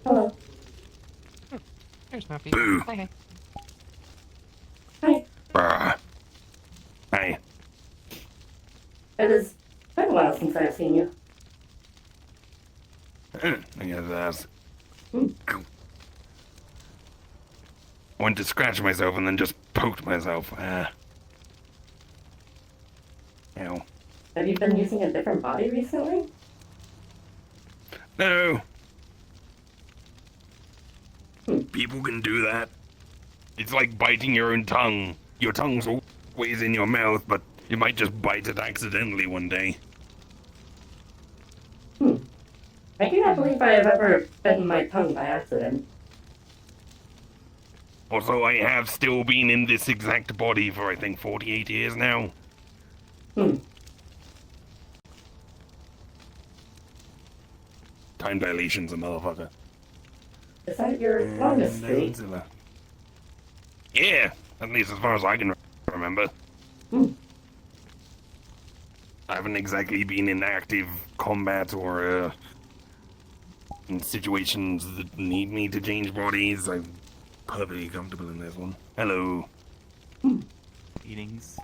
Hello. There's no people. Boo. Hey, hey. Hi. Brr. Hey. It has been a while since I've seen you. I guess that's... Hmm. I went to scratch myself and then just poked myself. Ow. Have you been using a different body recently? No. Hmm. People can do that. It's like biting your own tongue. Your tongue's always in your mouth, but you might just bite it accidentally one day. I do not believe I have ever bitten my tongue by accident. Also, I have still been in this exact body for, I think, 48 years now. Time dilatation's a motherfucker. Is that your longest streak? Yeah, at least as far as I can remember. I haven't exactly been in active combat or in situations that need me to change bodies. I'm perfectly comfortable in this one. Hello. Eatings.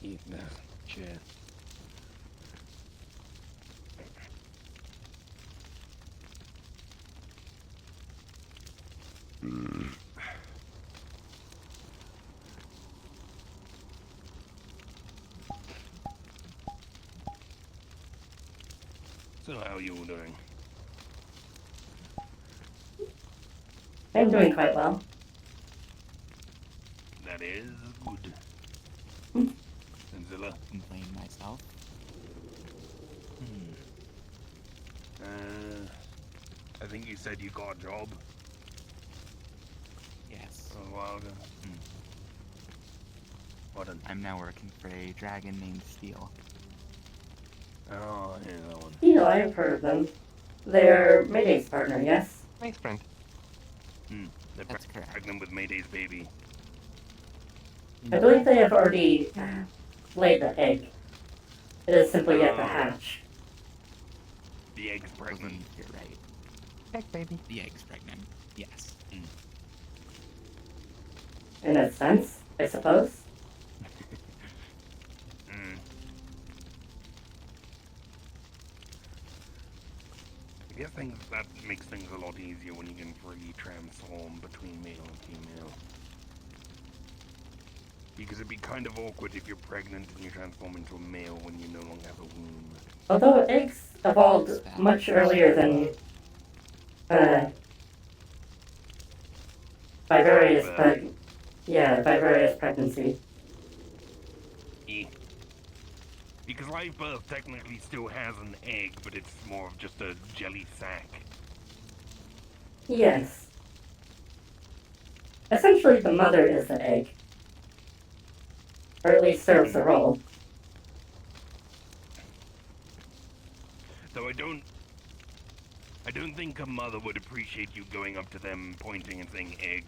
Eat that chair. So how are you all doing? I'm doing quite well. That is good. And Zilla? Complain myself. I think you said you got a job Yes. a while ago. What an... I'm now working for a dragon named Steel. Oh, yeah, that one. You know, I have heard of them. They're Mayday's partner, yes? Nice friend. They're That's correct. pregnant with Mayday's baby. I believe they have already laid the egg. It is simply yet to hatch. The egg's pregnant. You're right. Heck, baby. The egg's pregnant. Yes. In a sense, I suppose. I guess that makes things a lot easier when you can freely transform between male and female. Because it'd be kind of awkward if you're pregnant and you transform into a male when you no longer have a womb. Although eggs evolved much earlier than by various pregnancies. Because live birth technically still has an egg, but it's more of just a jelly sack. Yes. Essentially, the mother is the egg. Or at least serves the role. Though I don't think a mother would appreciate you going up to them, pointing and saying egg.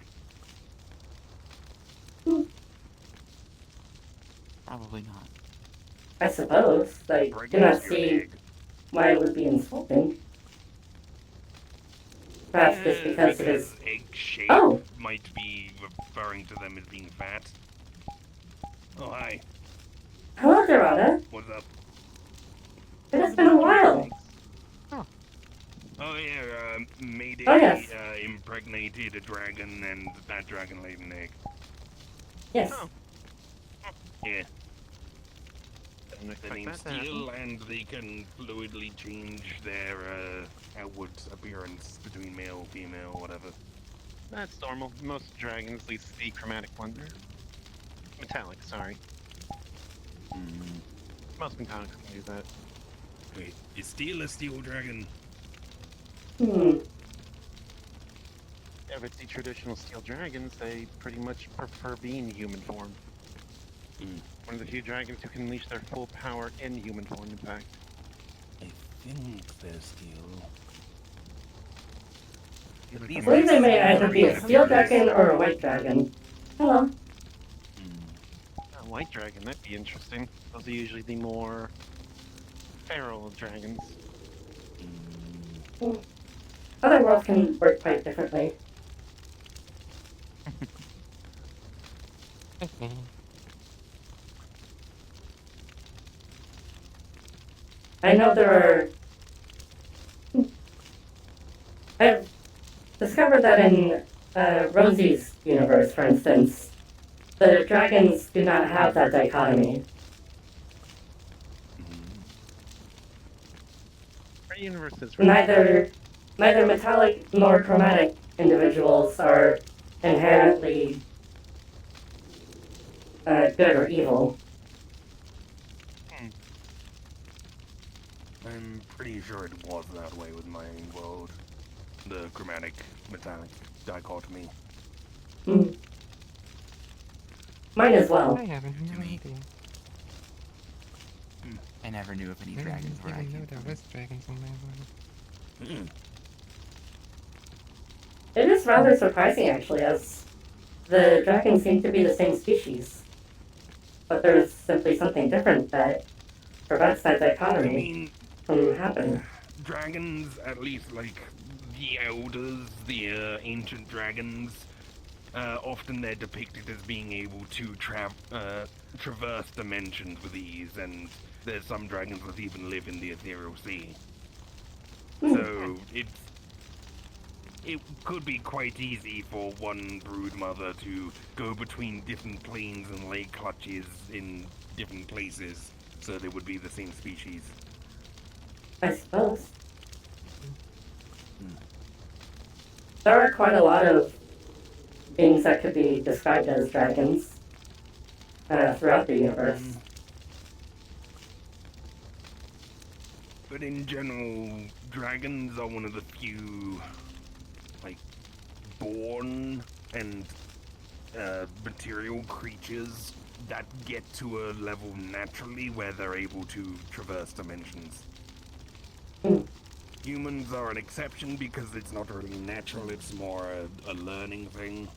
Probably not. I suppose. I do not see why it would be insulting. Perhaps just because it is... egg shape might be referring to them as being fat. Oh, hi. Hello, Dorada. What's up? It has been a while. Oh yeah, Mayday impregnated a dragon and that dragon laid an egg. Yes. Yeah. Didn't The name expect that to Steel, and they can fluidly change their outward appearance between male, female, whatever. That's normal. Most dragons, at least the chromatic ones, are metallic. Sorry. Most metallics can do that. Wait, is steel a steel dragon? Hmm. If it's the traditional steel dragons, they pretty much prefer being human form. Hmm. One of the few dragons who can unleash their full power in human form, in fact. I think they're steel. At I least believe they may that's either be a what steel it is. dragon or a white dragon. Hello. Hmm. A white dragon, that'd be interesting. Those are usually the more feral dragons. Hmm. Other worlds can work quite differently. Okay. I know there are. I've discovered that in Rosie's universe, for instance, the dragons do not have that dichotomy. Our universe is Neither metallic nor chromatic individuals are inherently good or evil. I'm pretty sure it was that way with my world. The chromatic metallic dichotomy. Hmm. Mine as well. I haven't no me. idea. I never knew of any I dragons didn't where I even know came there from. was dragons on my world. Hmm. It is rather surprising, actually, as the dragons seem to be the same species. But there's simply something different that prevents that I dichotomy mean, from happening. dragons, at least like the elders, the ancient dragons, often they're depicted as being able to traverse dimensions with ease, and there's some dragons that even live in the ethereal sea. So it could be quite easy for one brood mother to go between different planes and lay clutches in different places, so they would be the same species. I suppose. There are quite a lot of beings that could be described as dragons throughout the universe. But in general, dragons are one of the few, like, born and material creatures that get to a level naturally where they're able to traverse dimensions. Humans are an exception because it's not really natural, it's more a learning thing.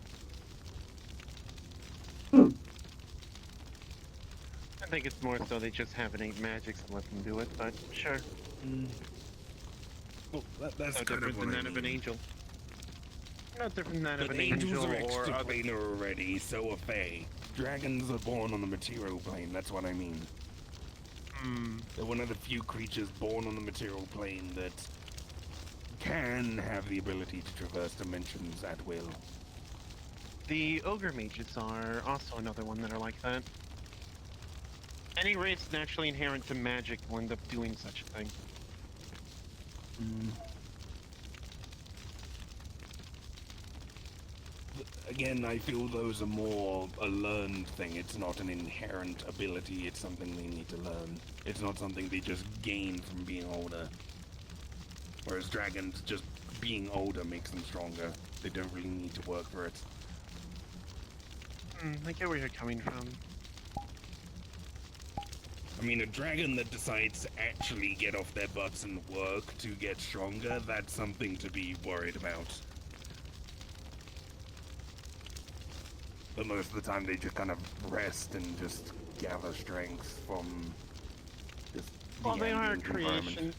I think it's more so they just have innate magics and let them do it, but sure. Well, that's No kind of different what than I that of an mean. angel. No different than that of But an angels angel are or other. extraplanar already, so are Fae. Dragons are born on the material plane, that's what I mean. They're one of the few creatures born on the material plane that can have the ability to traverse dimensions at will. The ogre mages are also another one that are like that. Any race naturally inherent to magic will end up doing such a thing. Again, I feel those are more a learned thing. It's not an inherent ability, it's something they need to learn. It's not something they just gain from being older. Whereas dragons, just being older makes them stronger. They don't really need to work for it. I get where you're coming from. I mean, a dragon that decides to actually get off their butts and work to get stronger, that's something to be worried about. But most of the time they just kind of rest and just gather strength from just the Well, they are ambient environment. creation.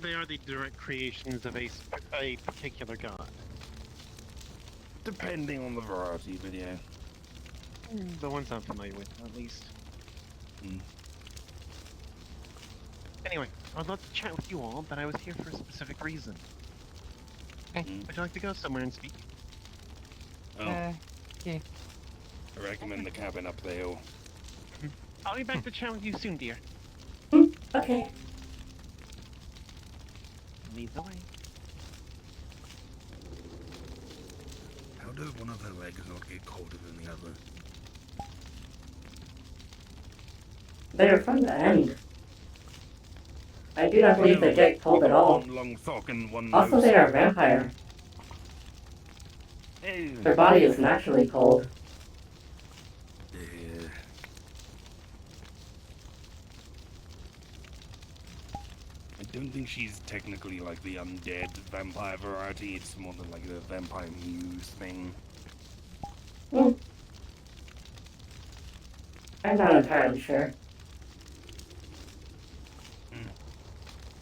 They are the direct creations of a particular god. Depending on the variety, but yeah. The ones I'm familiar with, at least. Mm. Anyway, I'd love to chat with you all, but I was here for a specific reason. Would you like to go somewhere and speak? Oh, Yeah. I recommend the cabin up the hill. I'll be back to chat with you soon, dear. Okay. Lead the way. How does one of her legs not get colder than the other? They're from the end. I do not believe they get cold at all. One long sock and one Also, nose. they are vampire. Hey. Their body is naturally cold. I don't think she's technically like the undead vampire variety. It's more than like the vampire muse thing. Hmm. I'm not entirely sure.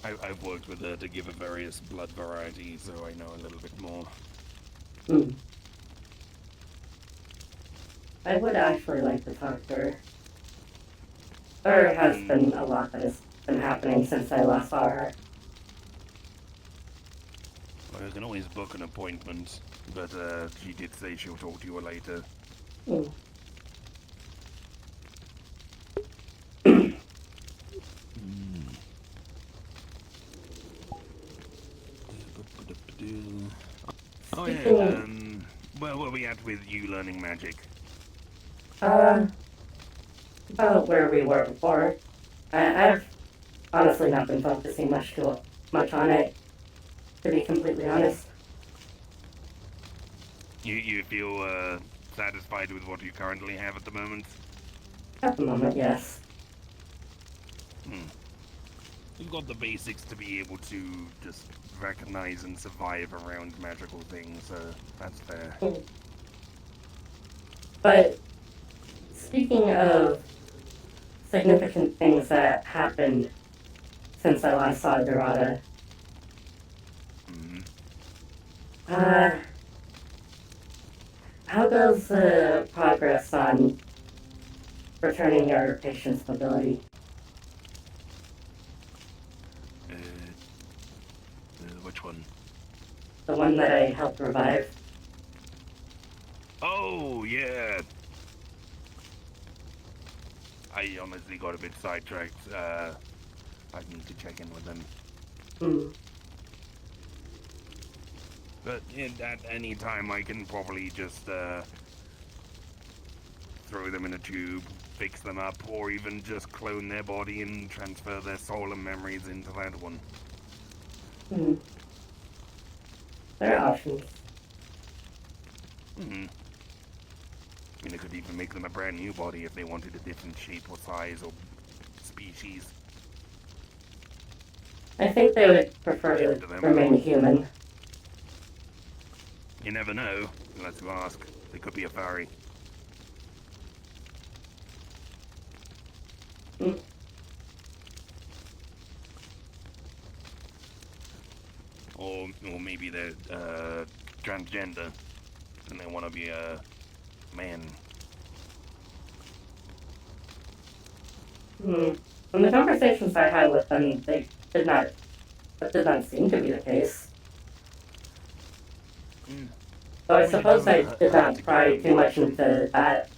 I've worked with her to give her various blood varieties, so I know a little bit more. Hmm. I would actually like to talk to her. There has been a lot that has been happening since I last saw her. Well, I can always book an appointment, but she did say she'll talk to you later. Hmm. Oh yeah, well, where are we at with you learning magic? About where we were before. I've honestly not been focusing much on it, to be completely honest. You feel satisfied with what you currently have at the moment? At the moment, yes. You've got the basics to be able to just recognize and survive around magical things, so that's fair. But speaking of significant things that happened since I last saw Dorada, how goes the progress on returning your patient's mobility? Which one? The one that I helped revive? Oh, yeah. I honestly got a bit sidetracked. I need to check in with them. But at any time, I can probably just throw them in a tube, fix them up, or even just clone their body and transfer their soul and memories into that one. There are options. I mean, I could even make them a brand new body if they wanted a different shape or size or species. I think they would prefer to remain human. You never know, unless you ask. They could be a fairy. Or maybe they're transgender and they want to be a man. From the conversations I had with them, that did not seem to be the case. So I suppose I did not pry too much into that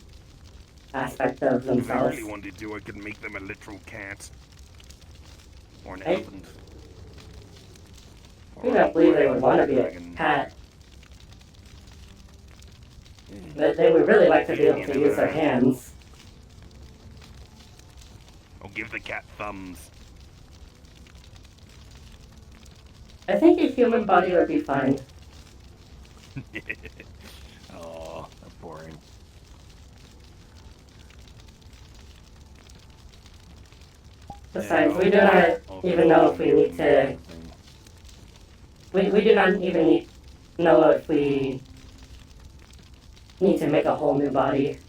aspect of If I themselves. really wanted to, I could make them a literal cat. Or an elephant. I do not believe they would want to be a cat. But they would really like to be able to use their hands. Or give the cat thumbs. I think a human body would be fine. Oh, that's boring. Besides, we do not even know if we need to... We do not even know if we need to make a whole new body.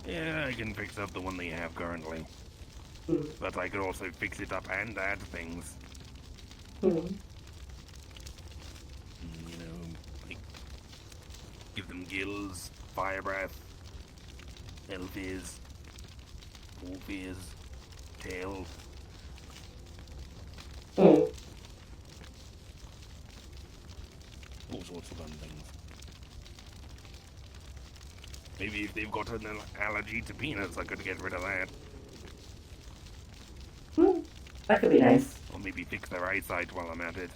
Yeah, I can fix up the one they have currently. But I could also fix it up and add things. You know, like give them gills, fire breath, elf ears, wolf ears, tail. All sorts of fun things. Maybe if they've got an allergy to peanuts, I could get rid of that. That could be nice. Or maybe fix their eyesight while I'm at it.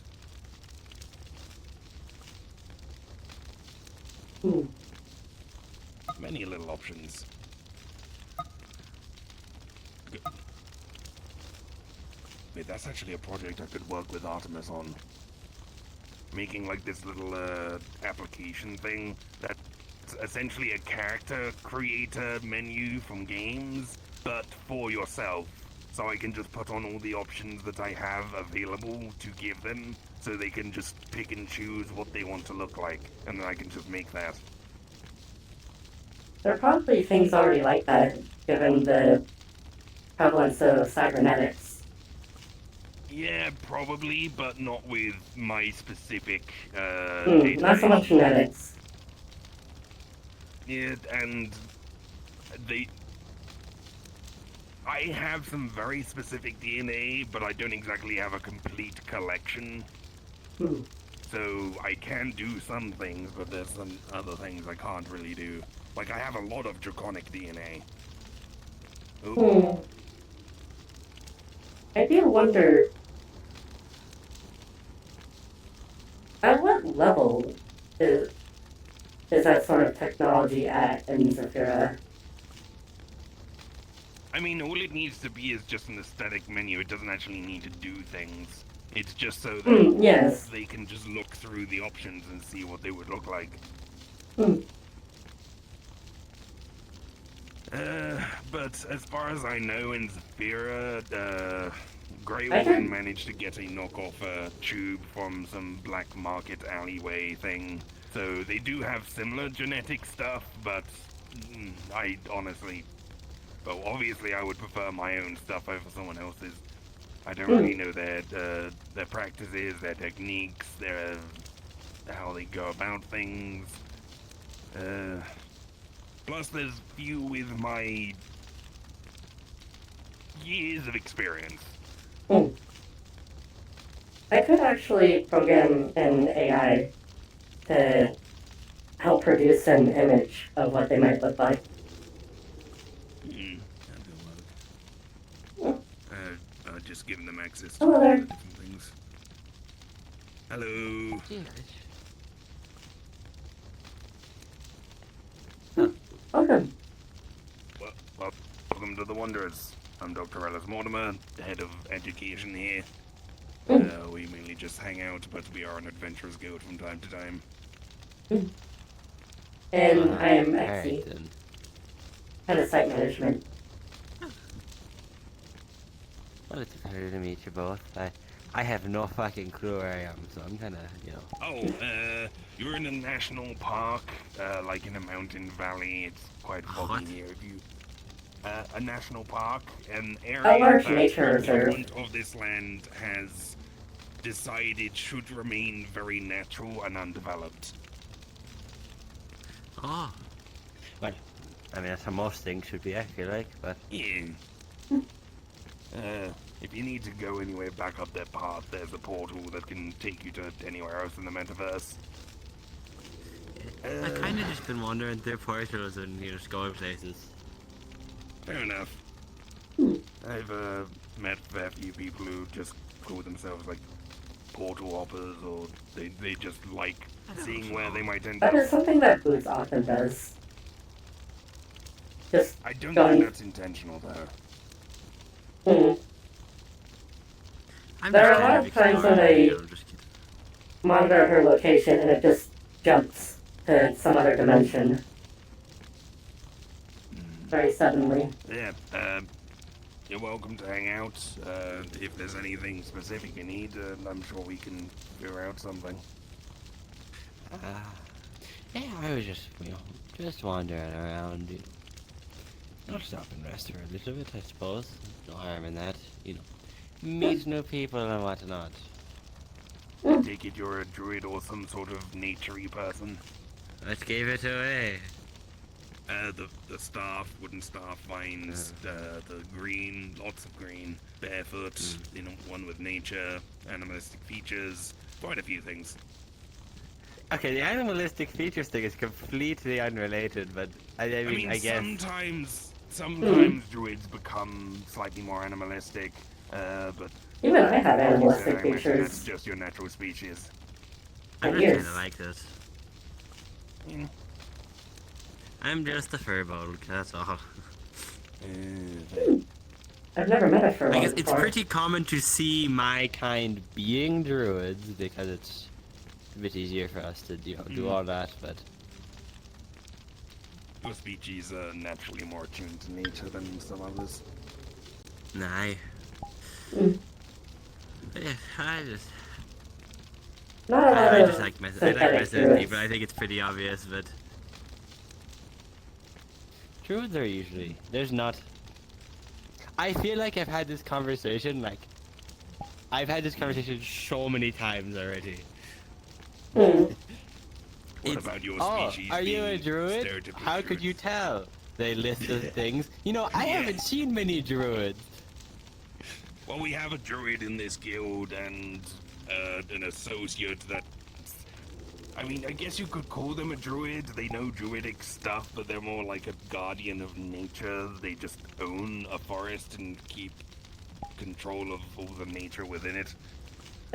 Many little options. Wait, that's actually a project I could work with Artemis on. Making like this little application thing that's essentially a character creator menu from games, but for yourself. So I can just put on all the options that I have available to give them, so they can just pick and choose what they want to look like, and then I can just make that. There are probably things already like that, given the prevalence of cybernetics. Yeah, probably, but not with my specific Not so much database. genetics. Yeah, and they... I have some very specific DNA, but I don't exactly have a complete collection. Hmm. So I can do some things, but there's some other things I can't really do. Like, I have a lot of draconic DNA. Hmm. I do wonder, at what level is that sort of technology at in Zafira? I mean, all it needs to be is just an aesthetic menu. It doesn't actually need to do things. It's just so that Yes. they can just look through the options and see what they would look like. Hmm. But as far as I know, in Zafira, Grey I Woman can- managed to get a knockoff tube from some black market alleyway thing. So they do have similar genetic stuff, but I honestly... Well, obviously I would prefer my own stuff over someone else's. I don't really know their practices, their techniques, their... how they go about things. Plus, there's few with my years of experience. I could actually program an AI to help produce an image of what they might look like. That'll work. Just giving them access to Hello there. different things. Hello. Welcome. Welcome to the Wanderers. I'm Dr. Ellis Mortimer, head of education here. We mainly just hang out, but we are an adventurers guild from time to time. And I am Alright Exy, then. head of site management. Well, it's a pleasure to meet you both. I have no fucking clue where I am, so I'm kinda, you know. Oh, you're in a national park, like in a mountain valley. It's quite foggy here. If you, a national park, an area large that nature the reserve. government of this land has decided should remain very natural and undeveloped. Oh. Well, I mean, that's how most things should be, I feel like, but... Yeah. If you need to go anywhere back up that path, there's a portal that can take you to anywhere else in the metaverse. I kinda just been wandering through portals and, you know, just going places. Fair enough. I've met a fair few people who just call themselves like portal hoppers, or they just like seeing where they might end That up. is something that Boots often does. Just I don't going- think that's intentional though. I'm There just are a kind lot of times when exploring, I- you know, just kidding. monitor her location and it just jumps to some other dimension very suddenly. Yeah, you're welcome to hang out. If there's anything specific you need, I'm sure we can figure out something. Yeah, I was just, you know, just wandering around, you know. I'll stop and rest for a little bit, I suppose. No harm in that, you know. Meet new people and whatnot. Take it you're a druid or some sort of nature-y person. Let's give it away. The staff, wooden staff, vines, the green, lots of green, barefoot, you know, one with nature, animalistic features, quite a few things. Okay, the animalistic features thing is completely unrelated, but I mean, I guess... sometimes druids become slightly more animalistic, but... Even I have animalistic I imagine features. that's just your natural species. I'm Yes. just kinda like this. Mm. I'm just a furball, that's all. I've never met a fur I one guess it's before. pretty common to see my kind being druids because it's a bit easier for us to, do all that, but Your species are naturally more attuned to nature than some others. nah. Mm. Yeah, I just Not a lot I of just like my synthetic synth druids. people. I think it's pretty obvious, but druids are usually there's not. I feel like I've had this conversation so many times already. Mm. What about your Oh, species? are you a being druid? stereotypical How could you druids? tell? They list the things. You know, I haven't seen many druids. Well, we have a druid in this guild and an associate that. I mean, I guess you could call them a druid. They know druidic stuff, but they're more like a guardian of nature. They just own a forest and keep control of all the nature within it.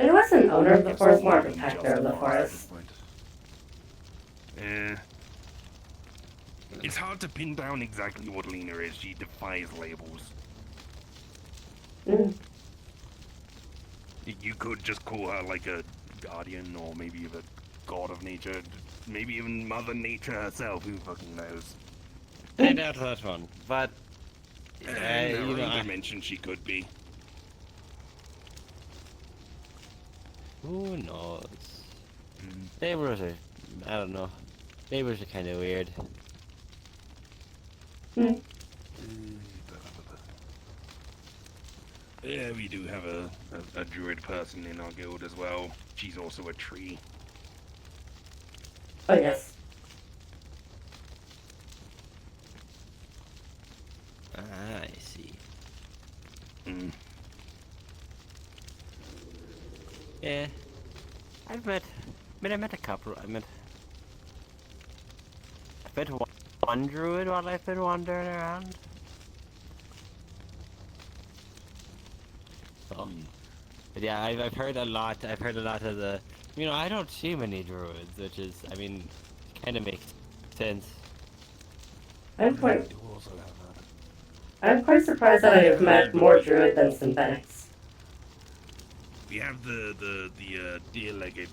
It wasn't owner of the Guess forest, more more than protector just of the at forest. this point. It's hard to pin down exactly what Lena is. She defies labels. Mm. You could just call her like a guardian or maybe the god of nature. Maybe even Mother Nature herself. Who fucking knows? I doubt that one, but In you her know, own dimension, she could be. who knows? Neighbors are, I don't know. Neighbors are kind of weird. Mm. Yeah, we do have a druid person in our guild as well. She's also a tree. Oh yes. Ah, I see. Mm. Yeah, I met a couple. I met one druid while I've been wandering around. So, but yeah, I've heard a lot. I've heard a lot of the. You know, I don't see many druids, which is, I mean, kind of makes sense. I'm We quite do also have I'm quite surprised that I have met more druid than synthetics. we have the deer-legged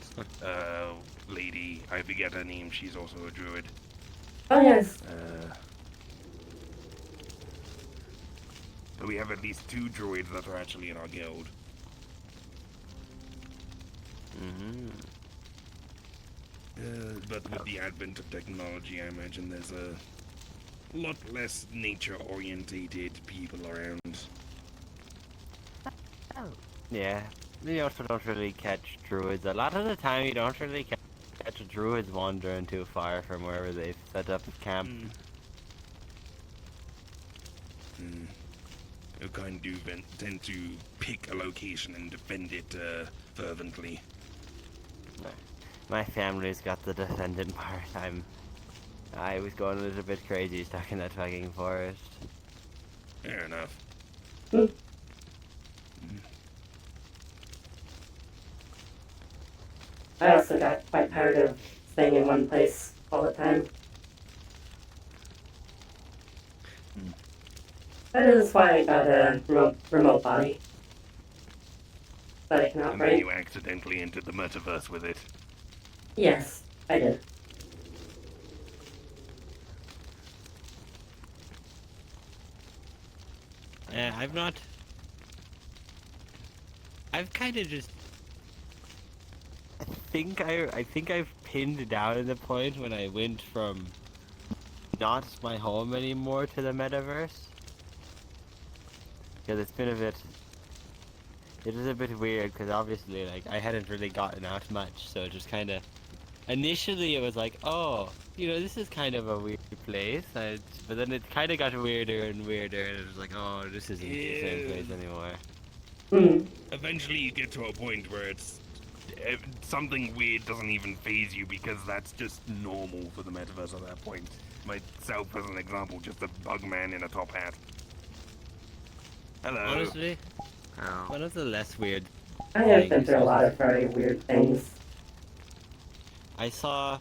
lady. I forget her name. She's also a druid. Oh yes. But we have at least 2 druids that are actually in our guild. But with the advent of technology, I imagine there's a lot less nature-orientated people around. Yeah, you also don't really catch druids. A lot of the time, you don't really catch druids wandering too far from wherever they've set up camp. You kind do tend to pick a location and defend it fervently. My family's got the defendant part. I was going a little bit crazy stuck in that fucking forest. Fair enough. I also got quite tired of staying in one place all the time. That is why I got a remote body that I can And then operate. you accidentally entered the metaverse with it. Yes, I did. I've kind of just. I think I've pinned down the point when I went from not my home anymore to the metaverse. Because it's been a bit. It is a bit weird because obviously, like, I hadn't really gotten out much, so it just kind of. Initially, it was like, oh, you know, this is kind of a weird place, but then it kind of got weirder and weirder, and it was like, oh, this isn't the same place anymore. Eventually you get to a point where it's something weird doesn't even phase you because that's just normal for the metaverse at that point. Myself as an example, just a bug man in a top hat. Hello. Honestly, one of the less weird. I have been through a lot of very weird things. I saw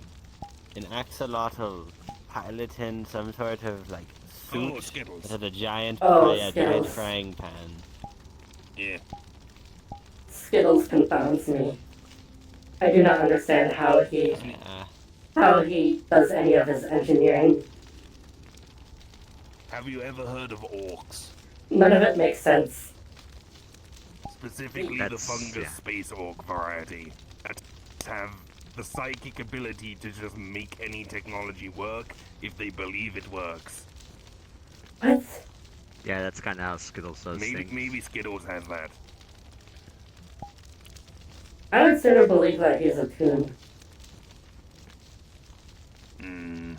an axolotl piloting some sort of like suit Skittles. that had a giant, Oh, giant Skittles. frying pan. Yeah. Skittles confounds me. I do not understand how he does any of his engineering. Have you ever heard of orcs? None of it makes sense. Specifically the That's- fungus yeah. space orc variety. That have the psychic ability to just make any technology work if they believe it works. What? Yeah, that's kind of how Skittles does things. Maybe Skittles has that. I would sooner believe that he's a toon. Hmm.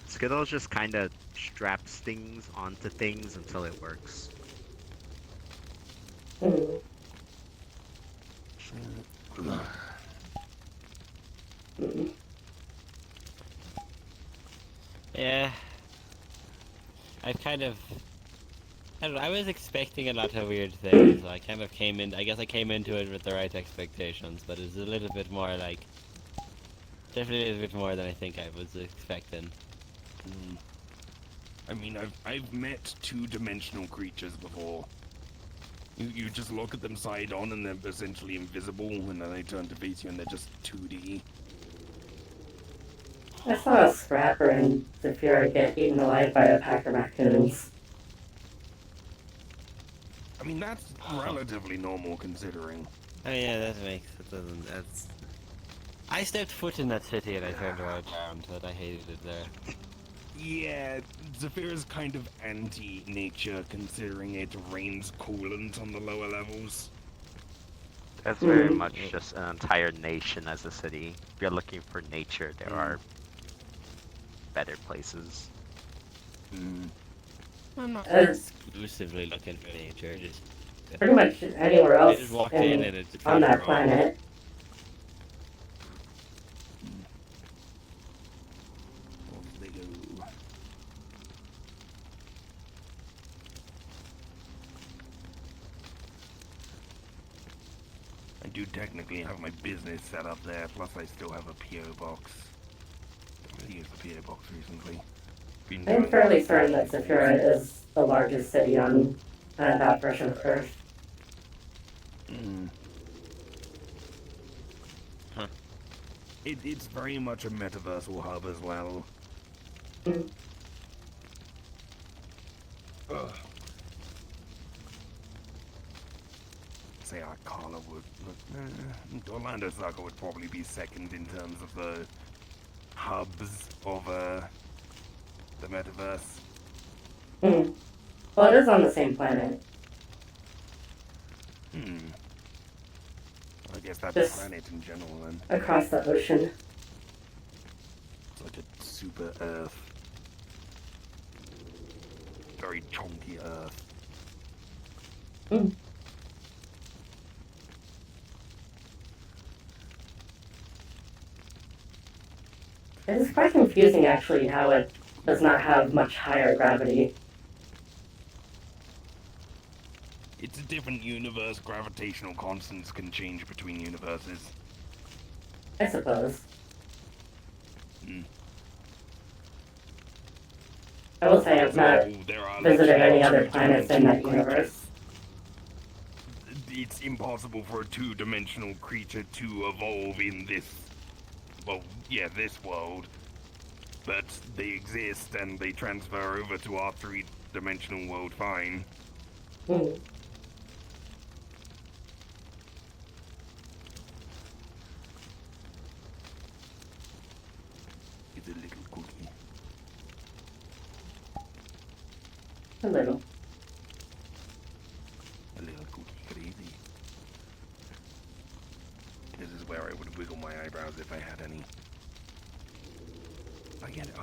Skittles just kind of straps things onto things until it works. Hmm. Hmm. Yeah. I've kind of... I don't know, I was expecting a lot of weird things. I kind of came in... I guess I came into it with the right expectations, but it's a little bit more like... Definitely a little bit more than I think I was expecting. I mean, I've met two-dimensional creatures before. You just look at them side on and they're essentially invisible, and then they turn to face you and they're just 2D. I saw a scrapper in Zafira get eaten alive by a pack of raccoons. I mean, that's relatively normal considering. Oh yeah, that makes... It doesn't... That's... I stepped foot in that city and I turned right around, but I hated it there. Yeah, Zafira's kind of anti-nature considering it rains coolant on the lower levels. That's very much just an entire nation as a city. If you're looking for nature, there are better places. I'm not It's exclusively looking for nature, just... pretty much anywhere I else just walked in and it on that planet. Off they go. I do technically have my business set up there, plus I still have a PO box. I used the PO box recently. Been I'm doing fairly that certain that for Zafira is the largest city on that version of Earth. Huh. It's very much a metaversal hub as well. Mm. Ugh. Say Arcala would... Orlando Circle would probably be second in terms of the hubs of the metaverse. Hmm. Well, it is on the same planet. I guess that's Just- a planet in general then. Across the ocean. It's like a super Earth. Very chunky Earth. Mm. It is quite confusing, actually, how it does not have much higher gravity. It's a different universe. Gravitational constants can change between universes. I suppose. I will say I've not There are visited any other two-dimensional planets in that creatures. universe. It's impossible for a two-dimensional creature to evolve in this, well, yeah, this world. But they exist and they transfer over to our three-dimensional world fine. Hmm. It's a little cookie. A little. A little cookie crazy. This is where I would wiggle my eyebrows if I had any. I get it.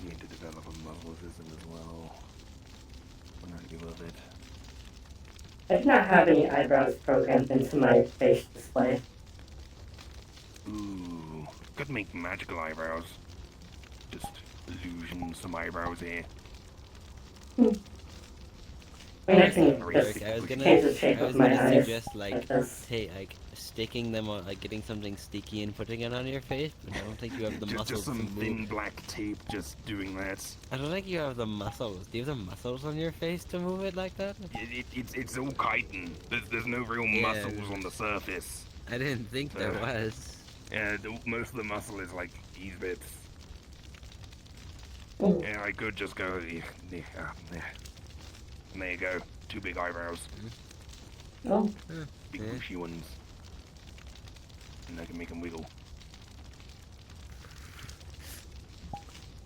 Need to develop a muzzle system as well. When I give of it. I do not have any eyebrows programmed into my face display. Ooh, could make magical eyebrows. Just illusion some eyebrows here. I mean, I can Very just sick. I was gonna, change the shape I was of my gonna eyes suggest like like, this. hey, like sticking them on, like getting something sticky and putting it on your face, but I don't think you have the just muscles to some move. thin black tape just doing that. I don't think you have the muscles. Do you have the muscles on your face to move it like that? It's all chitin. There's no real Yeah. muscles on the surface. I didn't think there was. Yeah, most of the muscle is like these bits. Mm. Yeah, I could just go. Yeah. And there you go. 2 big eyebrows. Oh, Big Yeah. bushy ones. And I can make them wiggle.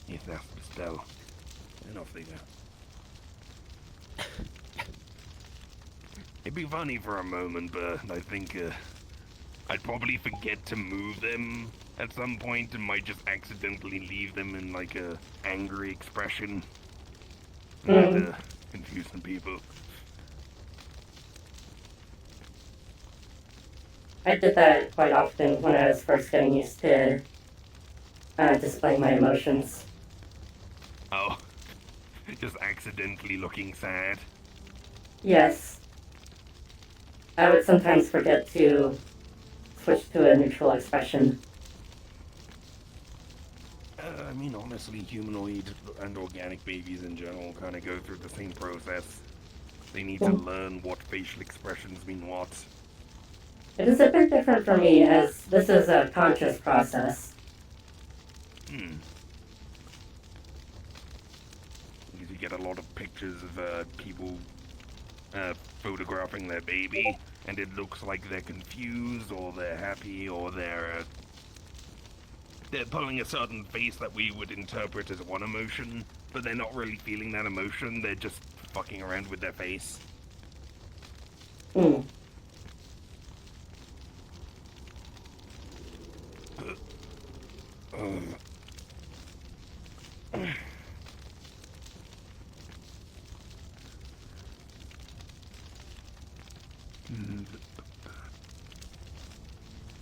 If that's the spell. And off they go. It'd be funny for a moment, but I think I'd probably forget to move them at some point and might just accidentally leave them in like a angry expression. And confuse some people. I did that quite often when I was first getting used to displaying my emotions. Oh. Just accidentally looking sad. Yes. I would sometimes forget to switch to a neutral expression. I mean, honestly, humanoid and organic babies in general kind of go through the same process. They need to learn what facial expressions mean what. It is a bit different for me, as this is a conscious process. Because you get a lot of pictures of people photographing their baby, and it looks like they're confused, or they're happy, or they're pulling a certain face that we would interpret as one emotion, but they're not really feeling that emotion, they're just fucking around with their face. Mm.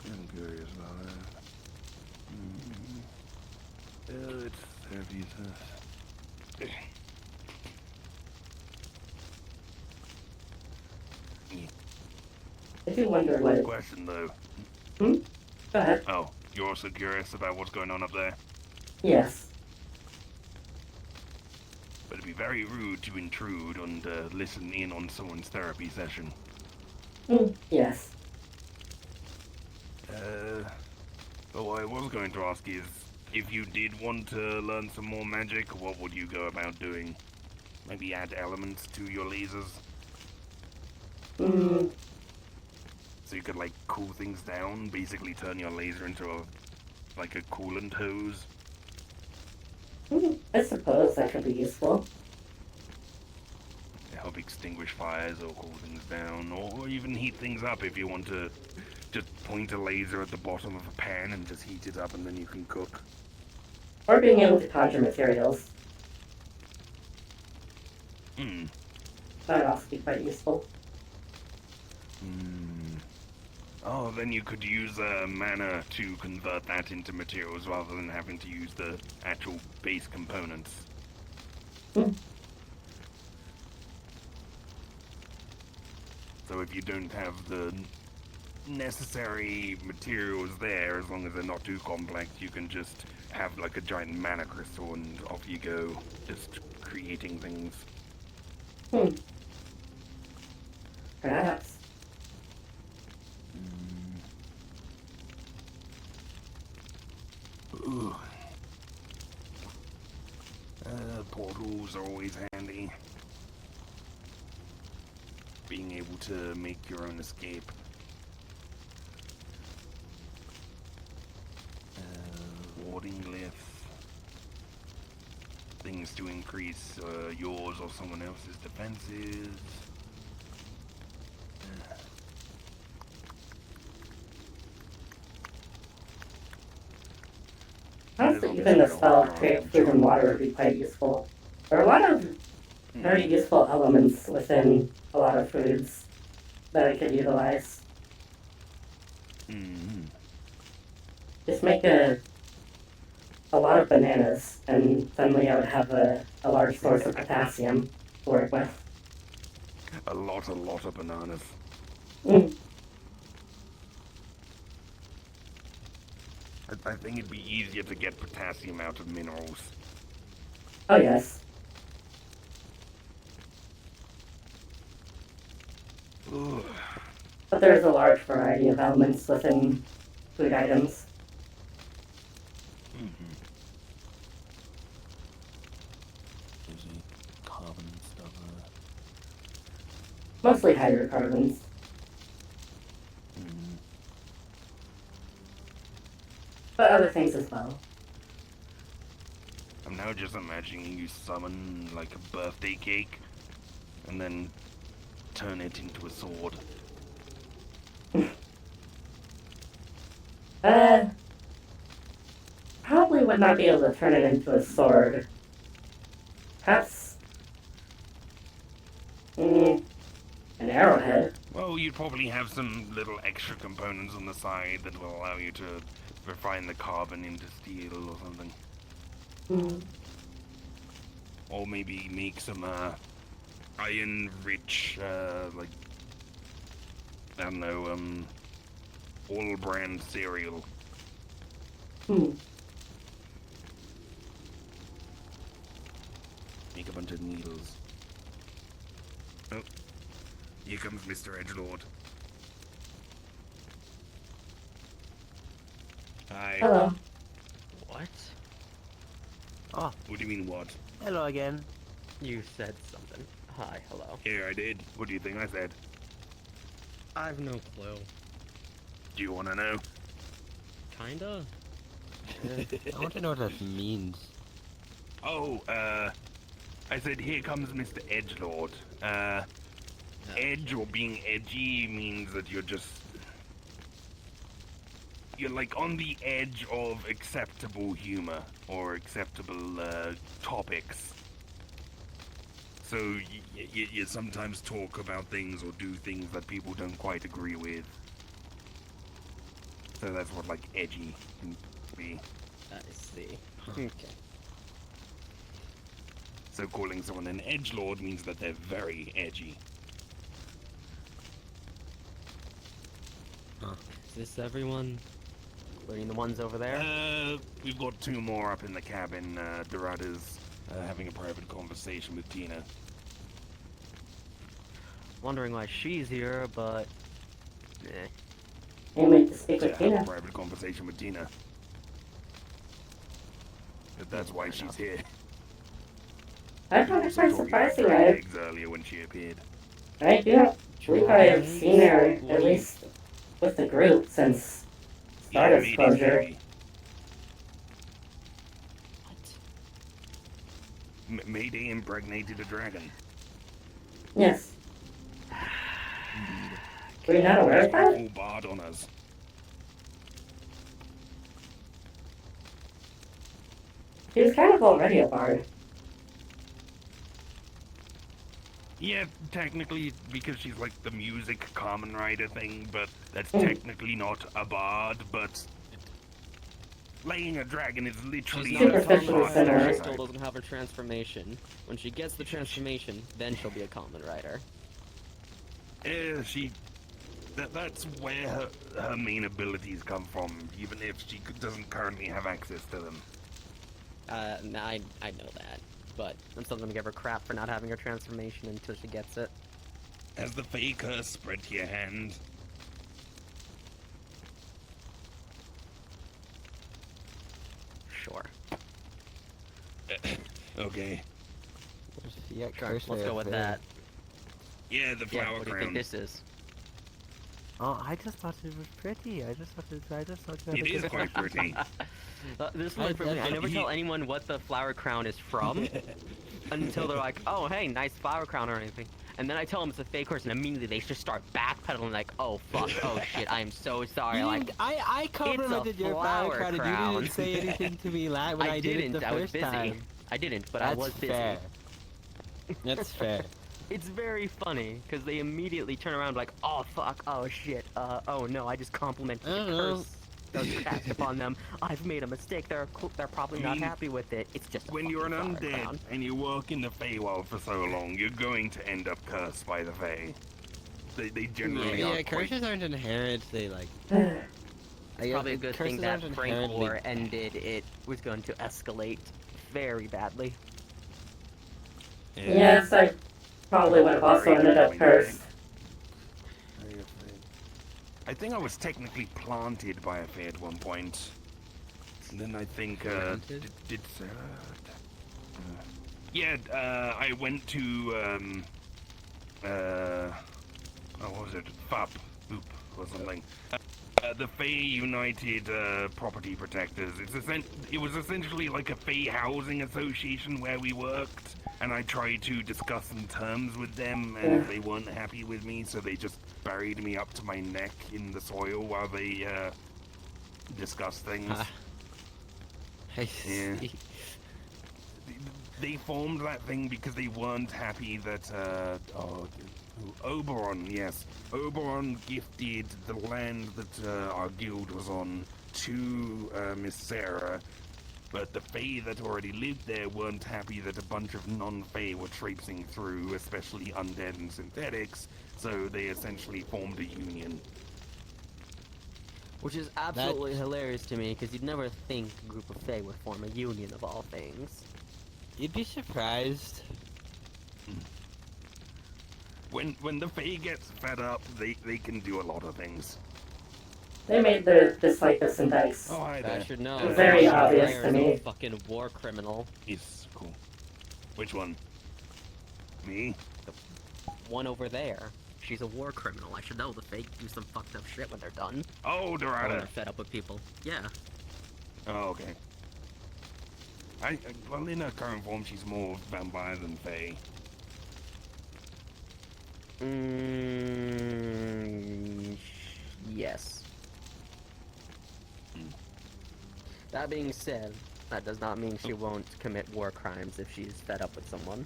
I'm curious about that. It's heavy. I do wonder what... Question though. Go ahead. Oh, you're also curious about what's going on up there? Yes. But it'd be very rude to intrude and listen in on someone's therapy session. Yes. But what I was going to ask is, if you did want to learn some more magic, what would you go about doing? Maybe add elements to your lasers? So you could, like, cool things down, basically turn your laser into a coolant hose? I suppose that could be useful. To help extinguish fires or cool things down, or even heat things up if you want to just point a laser at the bottom of a pan and just heat it up and then you can cook. Or being able to conjure materials. That would also be quite useful. Oh, then you could use mana to convert that into materials rather than having to use the actual base components. So if you don't have the necessary materials there, as long as they're not too complex, you can just have like a giant mana crystal and off you go, just creating things. Perhaps. Ooh. Portals are always handy. Being able to make your own escape. Warding glyphs. Things to increase yours or someone else's defenses. Honestly, even the spell create food and water would be quite useful. There are a lot of very useful elements within a lot of foods that I could utilize. Just make a lot of bananas, and suddenly I would have a large source of potassium to work with. A lot of bananas. I think it'd be easier to get potassium out of minerals. Oh, yes. Ugh. But there's a large variety of elements within food items. Mm-hmm. There's a carbon and stuff. Mostly hydrocarbons. Mm. But other things as well. I'm now just imagining you summon like a birthday cake and then turn it into a sword. Probably would not be able to turn it into a sword. Perhaps... an arrowhead. Well, you'd probably have some little extra components on the side that will allow you to refine the carbon into steel or something. Or maybe make some iron-rich, like, I don't know, all brand cereal. Make a bunch of needles. Oh, here comes Mr. Edgelord. Hi. Hello. What? Oh, What do you mean, what? hello again. You said something. Hi, hello. Yeah, I did. What do you think I said? I've no clue. Do you want to know? Kinda? I want to know what that means. Oh, I said, here comes Mr. Edgelord. Edge or being edgy means that you're like on the edge of acceptable humor or acceptable topics. So you sometimes talk about things or do things that people don't quite agree with. So that's what like edgy can be. I see. Okay. So calling someone an edgelord means that they're very edgy. Is this everyone? Including the ones over there? We've got two more up in the cabin. Dorada's having a private conversation with Tina. Wondering why she's here, but... Eh. Can't wait to speak To with have a Tina. private conversation with Tina. But that's why she's here. I found it Also quite talking about surprising. fried I eggs earlier when she appeared. do not believe I have seen her, at least with the group, since start Mayday exposure. theory. What? Mayday impregnated a dragon. Yes. Were you not aware of that? Full barred on us. She was kind of already a bard. Yeah, technically, because she's like the music common rider thing, but that's technically not a bard, but laying a dragon is literally She's not not a a common Superficial rider. sinner. She still doesn't have her transformation. When she gets the transformation, then she'll be a common rider. Yeah, that's where her main abilities come from, even if she doesn't currently have access to them. I know that. But I'm still gonna give her crap for not having her transformation until she gets it. Has the fey curse spread to your hand? Sure. Okay. Yeah, Sure, let's go with that. Yeah, the Yeah, flower what do you crown. think this is? Oh, I just thought it was pretty. I just thought It is quite pretty. This one, I never tell anyone what the flower crown is from until they're like, "Oh, hey, nice flower crown" or anything. And then I tell them it's a fake horse, and immediately they just start backpedaling, like, "Oh fuck, oh shit, I am so sorry." Like, I complimented your flower crown, and you crown. didn't say anything to me when I did it the I was first busy. time. I didn't, but I was busy. Fair. That's fair. It's very funny because they immediately turn around like, "Oh fuck, oh shit, oh no, I just complimented the curse that was cast upon them. I've made a mistake. They're probably not happy with it. It's just a When you're an fucking flower undead crown." and you work in the Feywild for so long, you're going to end up cursed by the Fey. They generally Yeah, are quite... curses aren't inherent. They like It's probably a good thing curses that aren't Frank inherently War bad. ended. It was going to escalate very badly. Yes, I probably would have also ended up cursed. I think I was technically planted by a fae at one point. And then I think, Planted? I went to, what was it? FUP, Oop, or something. The Fae United Property Protectors. It was essentially like a Fae housing association where we worked, and I tried to discuss some terms with them, and they weren't happy with me, so they just buried me up to my neck in the soil while they discussed things. I Yeah. see. They formed that thing because they weren't happy that, Oberon, yes. Oberon gifted the land that our guild was on to Miss Sarah, but the Fae that already lived there weren't happy that a bunch of non-Fae were traipsing through, especially undead and synthetics, so they essentially formed a union. Which is absolutely hilarious to me, because you'd never think a group of Fae would form a union of all things. You'd be surprised. When the Fae gets fed up, they can do a lot of things. They made their dislike of synthetics. Oh, hi I there. should know. Very Fucking obvious Blair to is me. a fucking war criminal. Yes, cool. Which one? Me? One over there. She's a war criminal. I should know the Fae do some fucked up shit when they're done. Oh, Or when Dorada. they're fed up with people. Yeah. Oh, okay. Well, in her current form, she's more vampire than Fae. Yes. That being said, that does not mean she won't commit war crimes if she's fed up with someone.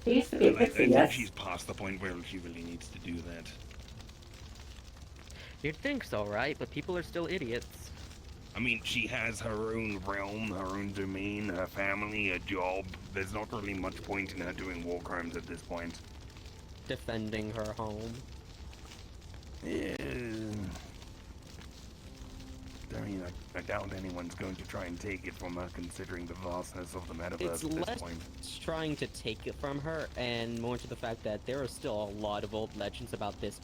He used to be a I pixie, think yes. she's past the point where she really needs to do that. You'd think so, right? But people are still idiots. I mean, she has her own realm, her own domain, her family, a job. There's not really much point in her doing war crimes at this point. Defending her home. Yeah. I mean, I doubt anyone's going to try and take it from her, considering the vastness of the metaverse It's at this less point. trying to take it from her, and more to the fact that there are still a lot of old legends about this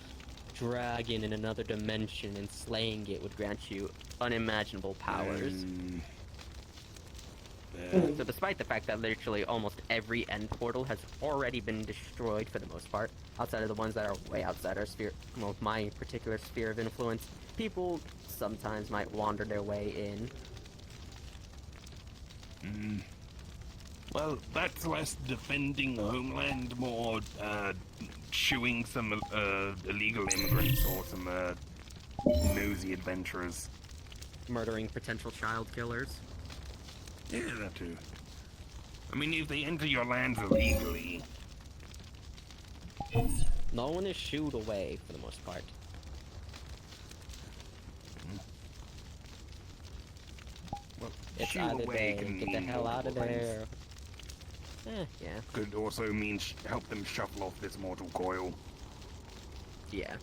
dragon in another dimension, and slaying it would grant you unimaginable powers. So despite the fact that literally almost every end portal has already been destroyed for the most part, outside of the ones that are way outside our sphere, well, my particular sphere of influence, people sometimes might wander their way in. Well, that's less defending the homeland, more shooing some illegal immigrants or some nosy adventurers. Murdering potential child killers. Yeah, that too. I mean, if they enter your lands illegally... No one is shooed away for the most part. Well, It's shoo either away they can get the mean hell out of multiple there. things. Yeah. Could also mean help them shuffle off this mortal coil. Yeah.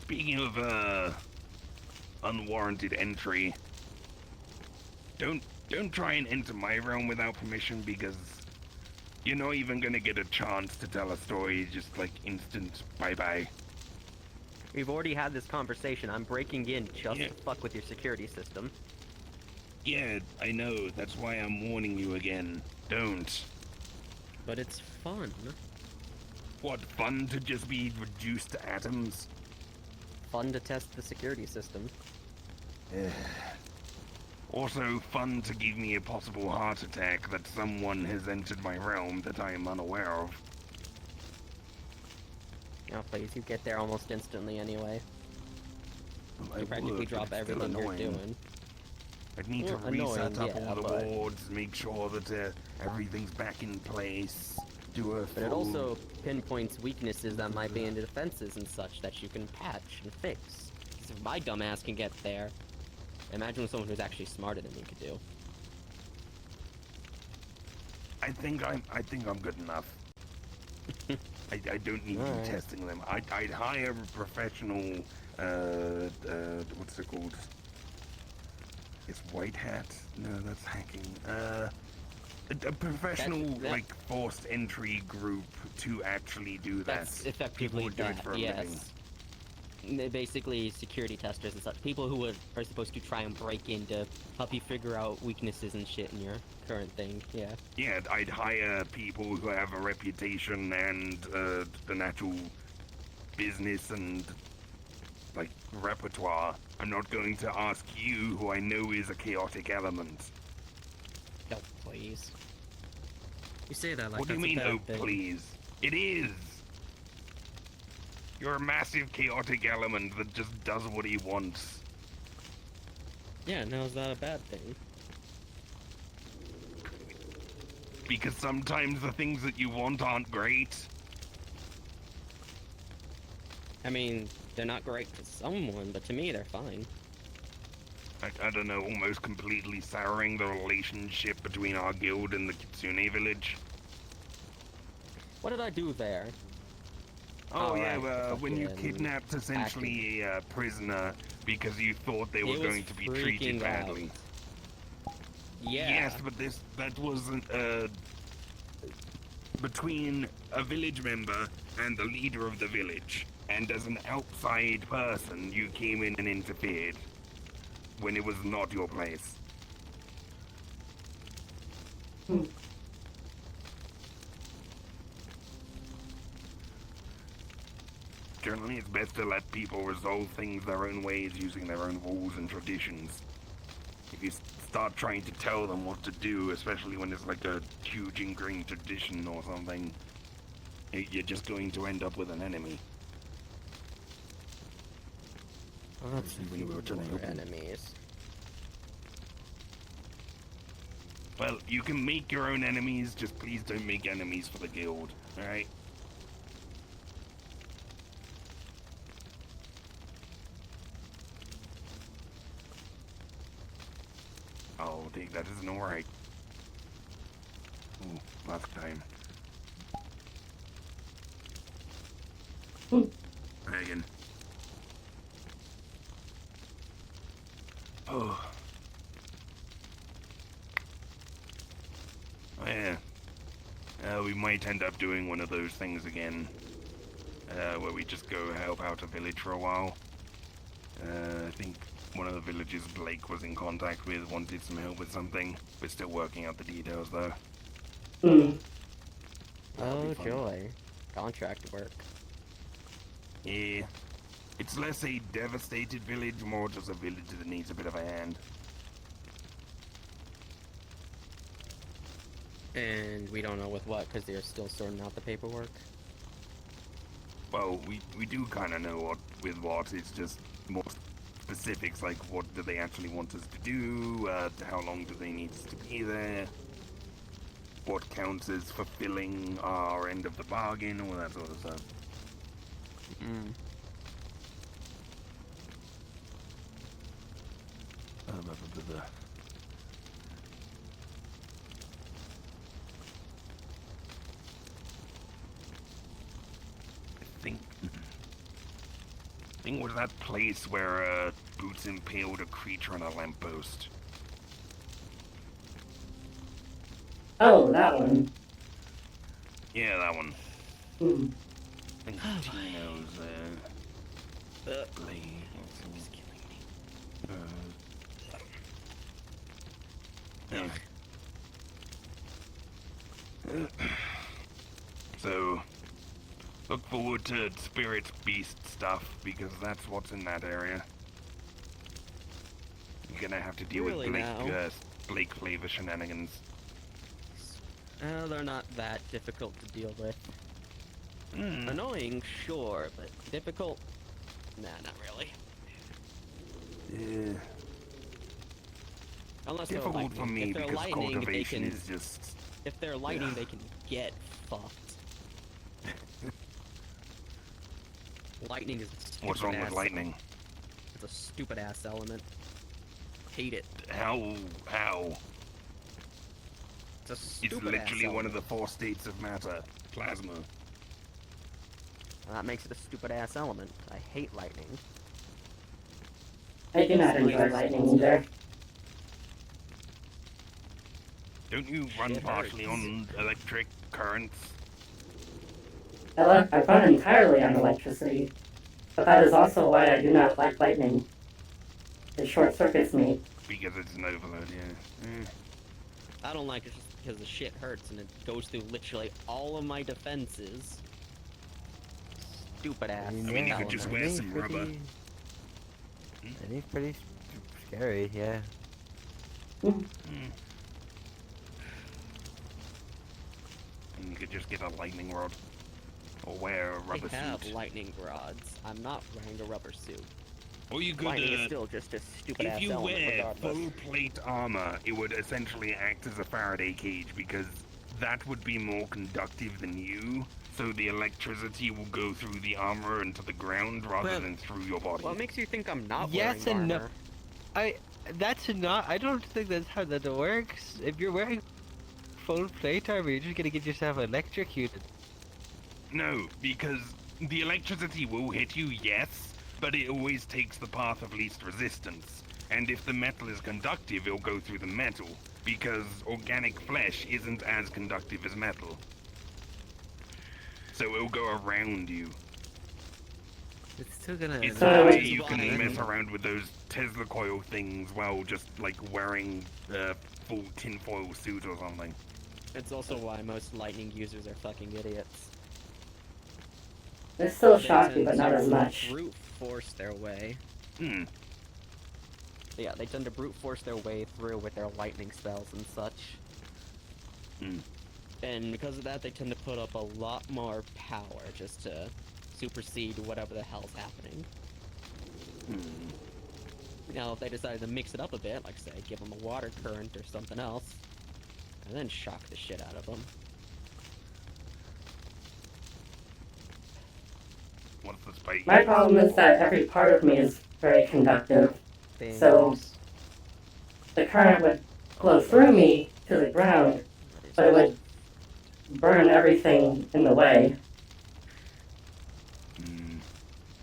Speaking of unwarranted entry, don't try and enter my realm without permission, because you're not even gonna get a chance to tell a story. Just like instant bye-bye. We've already had this conversation. I'm breaking in just Yeah. to fuck with your security system. Yeah, I know. That's why I'm warning you again. Don't. But it's fun. What, fun to just be reduced to atoms? Fun to test the security system. Also fun to give me a possible heart attack that someone has entered my realm that I am unaware of. Oh, please, you get there almost instantly anyway. I You practically would, but drop it's still everything you're annoying. doing. I'd need to Well, reset annoying, up yeah, all the but- wards, make sure that everything's back in place, do a But it full... also pinpoints weaknesses that might be in defenses and such that you can patch and fix. So if my dumbass can get there. Imagine what someone who's actually smarter than me could do. I think I'm good enough. I don't need you Alright. testing them. I'd hire a professional, what's it called? It's white hat? No, that's hacking. A professional, that- like, forced entry group to actually do that. That's effectively People who do it that, for a living. yes. Basically, security testers and such. People who are supposed to try and break in to help you figure out weaknesses and shit in your current thing, yeah. Yeah, I'd hire people who have a reputation and an actual business and, like, repertoire. I'm not going to ask you, who I know is a chaotic element. No, please. You say that like What do you that's a mean, bad oh, thing. please? It is! You're a massive chaotic element that just does what he wants. Yeah, now is that a bad thing? Because sometimes the things that you want aren't great. I mean, they're not great to someone, but to me, they're fine. I don't know, almost completely souring the relationship between our guild and the Kitsune village. What did I do there? Oh, Oh, yeah, right, when you fucking kidnapped essentially a prisoner because you thought they were It was going to be treated freaking badly. Yeah. Yes, but that wasn't between a village member and the leader of the village. And as an outside person, you came in and interfered when it was not your place. Generally, it's best to let people resolve things their own ways using their own rules and traditions. If you start trying to tell them what to do, especially when it's like a huge ingrained tradition or something, you're just going to end up with an enemy. Let's When we were trying to help them. enemies. Well, you can make your own enemies, just please don't make enemies for the guild, alright? I'll take that as an alright. Ooh, last time. Megan. Oh. Oh, yeah. We might end up doing one of those things again. Where we just go help out a village for a while. I think one of the villages Blake was in contact with wanted some help with something. We're still working out the details, though. That'll be Oh, fun. joy. Contract work. Yeah. It's less a devastated village, more just a village that needs a bit of a hand. And we don't know with what, because they're still sorting out the paperwork. Well, we do kind of know what, it's just more specifics, like what do they actually want us to do, how long do they need us to be there, what counts as fulfilling our end of the bargain, all that sort of stuff. Mm. I think it was that place where Boots impaled a creature on a lamppost. Oh, that one. Yeah, that one. Hmm. I think Tino's Blade. It's killing me. Yeah. So, look forward to Spirit Beast stuff, because that's what's in that area. You're gonna have to deal Really with now? Blake flavor shenanigans. They're not that difficult to deal with. Mm. Annoying, sure, but difficult? Nah, not really. Yeah. Unless they're Difficult for lightning. me If they're because lightning, they cultivation can. is just... If they're lightning, Ugh. they can get fucked. Lightning is a stupid What's wrong ass, with lightning? It's a stupid ass element. hate it. How? It's a It's stupid literally ass one of the element. 4 states of matter. Plasma. That makes it a stupid ass element. I hate lightning. I do not enjoy lightning either. Don't you run Shit partially hurts. on electric currents? I run entirely on electricity, but that is also why I do not like lightning. It short circuits me. Because it's an overload, yeah. I don't like it just because the shit hurts and it goes through literally all of my defenses. Stupid ass. I mean, you could just wear some rubber. I think pretty scary, yeah. And you could just get a lightning rod. Or wear a rubber I have suit. lightning rods. I'm not wearing a rubber suit. Or you could, Lightning is still just a stupid if ass you element wear regardless. full plate armor, it would essentially act as a Faraday cage because that would be more conductive than you. So the electricity will go through the armor into the ground rather Well- than through your body. What makes you think I'm not Yes wearing and no. armor? I don't think that's how that works. If you're wearing full plate armor, you're just gonna get yourself electrocuted. No, because the electricity will hit you, yes, but it always takes the path of least resistance. And if the metal is conductive, it'll go through the metal, because organic flesh isn't as conductive as metal. So it'll go around you. It's still gonna. It's So why it's you can fine. mess around with those Tesla coil things while just like wearing a full tinfoil suit or something. It's also why most lightning users are fucking idiots. It's still They shocking, tend but not to as much. brute force their way. Hmm. Yeah, they tend to brute force their way through with their lightning spells and such. Hmm. And because of that, they tend to put up a lot more power just to supersede whatever the hell's happening. Now, if they decided to mix it up a bit, like say, give them a water current or something else, and then shock the shit out of them. What's the spike? My problem is that every part of me is very conductive, so the current would flow through me to the ground, but it would burn everything in the way,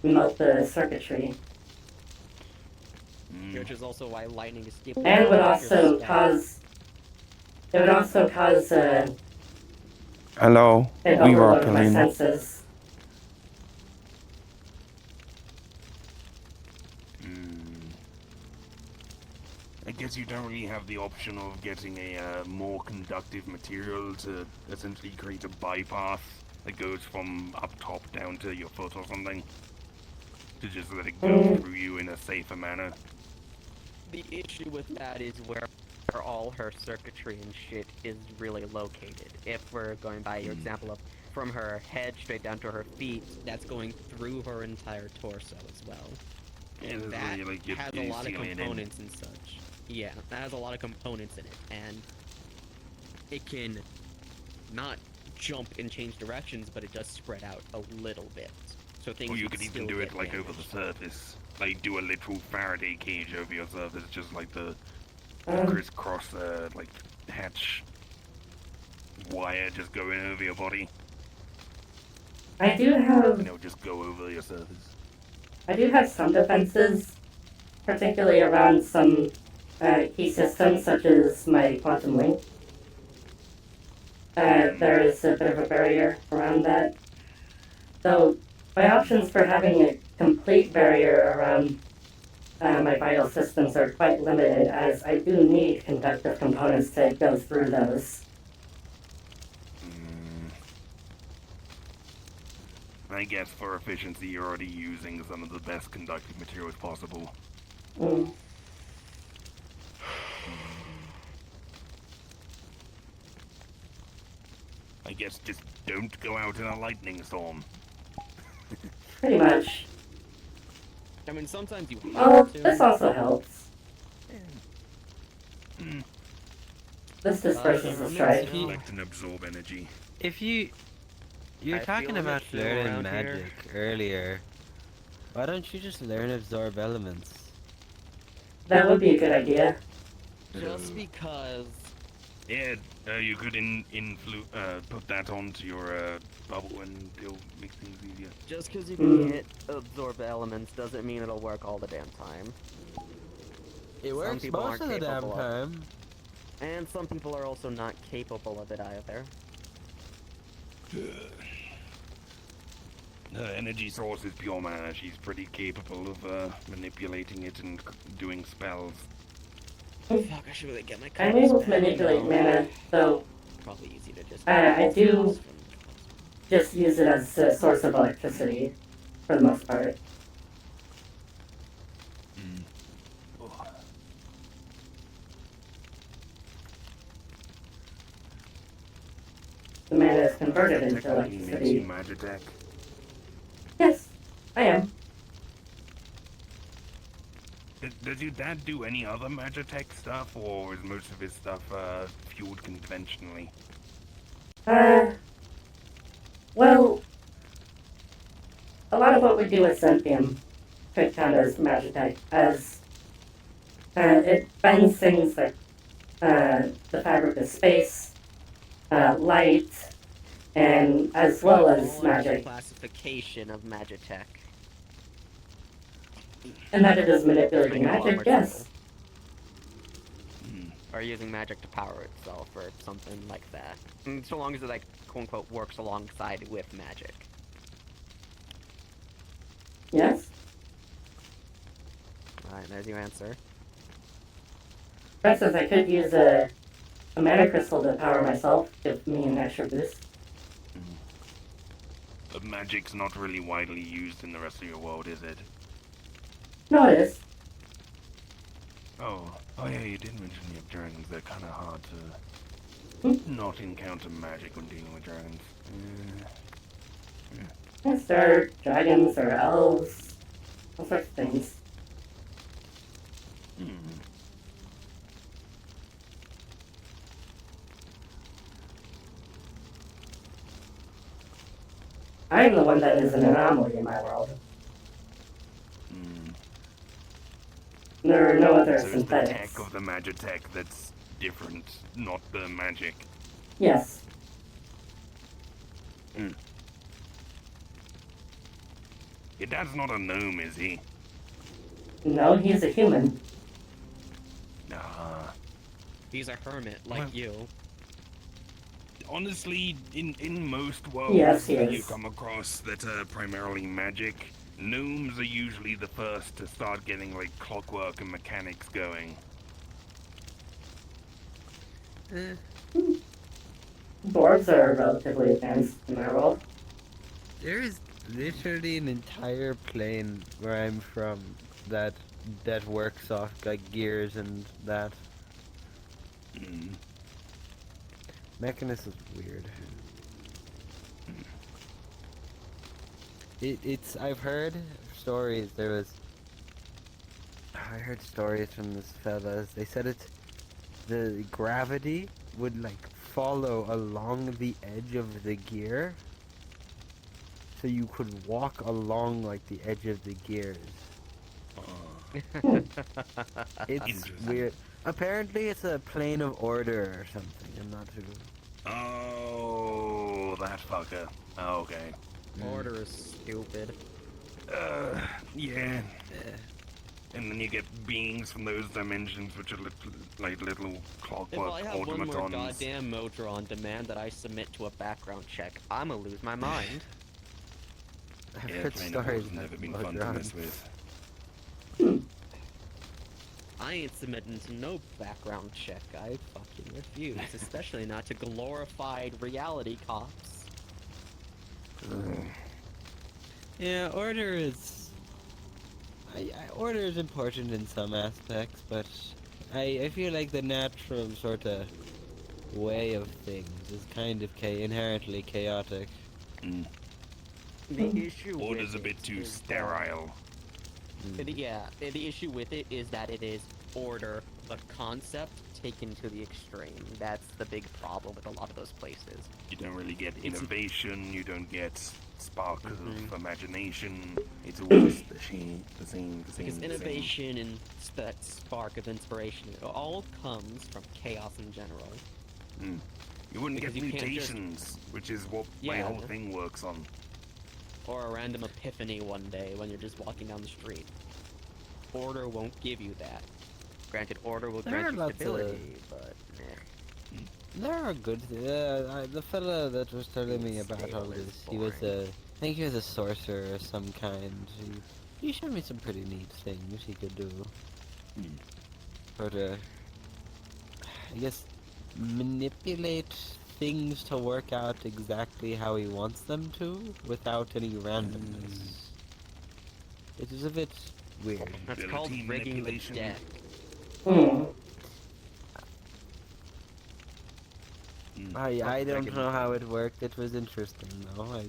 melt the circuitry, Which is also why lightning is and would also cause. It would also cause Hello, an overload of my senses. I guess you don't really have the option of getting a more conductive material to essentially create a bypass that goes from up top down to your foot or something. To just let it go through you in a safer manner. The issue with that is where all her circuitry and shit is really located. If we're going by your example of from her head straight down to her feet, that's going through her entire torso as well. Yeah, And there's that really, like, has a lot of sealing it in. components and such. Yeah, that has a lot of components in it, and it can not jump and change directions, but it does spread out a little bit. So things Or you would could even still do get it like over the damaged. surface. Like do a literal Faraday cage over your surface, just like the Um, crisscross like hatch wire just going over your body. I do have And it'll just go over your surface. some defenses, particularly around some key systems such as my quantum link. There is a bit of a barrier around that. So my options for having a complete barrier around my vital systems are quite limited, as I do need conductive components to go through those. I guess for efficiency, you're already using some of the best conductive materials possible. I guess just don't go out in a lightning storm. Pretty much. I mean, sometimes you Oh, have to. this also helps. This disperses the strife. Collect and absorb energy. If you were I talking feel about it feel learning around magic here. earlier, why don't you just learn absorb elements? That would be a good idea. Just because. Yeah, you could put that onto your bubble and it'll make things easier. Just because you Mm. can't absorb elements doesn't mean it'll work all the damn time. It Some works people most aren't of the damn capable of it. time. And some people are also not capable of it either. Her energy source is pure mana. She's pretty capable of manipulating it and doing spells. Fuck, I should really get my I'm compass able to back. manipulate mana, though Probably easy to just. I do just use it as a source of electricity, for the most part. The mana is converted into Technically makes you electricity. Magitech. Yes, I am. Does your dad do any other Magitech stuff, or is most of his stuff fueled conventionally? Well, a lot of what we do with Centium could count as Magitech, as it bends things like the fabric of space, light, and as well as magic. Classification of Magitech. And that it is manipulating magic, yes. Or using magic to power itself, or something like that. So long as it, like, quote-unquote, works alongside with magic. Yes? Alright, there's your answer. For instance, I could use a mana crystal to power myself, give me an extra boost. But magic's not really widely used in the rest of your world, is it? No, it is. Oh yeah, you did mention you have dragons. They're kind of hard to not encounter magic when dealing with dragons. Yes, there are dragons or elves, all sorts of things. I'm the one that is an anomaly in my world. There are no other So it's the synthetics. tech of the Magitech that's different, not the magic. Yes. Your dad's not a gnome, is he? No, he's a human. Nah. He's a hermit, like Well- you. Honestly, in most worlds Yes, he that you is. come across that are primarily magic, gnomes are usually the first to start getting like clockwork and mechanics going. Dwarves are relatively advanced in my world. There is literally an entire plane where I'm from that works off like gears and that. Mechanus is weird. It's I've heard stories. I heard stories from this fellas. They said the gravity would like follow along the edge of the gear, so you could walk along like the edge of the gears. It's Interesting. weird. Apparently, it's a plane of order or something. I'm not too. Oh, that fucker. Oh, okay. Order is stupid. Yeah. And then you get beings from those dimensions which are little If clockwork I have one more automatons. goddamn Modron demand that I submit to a background check, I'ma lose my mind. I've Yeah, heard plane stories has never about been fun to drones. mess with. I ain't submitting to no background check. I fucking refuse, especially not to glorified reality cops. Yeah, order is. Order is important in some aspects, but I feel like the natural sort of way of things is kind of inherently chaotic. The issue Order's with a bit it too is sterile. the issue with it is that it is order, the concept, taken to the extreme. That's the big problem with a lot of those places. You don't really get It's- innovation, you don't get spark of imagination. It's all just the same. Because innovation and that spark of inspiration, it all comes from chaos in general. You wouldn't Because get you can't just- mutations, which is what my Yeah. whole thing works on. Or a random epiphany one day when you're just walking down the street. Order won't give you that. Granted, order will There are grant you lots of- stability, but There are good. The fella that was telling me about all Stable is this, he was boring. I think he was a sorcerer of some kind. He showed me some pretty neat things he could do. But I guess manipulate things to work out exactly how he wants them to, without any randomness. It is a bit weird. that's called Ability rigging the manipulation. deck. I don't know how it worked. It was interesting though.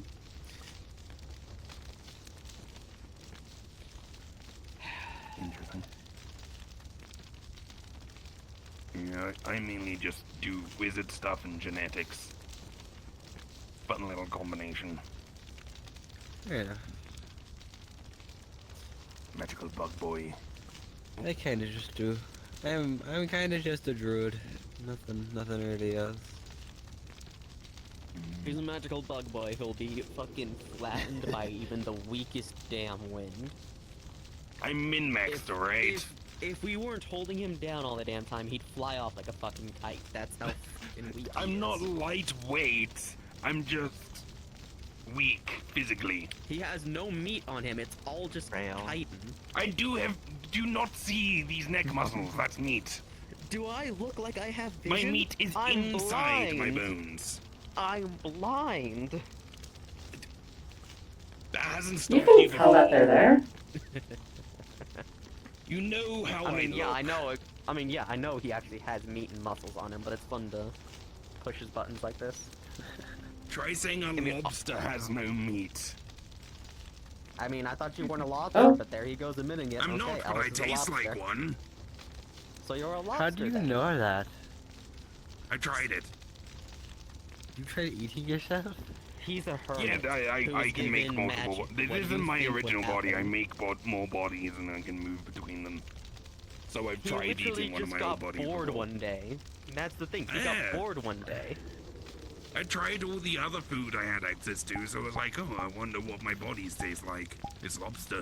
Interesting. Yeah, I mainly just do wizard stuff and genetics. Fun little combination. Yeah, Magical bug boy. I kind of just do. I'm kind of just a druid. Nothing really else. He's a magical bug boy who'll be fucking flattened by even the weakest damn wind. I'm min-maxed, alright? If we weren't holding him down all the damn time, he'd fly off like a fucking kite. That's how fucking weak he I'm is. not lightweight. I'm just weak physically. He has no meat on him. It's all just Frail. chitin. I do not see these neck muscles. That's meat. Do I look like I have My vision? meat is I'm inside my blind. bones. I'm blind. That hasn't You stopped can you tell that they're there. You know how I, I mean, yeah, look. I know. I mean, yeah, I know he actually has meat and muscles on him, but it's fun to push his buttons like this. Try saying a mean, lobster has no meat. I mean, I thought you weren't a lobster, Oh. but there he goes admitting it. I'm okay, not, but Alice I is a taste like lobster. one. So you're a lobster. How do you then. know that? I tried it. You tried eating yourself? He's a hermit. Yeah, I who's can make given multiple. magic This what isn't you my think would original body. I happen. make more bodies and I can move between them. So I've He tried literally eating one of just my old got bodies bored before. one day. And that's the thing. He Yeah. got bored one day. I tried all the other food I had access to, so I was like, oh, I wonder what my bodies taste like. It's lobster.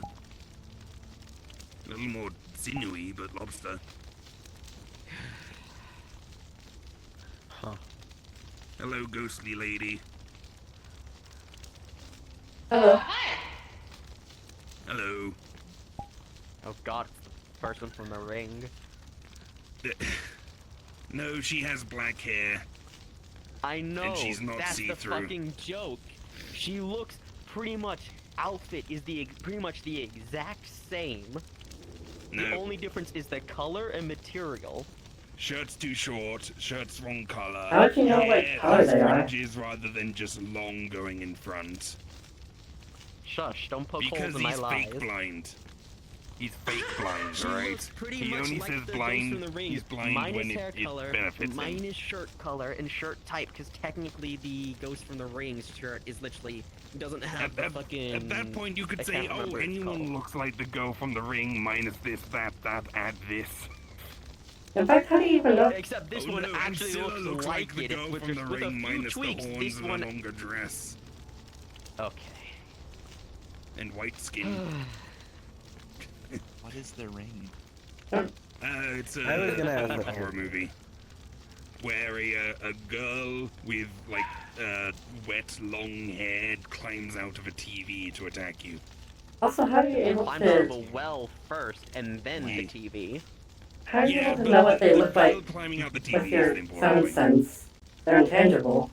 A little more sinewy, but lobster. Huh. Hello, ghostly lady. Hello. Hello. Oh god, it's the person from the ring. No, she has black hair. I know. she's not that's the see-through. fucking joke. She looks pretty much. Outfit is pretty much the exact same. No. The only difference is the color and material. Shirt's too short, shirt's wrong color. How'd you know what hair color has they are? fringes rather than just long going in front. Shush! Don't poke Because holes in my he's lies. fake blind. He's fake blind, She alright? looks pretty He much only like says the blind. Ghost from the Ring. He's blind Minus when hair it color, benefits minus him. shirt color and shirt type, because technically the Ghost from the Ring's shirt is literally doesn't have the fucking. At that point, you could I say, can't oh, remember its anyone color. looks like the girl from the ring, minus this, that, add this. In fact, how do you even know? Except this Oh one no, actually Ancilla looks like the it. girl With, from the with a ring, few minus tweaks, the horns this and one. a longer dress. Okay. And white skin. What is the ring? It's I was gonna ask a that. horror movie. Where a girl with, like, wet, long hair climbs out of a TV to attack you. Also, how are you able Climbs out of to? a well first, and then the Wait. TV. How are you Yeah, able to but know what they the look girl like climbing out the TV with is your the important sound thing. sense? They're intangible.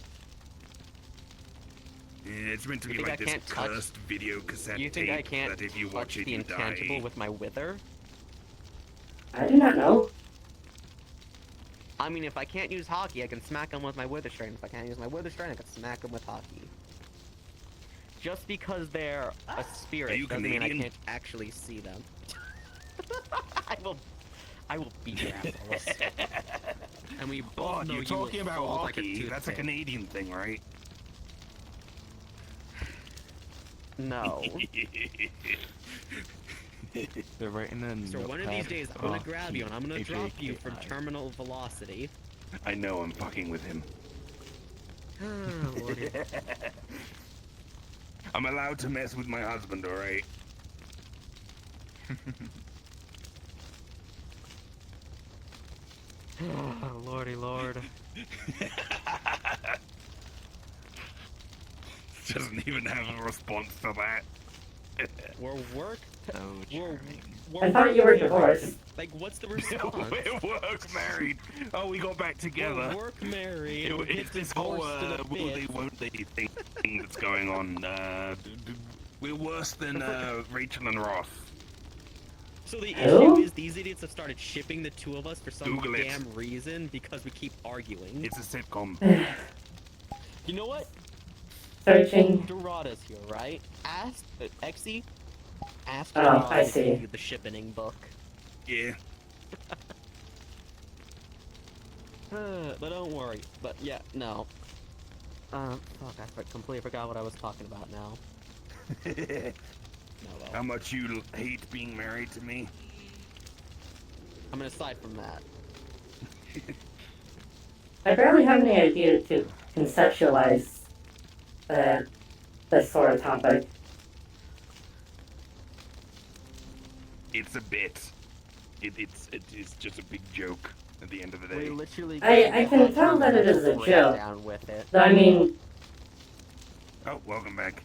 Yeah, it's meant to You be think I like this can't touch- cursed video cassette You think tape I can't that if you touch watch it, the you intangible die. with my wither? I do not know. I mean, if I can't use hockey, I can smack him with my wither strain. If I can't use my wither strain, I can smack him with hockey. Just because they're a spirit Are you doesn't mean I Canadian? can't actually see them. I will beat your assholes. And we both Oh, know you're you talking will about fold like a hockey. That's a toothpick. Canadian thing, right? No. They're right in the So one of these days, I'm gonna grab you and I'm gonna drop you from terminal velocity. I know, I'm fucking with him. Oh, Lordy. I'm allowed to mess with my husband, alright? Oh, Lordy Lord. Doesn't even have a response to that. We're So charming. I thought you were divorced. Like, what's the response? We're work married. Oh, we got back together. We're work married. We'll It's get this whole divorced in a will they, bit. won't they thing that's going on. We're worse than Rachel and Ross. So the Who? issue is these idiots have started shipping the two of us for some Google it. damn reason because we keep arguing. It's a sitcom. You know what? Searching. Dorada's here, right? Ask Exy. Ask Oh, Dorada I to see. give you the shipping book. Yeah. But don't worry. But yeah, no. Fuck, I completely forgot what I was talking about now. No, well, How much you hate being married to me? I mean, aside from that. I barely have any idea to conceptualize this sort of topic. It's a bit. It's just a big joke at the end of the We day. literally I can tell that it is a joke. down with it. I mean, Oh, welcome back.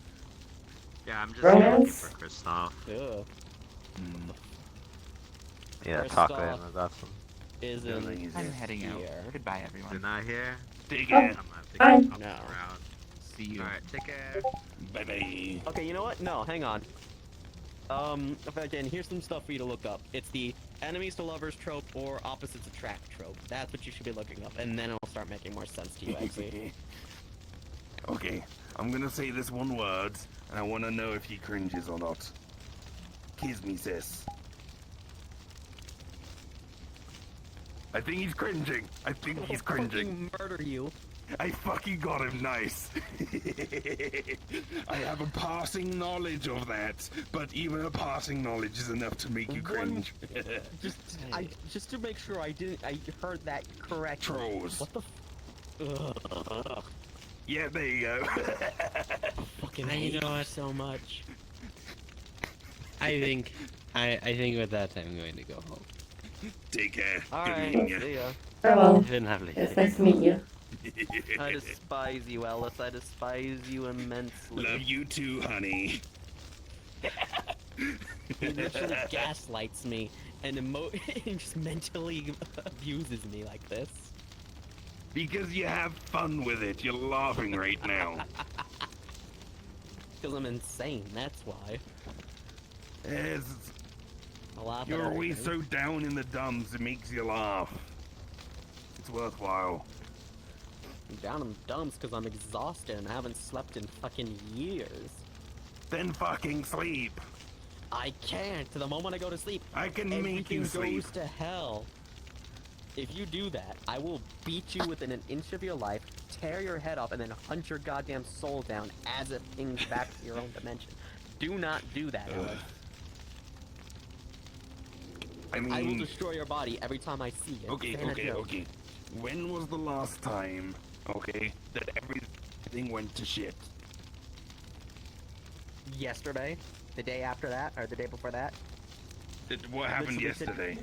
Yeah, I'm just here looking Romance? for Kristoff. Ugh. Yeah, First talk off- to him. That's him. Isn't I'm heading out. here. Goodbye, everyone. They're not here. Take Oh. care. I'm gonna take Bye. a couple No. around. See you. Alright, take care. Bye bye. Okay, you know what? No, hang on. If again, here's some stuff for you to look up. It's the enemies to lovers trope or opposites attract trope. That's what you should be looking up, and then it'll start making more sense to you, actually. Okay, I'm gonna say this one word, and I wanna know if he cringes or not. Kiss me, sis. I think he's cringing. I think he's I'll cringing. fucking murder you. I fucking got him nice. I have a passing knowledge of that, but even a passing knowledge is enough to make you cringe. Just to make sure I heard that correctly. Trolls. What the? Ugh. Yeah, there you go. Fucking You hate know you what? so much. I think with that I'm going to go home. Take care. Good Alright, meeting you. see ya. farewell. It's been lovely. It's nice to meet you. I despise you, Ellis. I despise you immensely. Love you too, honey. He literally gaslights me and and just mentally abuses me like this. Because you have fun with it. You're laughing right now. Because I'm insane, that's why. It's- I laugh You're at always everything. so down in the dumps, it makes you laugh. It's worthwhile. I'm down in the dumps because I'm exhausted and I haven't slept in fucking years. Then fucking sleep. I can't. The moment I go to sleep, I can make everything you sleep. goes to hell. If you do that, I will beat you within an inch of your life, tear your head off, and then hunt your goddamn soul down as it pings back to your own dimension. Do not do that, Ugh. Alex. I I will mean, destroy your body every time I see it. okay. When was the last time, that everything went to shit? Yesterday, the day after that, or the day before that. What happened Literally said- yesterday?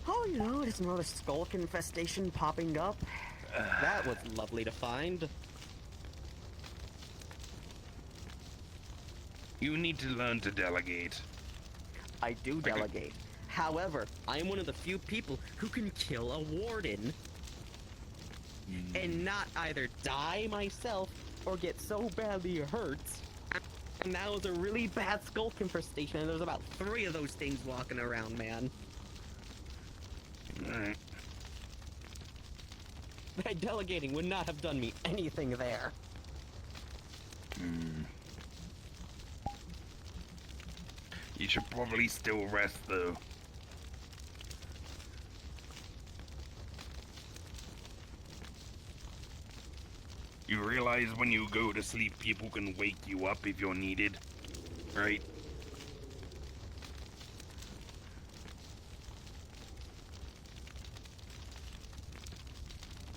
Oh, you know, there's another skulk infestation popping up. That was lovely to find. You need to learn to delegate. I do delegate. However, I am one of the few people who can kill a warden and not either die myself or get so badly hurt. And that was a really bad skulk infestation, and there's about 3 of those things walking around, man. Alright. That delegating would not have done me anything there. You should probably still rest, though. You realize when you go to sleep, people can wake you up if you're needed, right?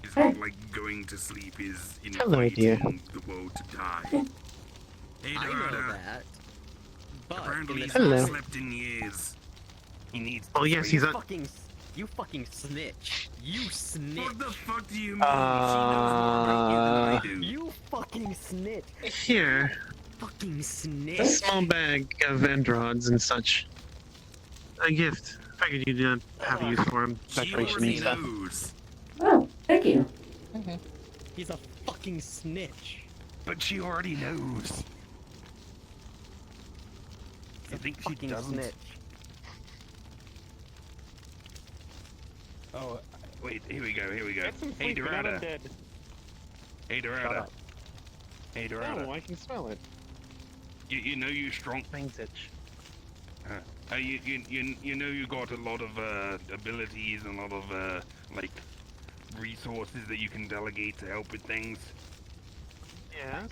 It's not like going to sleep is Hello, dear. inviting the world to die. Hey, I know Dorada. that. But Apparently he's Hello. not slept in years. He needs to Oh, yes, sleep. he's a- You fucking snitch. You snitch. What the fuck do you mean? She knows more about you than I do. You fucking snitch. Here, Fucking a snitch. small bag of Endrods and such. A gift. Figured you didn't have a use for him. She Decoration already and stuff. knows. Oh, thank you. Okay. He's a fucking snitch. But she already knows. You think she Fucking doesn't? snitch. Oh, wait, here we go, here we go. Get some Hey, sleep, you're not Dorada. undead. Hey, Shut Dorada. up. Hey, Dorada. No, I can smell it. You know you strong. Things itch. You know you got a lot of abilities and a lot of like resources that you can delegate to help with things. Yes.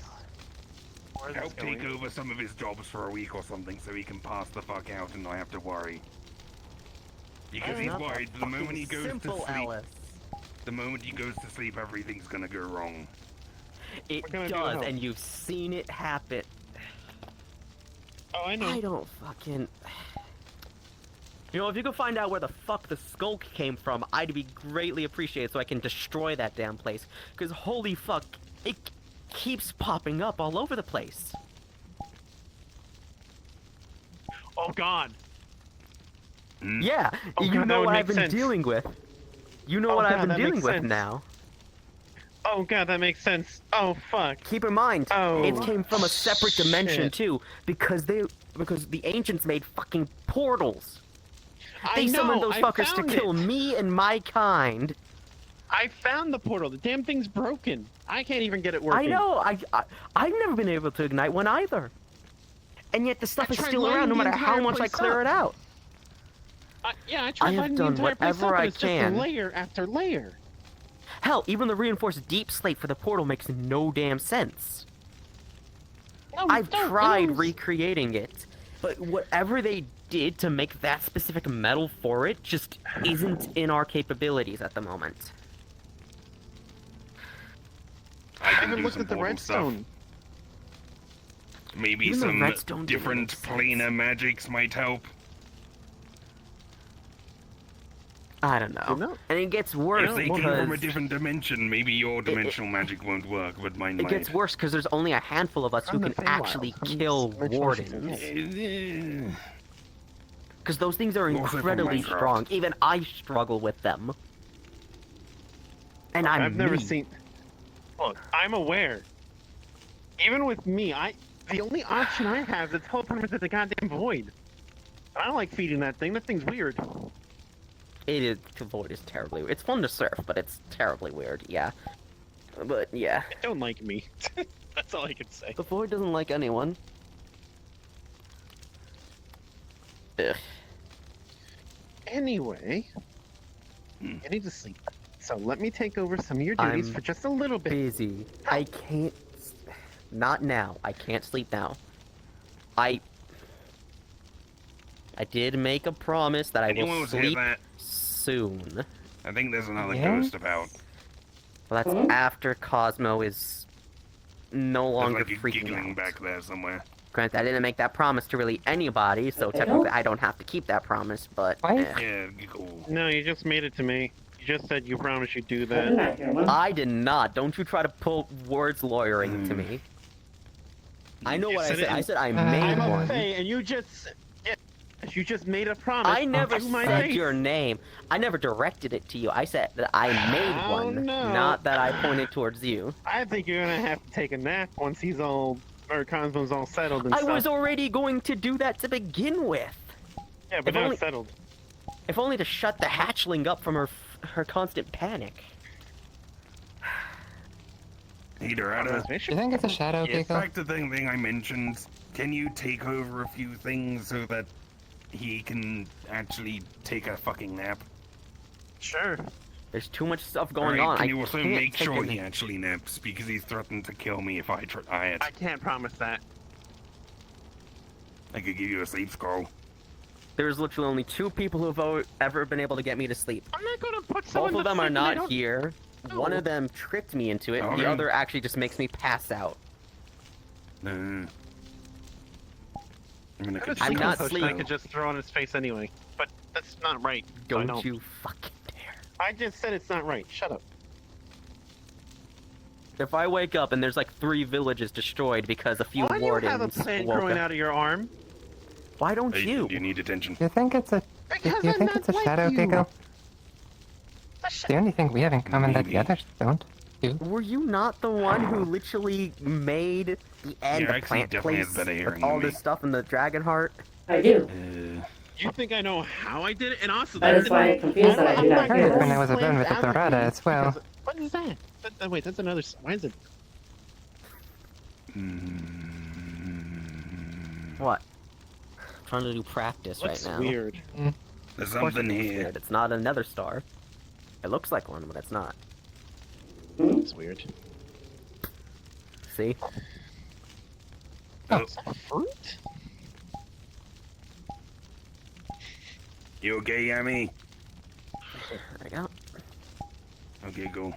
Where's Help this take going? over some of his jobs for a week or something so he can pass the fuck out and not have to worry. Because he's Not that worried the moment he fucking goes simple, to sleep. Alice. The moment he goes to sleep, everything's gonna go wrong. It What can I do to does, help? and you've seen it happen. Oh, I know. I don't fucking... You know, if you could find out where the fuck the skulk came from, I'd be greatly appreciated so I can destroy that damn place. Because holy fuck, it keeps popping up all over the place. Oh God. Hmm? Yeah, Oh, you God, that know would what make I've been sense. dealing with. You know Oh, what God, I've been that dealing makes with sense. now. Oh God, that makes sense. Oh fuck. Keep in mind, Oh, it came from a separate dimension shit. too, because the ancients made fucking portals. I They know, summoned those I fuckers to found kill it. me and my kind. I found the portal. The damn thing's broken. I can't even get it working. I know. I've never been able to ignite one either. And yet the stuff I is tried still lighting around no the matter how entire much I place clear up. it out. Yeah, I I tried have lighting the done entire place whatever up, I and it's can. just layer after layer. Hell, even the reinforced deep slate for the portal makes no damn sense. No, I've no, tried it was- recreating it, but whatever they did to make that specific metal for it just isn't in our capabilities at the moment. I can haven't do looked some at the portal stuff. redstone. Maybe Even the some redstone didn't different make sense. planar magics might help. I don't know. You know- And it gets worse If they came from a because different dimension, maybe your dimensional magic won't work, but mine it might. gets worse because there's only a handful of us who I'm the can Feywild. actually I'm kill dimensional wardens. shit. Because those things are Also from incredibly Minecraft. strong. Even I struggle with them. And I've never me. seen. Look, I'm aware. Even with me, the only option I have is to teleport into the goddamn void. I don't like feeding that thing. That thing's weird. It is. The void is terribly weird. It's fun to surf, but it's terribly weird. Yeah. But yeah, It don't like me. That's all I can say. the void doesn't like anyone. Ugh. Anyway, Hmm. I need to sleep. So let me take over some of your duties I'm for just a little bit. Busy. I can't. Not now. I can't sleep now. I did make a promise that I Anyone will wants to hear sleep that? soon. I think there's another Yeah? ghost about. Well, that's after Cosmo is no There's longer like a freaking giggling out. back there somewhere. Granted, I didn't make that promise to really anybody, so Okay. technically I don't have to keep that promise, but What? eh. Yeah, giggle. No, you just made it to me. You just said you promised you'd do I did that. not hear one. I did not. Don't you try to pull words lawyering to me. I know You what I said said. it I in- said I I'm made I'm a one. Fae, and you just you made a promise. I never to my said face. your name. I never directed it to you. I said that I made Oh, one, no. not that I pointed towards you. I think you're gonna have to take a nap once he's all, or Cosmo's all settled and I stuff. was already going to do that to begin with. Yeah, but if now only- it's settled. If only to shut the hatchling up from her constant panic. Hey, Dorada. Do you think it's a shadow, Yeah, Keiko? back to the thing I mentioned. Can you take over a few things so that he can actually take a fucking nap? Sure. There's too much stuff going Alright, on. can I you also can't make take sure it. he actually naps, because he's threatened to kill me if I try it. I can't promise that. I could give you a sleep scroll. There's literally only 2 people who've ever been able to get me to sleep. I'm not gonna put someone Both of to them are sleep and they not don't- here. One No. of them tricked me into it. Okay. The other actually just makes me pass out. I'm gonna I have a I'm sleeping not potion I sleeping. could just throw on his face anyway. But that's not right. so I Don't you fucking dare. I just said it's not right. Shut up. If I wake up and there's like 3 villages destroyed because a few Why do you have a wardens plant woke growing up. out of your arm? Why don't Hey, you? you need attention. You think it's a Because you I'm think not it's a like shadow, you. Giggle? The sh- The only thing we have in common that the Maybe. others don't. Were you not the one who literally made the end Yeah, the actually plant definitely has place better hearing with all than this me. stuff in the dragon heart? I do. You think I know how I did it? And also, That is why I'm confused that I do not hear When I this. was alone with the Dorada as well. What is that? Wait, that's another. Why is it? What? I'm trying to do practice Looks right now. weird. There's Of course something it looks here. weird. It's not another star. It looks like one, but it's not. It's weird. See? Oh, Fruit? you okay, Yami? There we go. Okay, go.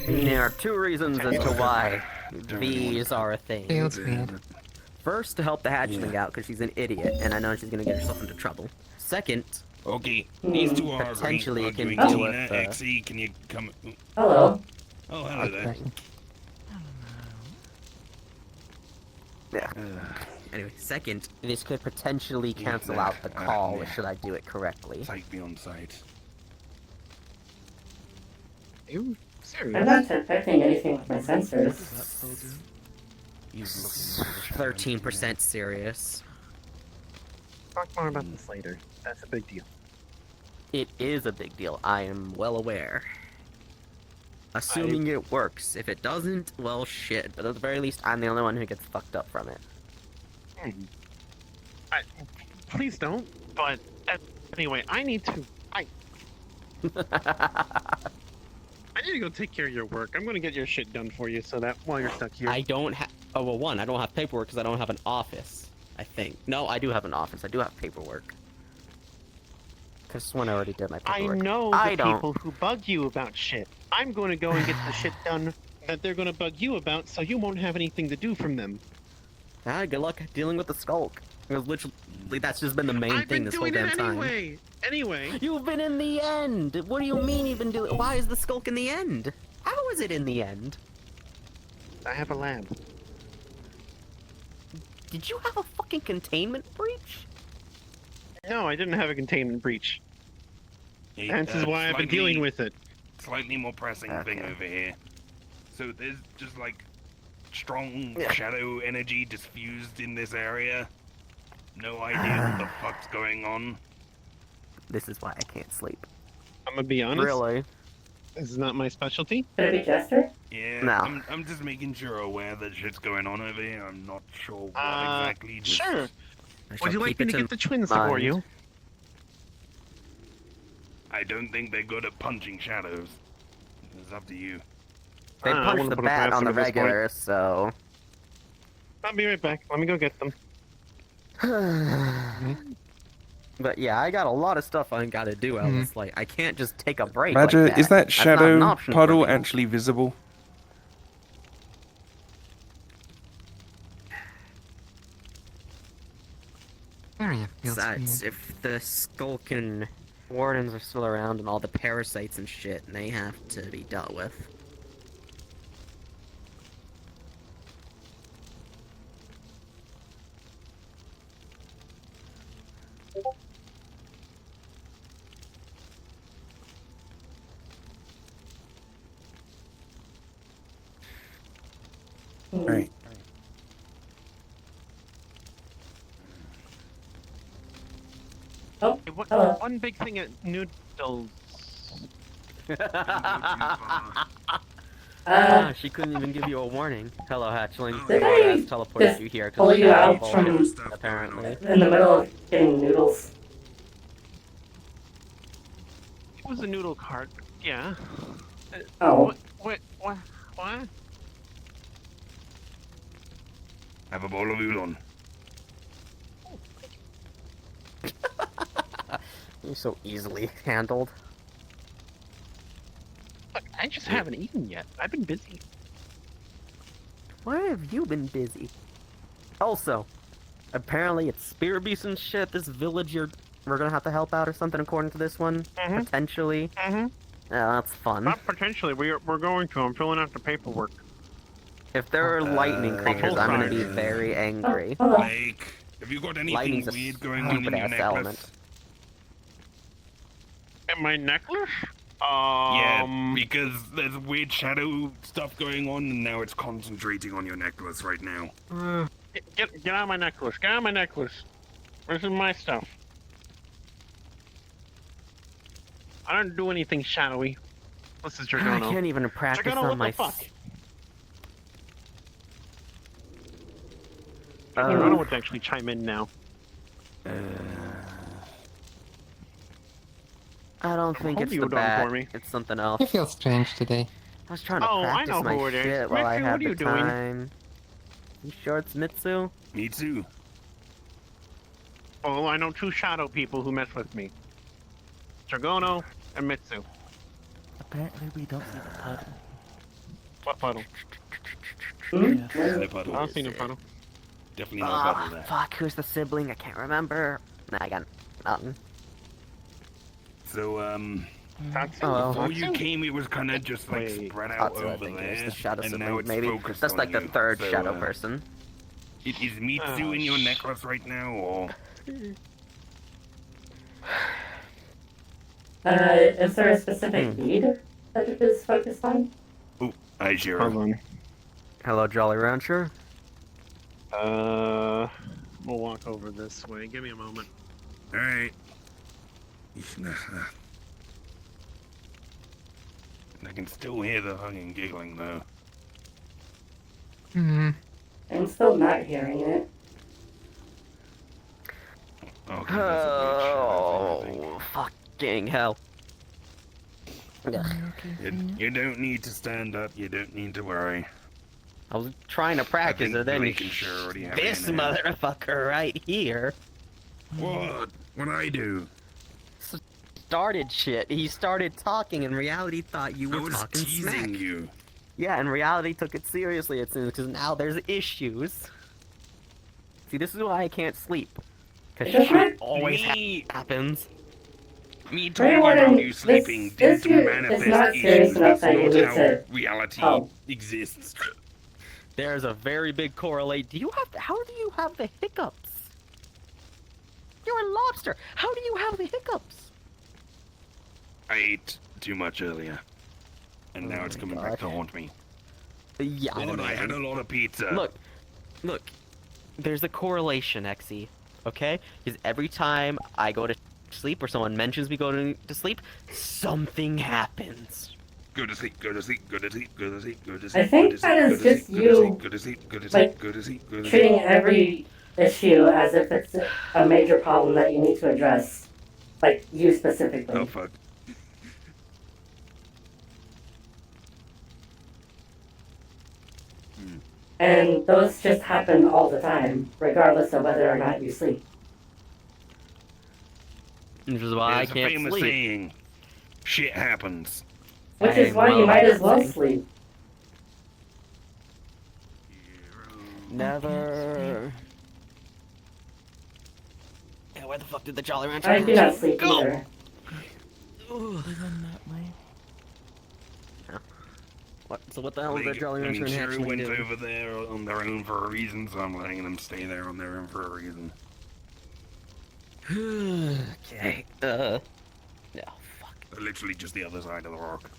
There are 2 reasons as to why Don't these are a thing. Feels weird. First, to help the hatchling out, because she's an idiot, and I know she's gonna get herself into trouble. Second, Okay, these two are Potentially it can arguing. deal Tina, with, XE, can you come? Hello. Oh, hello there. yeah. Anyway, second, this could potentially cancel out the call should I do it correctly. Sight beyond sight. You serious? I'm not detecting anything with my sensors. He's looking for the shadow. 13% serious. Talk more about this later. That's a big deal. It is a big deal. I am well aware. Assuming it works. If it doesn't, well, shit. But at the very least, I'm the only one who gets fucked up from it. Please don't. But anyway, I need to. I need to go take care of your work. I'm gonna get your shit done for you, so that while you're stuck here. I don't have. Oh, well, one, I don't have paperwork because I don't have an office. I think. No, I do have an office. I do have paperwork. Because one already did my I paperwork. know the I don't. people who bug you about shit. I'm going to go and get the shit done that they're going to bug you about, so you won't have anything to do from them. Ah, good luck dealing with the skulk. Because literally, that's just been the main I've thing been this whole doing damn it time. anyway. Anyway, You've been in the end. What do you mean you've been doing? Why is the skulk in the end? How is it in the end? I have a lab. Did you have a fucking containment breach? No, I didn't have a containment breach. Hey, This is why I've been dealing with it. Slightly more pressing thing Okay. over here. So there's just like strong shadow energy diffused in this area. No idea what the fuck's going on. This is why I can't sleep. I'm gonna be honest. Really? This is not my specialty. Could it be Jester? Yeah, No. I'm just making sure aware that shit's going on over here. I'm not sure what Uh, exactly. Just... Sure. I shall Would you like keep me it to in get the twins for mind. you? I don't think they're good at punching shadows. It's up to you. They I punch wouldn't the put it bat past on the them at this point. regular, so. I'll be right back. Let me go get them. But yeah, I got a lot of stuff I gotta do, Alice. Like, I can't just take a break. Roger, like that. is that That's not an shadow option for puddle me. actually visible? Area feels Besides, weird. if the Skulkin wardens are still around and all the parasites and shit, they have to be dealt with. Right. Oh, Hey, what, hello. one big thing at Noodles. Ah, she couldn't even give you a warning. Hello, Hatchling. Did I I teleported just you here pull because you out from- apparently. In the middle of getting noodles. was a noodle cart. Yeah. Oh, What? What? Have a bowl of udon. You're so easily handled. Look, I just haven't eaten yet. I've been busy. Why have you been busy? Also, apparently it's spear beasts and shit. This village we're gonna have to help out or something according to this one. Mhm. Potentially. Mm-hmm. Yeah, that's fun. Not potentially. We're going to. I'm filling out the paperwork. If there are lightning creatures, I'm gonna be very angry. hello. Like, have you got anything Lightning's a weird going on in your stupid-ass necklace? element. And my necklace? Yeah, because there's weird shadow stuff going on, and now it's concentrating on your necklace right now. Get out of my necklace. Get out of my necklace. This is my stuff. I don't do anything shadowy. This is I Dragono. can't even practice Dragono, on what my. the fuck? Dragono would actually chime in now. I don't think Hold it's you the down bat. for me. It's something I else. feel strange today. I was trying to Oh, I practice know my who it is. shit while I Mitsu, had what are the you doing? time. You sure it's Mitsu? Me too. Oh, I know two shadow people who mess with me. Dragono and Mitsu. Apparently we don't see the puddle. What puddle? No I puddle. don't see no puddle. Definitely no puddle Ah, there. fuck, who's the sibling? I can't remember. Nah, I got nothing. So, Tatsu? Oh, well. before you came, it was kind of just like Wait. spread out Tatsu, I over think, there, is the shadow and now sibling, it's maybe. focused That's on like the you. third So, shadow person. Is Mitsu in your necklace right now, or? Is there a specific deed that it is focused on? Oh, hi, Shiro. Hold on. Hello, Jolly Rancher. We'll walk over this way. Give me a moment. All right. I can still hear the hugging, giggling though. Hmm. I'm still not hearing it. Okay, there's a weird shadow thing, I think. Oh, fucking hell. Ugh. You don't need to stand up. You don't need to worry. I was trying to practice think and then Drake and Cher already have this it in there. motherfucker right here What? What'd I do? started shit. He started talking and reality thought you I were was talking teasing smack. you. Yeah, and reality took it seriously, it seems, because now there's issues. See, this is why I can't sleep. Because Just shit always Me, happens. me Grey talking Warden, about you sleeping this didn't is manifest not serious issues. enough That's that you not need how to reality help. exists. There's a very big correlate. How do you have the hiccups? You're a lobster. How do you have the hiccups? I ate too much earlier, and now Oh it's my coming God. back to haunt me. Yeah, I'd God, I had imagine. a lot of pizza. Look. There's a correlation, Exy. Okay? Because every time I go to sleep or someone mentions me going to sleep, something happens. Go to sleep, go to sleep, go to sleep, go to sleep, go to sleep. I think go to that sleep, is go to just sleep, you, Go to sleep, go to like, sleep, go to sleep, go to sleep. treating every issue as if it's a major problem that you need to address. Like, you specifically. Oh fuck. And those just happen all the time, regardless of whether or not you sleep. Which is why There's I a can't famous sleep. saying, shit happens. Which is why you might as well sleep. Never. Yeah, where the fuck did the Jolly Rancher I do not sleep go? either. What? So what the hell is Like, that Jolly I Rancher mean, and Sherry Hatchling went doing? over there on their own for a reason, so I'm letting them stay there on their own for a reason. Okay. No, fuck. They're literally just the other side of the rock.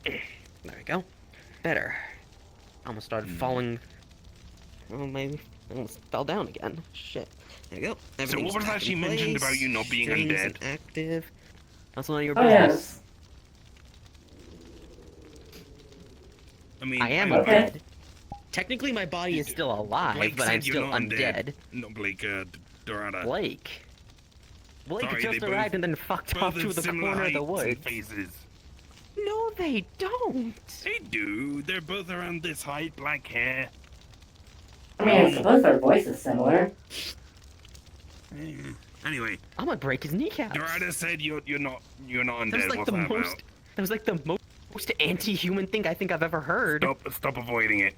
There we go. Better. I almost started falling. Well, maybe. I almost fell down again. Shit. There we go. So what was back that she in mentioned place. about you not being Strings undead? Active. That's none of your Oh, business. yes. I mean, I am Okay. undead. Technically, my body is still alive, Blake but I'm said you're still not undead. Not Blake, Dorada. Blake. Blake Sorry, just they arrived both- and then fucked both off have to the similar corner of the heights and woods. faces. No, they don't. They do. They're both around this height, black hair. I mean, I suppose their voice is similar. Anyway, I'm gonna break his kneecaps. Dorada said you're not That was undead. like What's the that most. about? That was like the most anti-human thing I think I've ever heard. Stop avoiding it.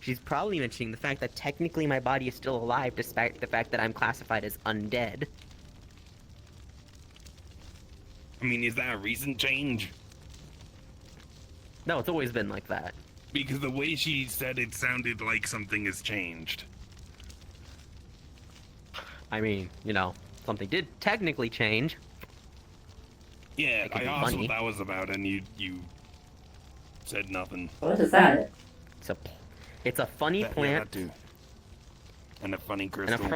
She's probably mentioning the fact that technically my body is still alive, despite the fact that I'm classified as undead. I mean, is that a recent change? No, it's always been like that. Because the way she said it sounded like something has changed. I mean, you know, something did technically change. Yeah, It could I be asked funny. what that was about, and you said nothing. What is that? It's a funny Yeah, plant that too. And a funny and crystal.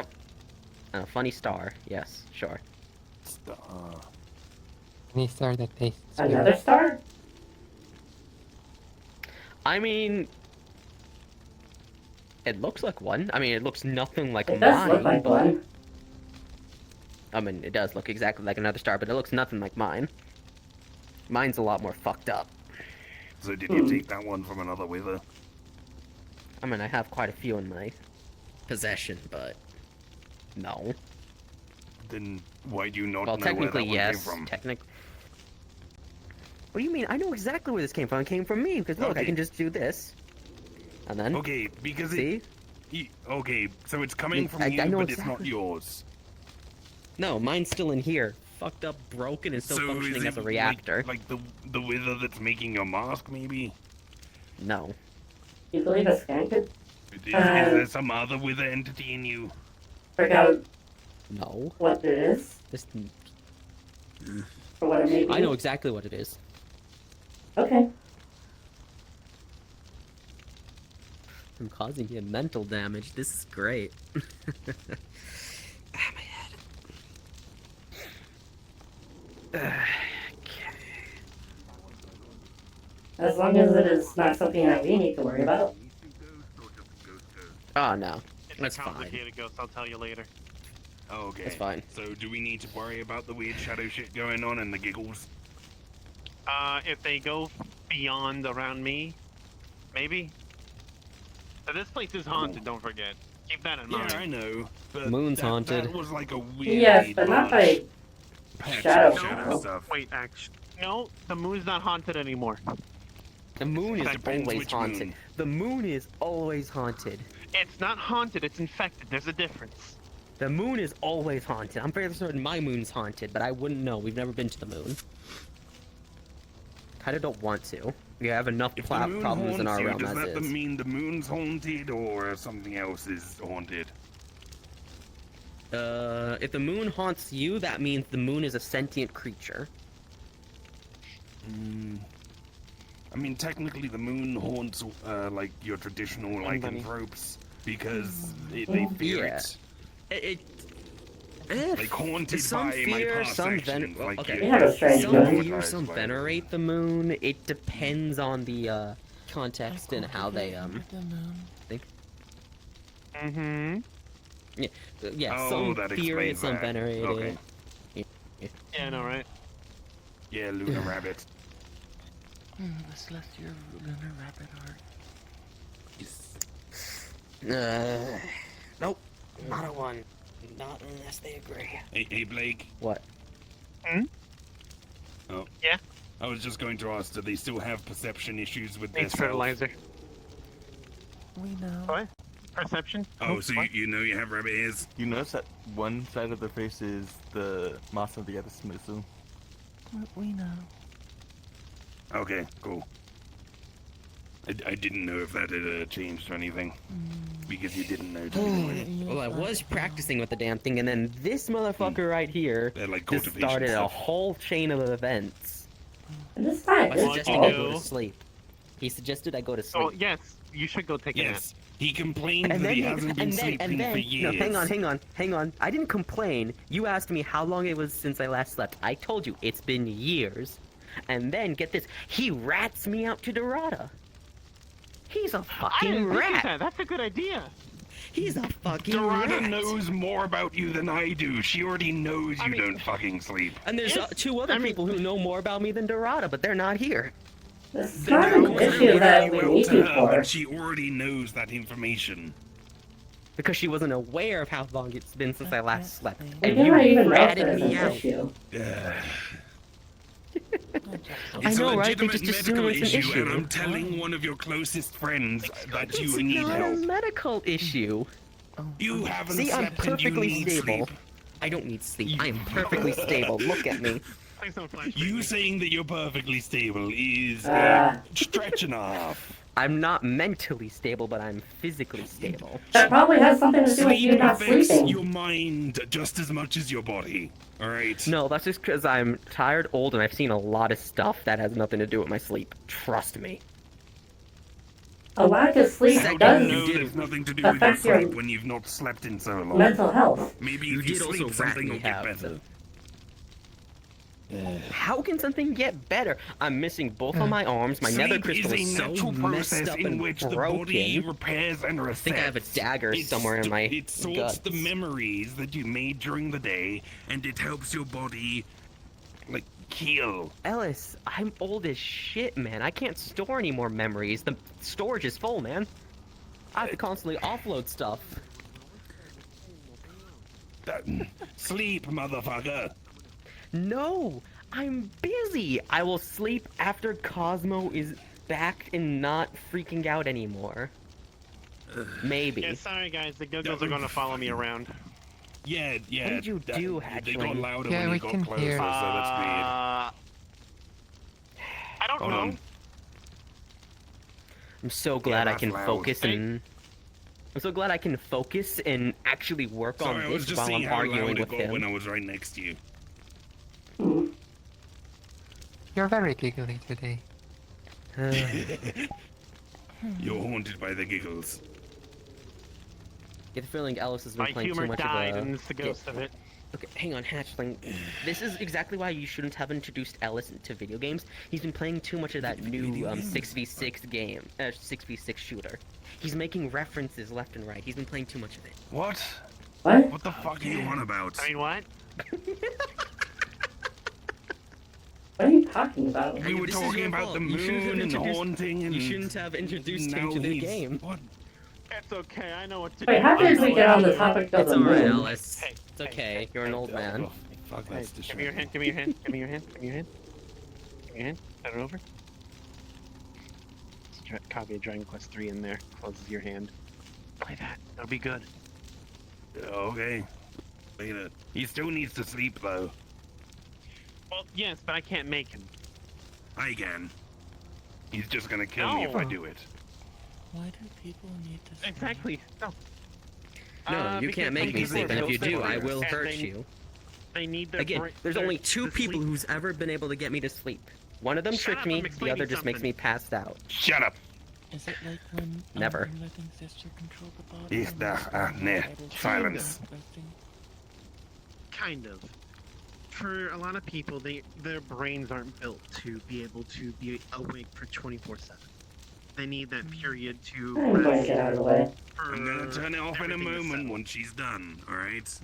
a funny star. Yes, sure. Any star that tastes good. Another star? I mean, it looks like one. I mean, it looks nothing like It does mine. look like but- one. I mean, it does look exactly like another star, but it looks nothing like mine. Mine's a lot more fucked up. So did you take that one from another wither? I mean, I have quite a few in my possession, but no. Then why do you not Well, know where that technically, one yes. came from? What do you mean? I know exactly where this came from. It came from me, because look, I Okay. can just do this. And then, Okay, because see? okay, so it's coming from you, I know but it's not exactly. yours. No, mine's still in here. Fucked up, broken, and still So functioning is as a it reactor. Like the wither that's making your mask, maybe? No. You believe a scan could Is there some other wither entity in you? figure out No. what it is? This, Or what it may be? I know exactly what it is. Okay. I'm causing him mental damage. This is great. Ah, my head. As long as it is not something that we need to worry about. Oh, no. It's That's a fine. complicated ghost, I'll tell you later. Okay. That's fine. So do we need to worry about the weird shadow shit going on and the giggles? If they go beyond around me, maybe. But this place is haunted, don't forget. Keep that in mind. Yeah, I know. But Moon's haunted. That was like a weird. Yes, but not by shadow. No, stuff. wait, actually. No, the moon's not haunted anymore. The moon is Depends always which haunted. moon. The moon is always haunted. It's not haunted, it's infected. There's a difference. The moon is always haunted. I'm fairly certain my moon's haunted, but I wouldn't know. We've never been to the moon. Kinda don't want to. We have enough If the moon problems in haunts our you, realm does as that is. mean the moon's haunted or something else is haunted? If the moon haunts you, that means the moon is a sentient creature. I mean, technically, the moon haunts like your traditional lycanthropes because they fear Yeah. it. Eh, Like haunted some by my fear, past some actions. Like okay. We have a strange Some moon. fear, some Traumatized by it. venerate the moon. It depends on the context and how they think. Mm-hmm. Yeah, Oh, some that fear it, explains some that. venerate Okay. it. Yeah, I know, right? Yeah, Luna Rabbit. The celestial lunar rabbit heart. Nope, not a one. Not unless they agree. Hey, Blake. What? Oh. Yeah? I was just going to ask, do they still have perception issues with their Needs self? fertilizer. We know. What? Perception? Oh, so What? you know you have rabbit ears? You notice that one side of their face is the mass of the other smooth. We know. Okay, cool. I didn't know if that had changed or anything. Because you didn't know. Well, I was practicing with the damn thing, and then this motherfucker right here They're like just cultivation started a stuff. whole chain of events And this time, by What'd suggesting you I go do? to sleep. He suggested I go to Oh, sleep. yes. You should go take a nap. Yes, he complained And that then, he hasn't been sleeping for years. no, hang on. I didn't complain. You asked me how long it was since I last slept. I told you it's been years. And then, get this, he rats me out to Dorada. He's a I fucking didn't think of rat. that. That's a good idea. He's a fucking Dorada rat. knows more about you than I do. She already knows you don't fucking sleep. And there's two other people who know more about me than Dorada, but they're not here. This is not an issue that we need you for. But she already knows that information. Because she wasn't aware of how long it's been since I last slept. We And do you not even know if ratted there's me an out. issue. It's know, a right? They legitimate just assume medical it's an issue, and issue. I'm telling one of your closest friends that you It's need not help. a medical issue. You haven't See, I'm slept and you perfectly need stable. sleep. I don't need sleep. I am perfectly stable. Look at me. Please don't flash You me. saying that you're perfectly stable is stretch and a half. I'm not mentally stable, but I'm physically stable. That probably has something to do with you Sleep not affects sleeping. your mind just as much as your body. Alright? No, that's just because I'm tired, old, and I've seen a lot of stuff that has nothing to do with my sleep. Trust me. A lack of sleep How do you does know there's nothing to do with your affect your sleep when you've not slept in so long? mental health. Maybe You if you did also sleep, rat something me will get out, better. How can something get better? I'm missing both of my arms. My nether Sleep crystal is is a so natural messed process up in and which the body broken. repairs and resets. I think I have a dagger somewhere in my It sorts guts. the memories that you made during the day, and it helps your body, like, heal. Ellis, I'm old as shit, man. I can't store any more memories. The storage is full, man. I have to constantly offload stuff. Sleep, motherfucker. No, I'm busy. I will sleep after Cosmo is back and not freaking out anymore. Maybe. Yeah, sorry guys, the Googles are gonna follow me around. Yeah. What did you do, They got Hatchling? louder Yeah, when we you got can closer, hear. so that's weird. I don't Hold know. on. I'm so glad I that's can loud. focus Hey. and... I'm so glad I can focus and actually work Sorry, on I was this just while seeing I'm how arguing loud it with got when him. I was right next to you. You're very giggly today. You're haunted by the giggles. Get the feeling Ellis has been My playing too humor much died, of and a... it's the ghost of it. Okay, hang on, Hatchling. This is exactly why you shouldn't have introduced Ellis to video games. He's been playing too much of that new 6v6 game, 6v6 shooter. He's making references left and right. He's been playing too much of it. What? What? What the fuck are you on about? I mean, what? What are you talking about? We were This is talking your about fault. the You shouldn't have moon and introduced- haunting and... You shouldn't have introduced him now to the he's- game. What? It's okay, I know what to Wait, do. how I did know we what get to on the do. topic of It's the alright, moon? Ellis. Hey, It's okay. You're an old man. Fuck, Hey, that's give me your hand, give me your hand, give me your hand, give me your hand. Give me your hand, turn it over. Copy of Dragon Quest 3 in there, closes your hand. Play that, that'll be good. Okay. Look at it. He still needs to sleep, though. Well, yes, but I can't make him. I can. He's just gonna kill me if I do it. Why do people need to? Exactly, no. No, you because can't make me because sleep, and if you they're do, I ghosts, will and hurt they- you. They need their Again, there's only two people who's ever been able to get me to sleep. One of them Shut tricked up, me, I'm the explaining other just makes something. me passed out. Shut up! Is it like when Never. letting sister control the body? Ich dachte, ne, silence. Kind of. For a lot of people, their brains aren't built to be able to be awake for 24/7. They need that period to I'm going to get out of the way. for I'm gonna turn it off in a everything to moment settle. once she's done, alright?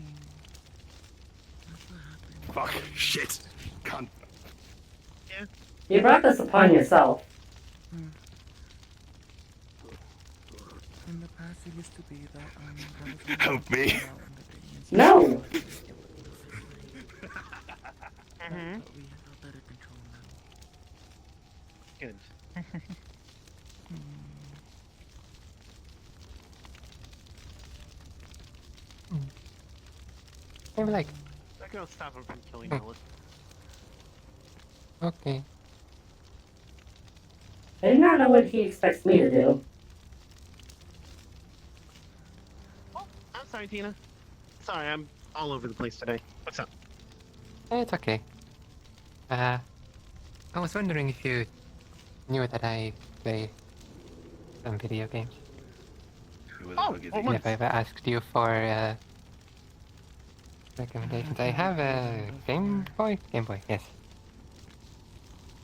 Fuck, shit. Cunt. You brought this upon yourself. In the past, it used to be that Help me. No! Mhm. We have a better control now. Good. I'm like, That gonna stop him from killing Hmm. Ellis. okay. I do not know what he expects me to do. Oh, I'm sorry, Tina. Sorry, I'm all over the place today. What's up? It's okay. I was wondering if you knew that I play some video games. Who the Oh, fuck is well, he? And if I ever asked you for recommendations, I have a Game Boy? Game Boy, yes.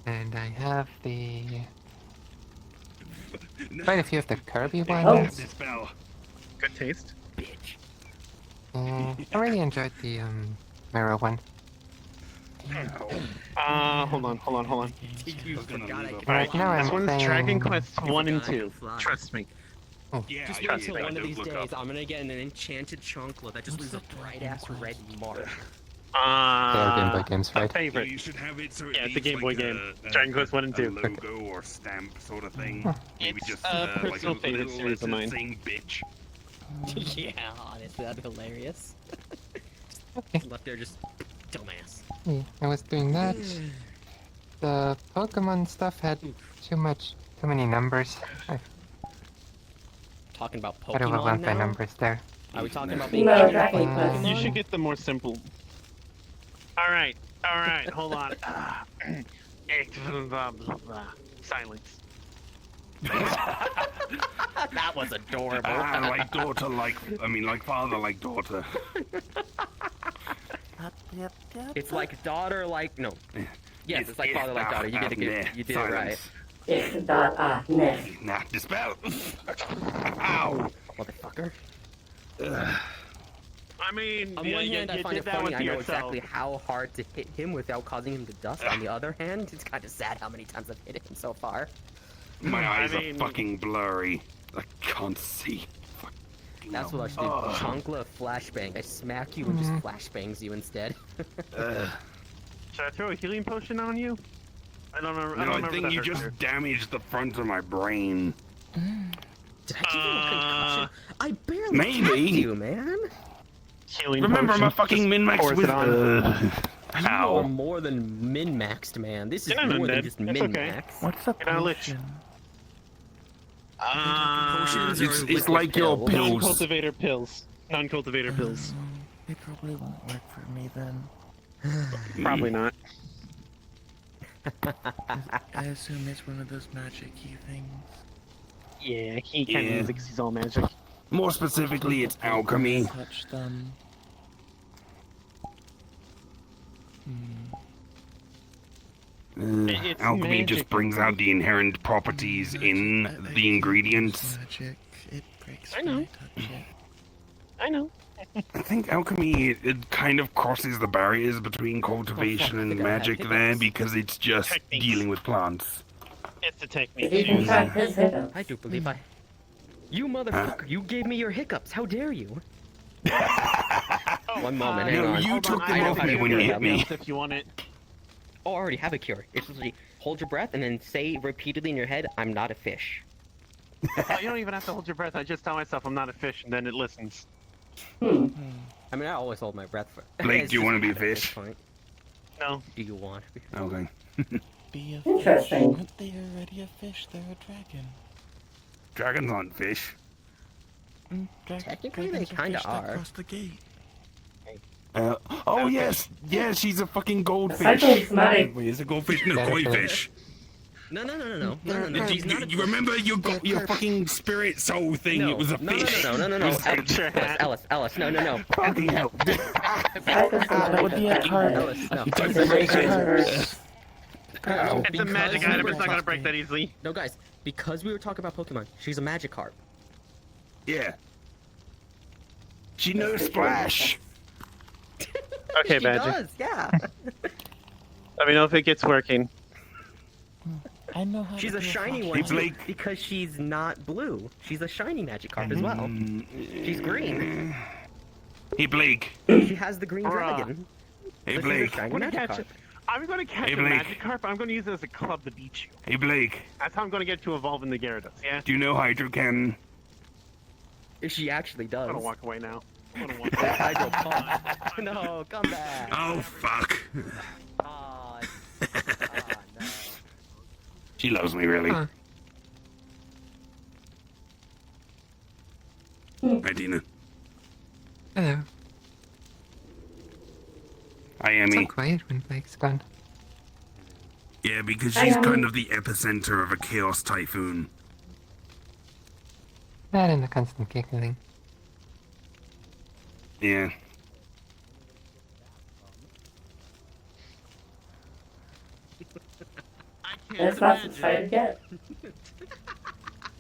And I have quite a few of the Kirby I Oh. have ones. this spell. Good taste. Bitch. I really enjoyed the mirror one. Hold on. You forgot I can Right fly. now This I'm one's playing... Dragon Quest You 1 and forgot I 2. can fly. Trust me. Yeah, Just I- wait until I one of don't these look days up. I'm gonna get an enchanted chunklet that just leaves a bright ass red mark. They are Game Boy games, My right? favorite. You should have it so it Yeah, it's a leaves, Game Boy like, game. Dragon Quest 1 and a 2. logo or stamp sort of thing. Maybe It's just a like personal favorite little series of letter mine. saying bitch. Yeah, honestly, that'd be hilarious. Okay. Left there just dumbass. Yeah, I was doing that. The Pokemon stuff had too many numbers. I Talking about got overwhelmed Pokemon by now? numbers there. Are we talking about being No, extra Dragon fake Quest. You Pokemon? should get the more simple. Alright, hold on. Silence. That was adorable. Like daughter, like father, like daughter. It's like daughter, like no. Yes, it's like father, like daughter. You did it. You did it right. It's dot ness. Nah, dispel. Ow. Motherfucker. I mean, On yeah, one you, hand, I you find did it that funny. with I know yourself. exactly how hard to hit him without causing him to dust. On the other hand, it's kind of sad how many times I've hit him so far. My eyes mean- are fucking blurry. I can't see. That's what I should do. Chancla flashbang. I smack you and just flashbangs you instead. Should I throw a healing potion on you? I don't remember. I No, don't I remember think that you hurt just you. damaged the front of my brain. Did I give you a concussion? I barely maybe. tapped you, man. Healing Remember, I'm a potion. fucking Just min-max pours with... it on. You are Ow. more than min-maxed, man. This is You're not more than undead. just It's okay. min-max. What's a You're not a lich. potion? Potions are It's liquid like your pills. pills. Non-cultivator pills. Non-cultivator pills. They probably won't work for me then. Probably not. I assume it's one of those magic-y things. Yeah, he can't Yeah. use it 'cause he's all magic. More specifically, it's alchemy. Touch them. It's Alchemy magic. just brings out the inherent properties in the ingredients. Magic. It breaks I when know. I touch it. I know. I think alchemy, it kind of crosses the barriers between cultivation and magic there because it's just Techniques. dealing with plants. It's the If technique. you can track his hiccups. I do believe I... You motherfucker, you gave me your hiccups. How dare you? One moment, hang No, on. you Hold took on, them I know off how me to when you cure hit them me. If you want it. Oh, I already have a cure. It's literally hold your breath and then say repeatedly in your head, I'm not a fish. Oh, you don't even have to hold your breath. I just tell myself I'm not a fish, and then it listens. I mean, I always hold my breath for... Blake, It's do you just wanna be a at this fish? point. No. Do you want to be? Okay. Be a Interesting. fish. Aren't they already a fish? They're a dragon. Dragons aren't fish. Technically, they dragons kinda fish that are. cross the gate. Oh yes, yeah, she's a fucking goldfish. Essentially, somatic. Wait, is a goldfish? No, Better koi fish. fish. No. Do She's not a you remember your fucking spirit soul thing? No, It was a no, fish. no. Ellis, no. Fucking hell. That would be a card. Ellis, no. It's a magic Because item. we It's were not gonna talking- break that easily. No, guys, because we were talking about Pokemon, she's a Magikarp. Yeah. She knows Splash. Okay, She Badger. does, yeah. Let me know if it gets working. I know how She's to a do shiny flash. one Hey, too, Blake. because she's not blue. She's a shiny Magikarp as well. She's green. Hey Blake. She has the green Bruh. dragon. Hey So she's a Blake. shiny I'm gonna catch Magikarp. it. I'm gonna catch Hey, a Blake. Magikarp. I'm gonna use it as a club to beat you. Hey Blake. That's how I'm gonna get to evolve into Gyarados. Yeah. Do you know Hydro Cannon? She actually I'm does. gonna walk away now. I'm gonna walk away. Hydro Pump. No, come back. Oh fuck. Oh, no. She loves me really. Huh. Hi Dina. Hello. Hi It's so Emmy. quiet when Blake's gone. Yeah, because Hi, she's Emmy. kind of the epicenter of a chaos typhoon. That and the constant giggling. Yeah. It's not to try to get.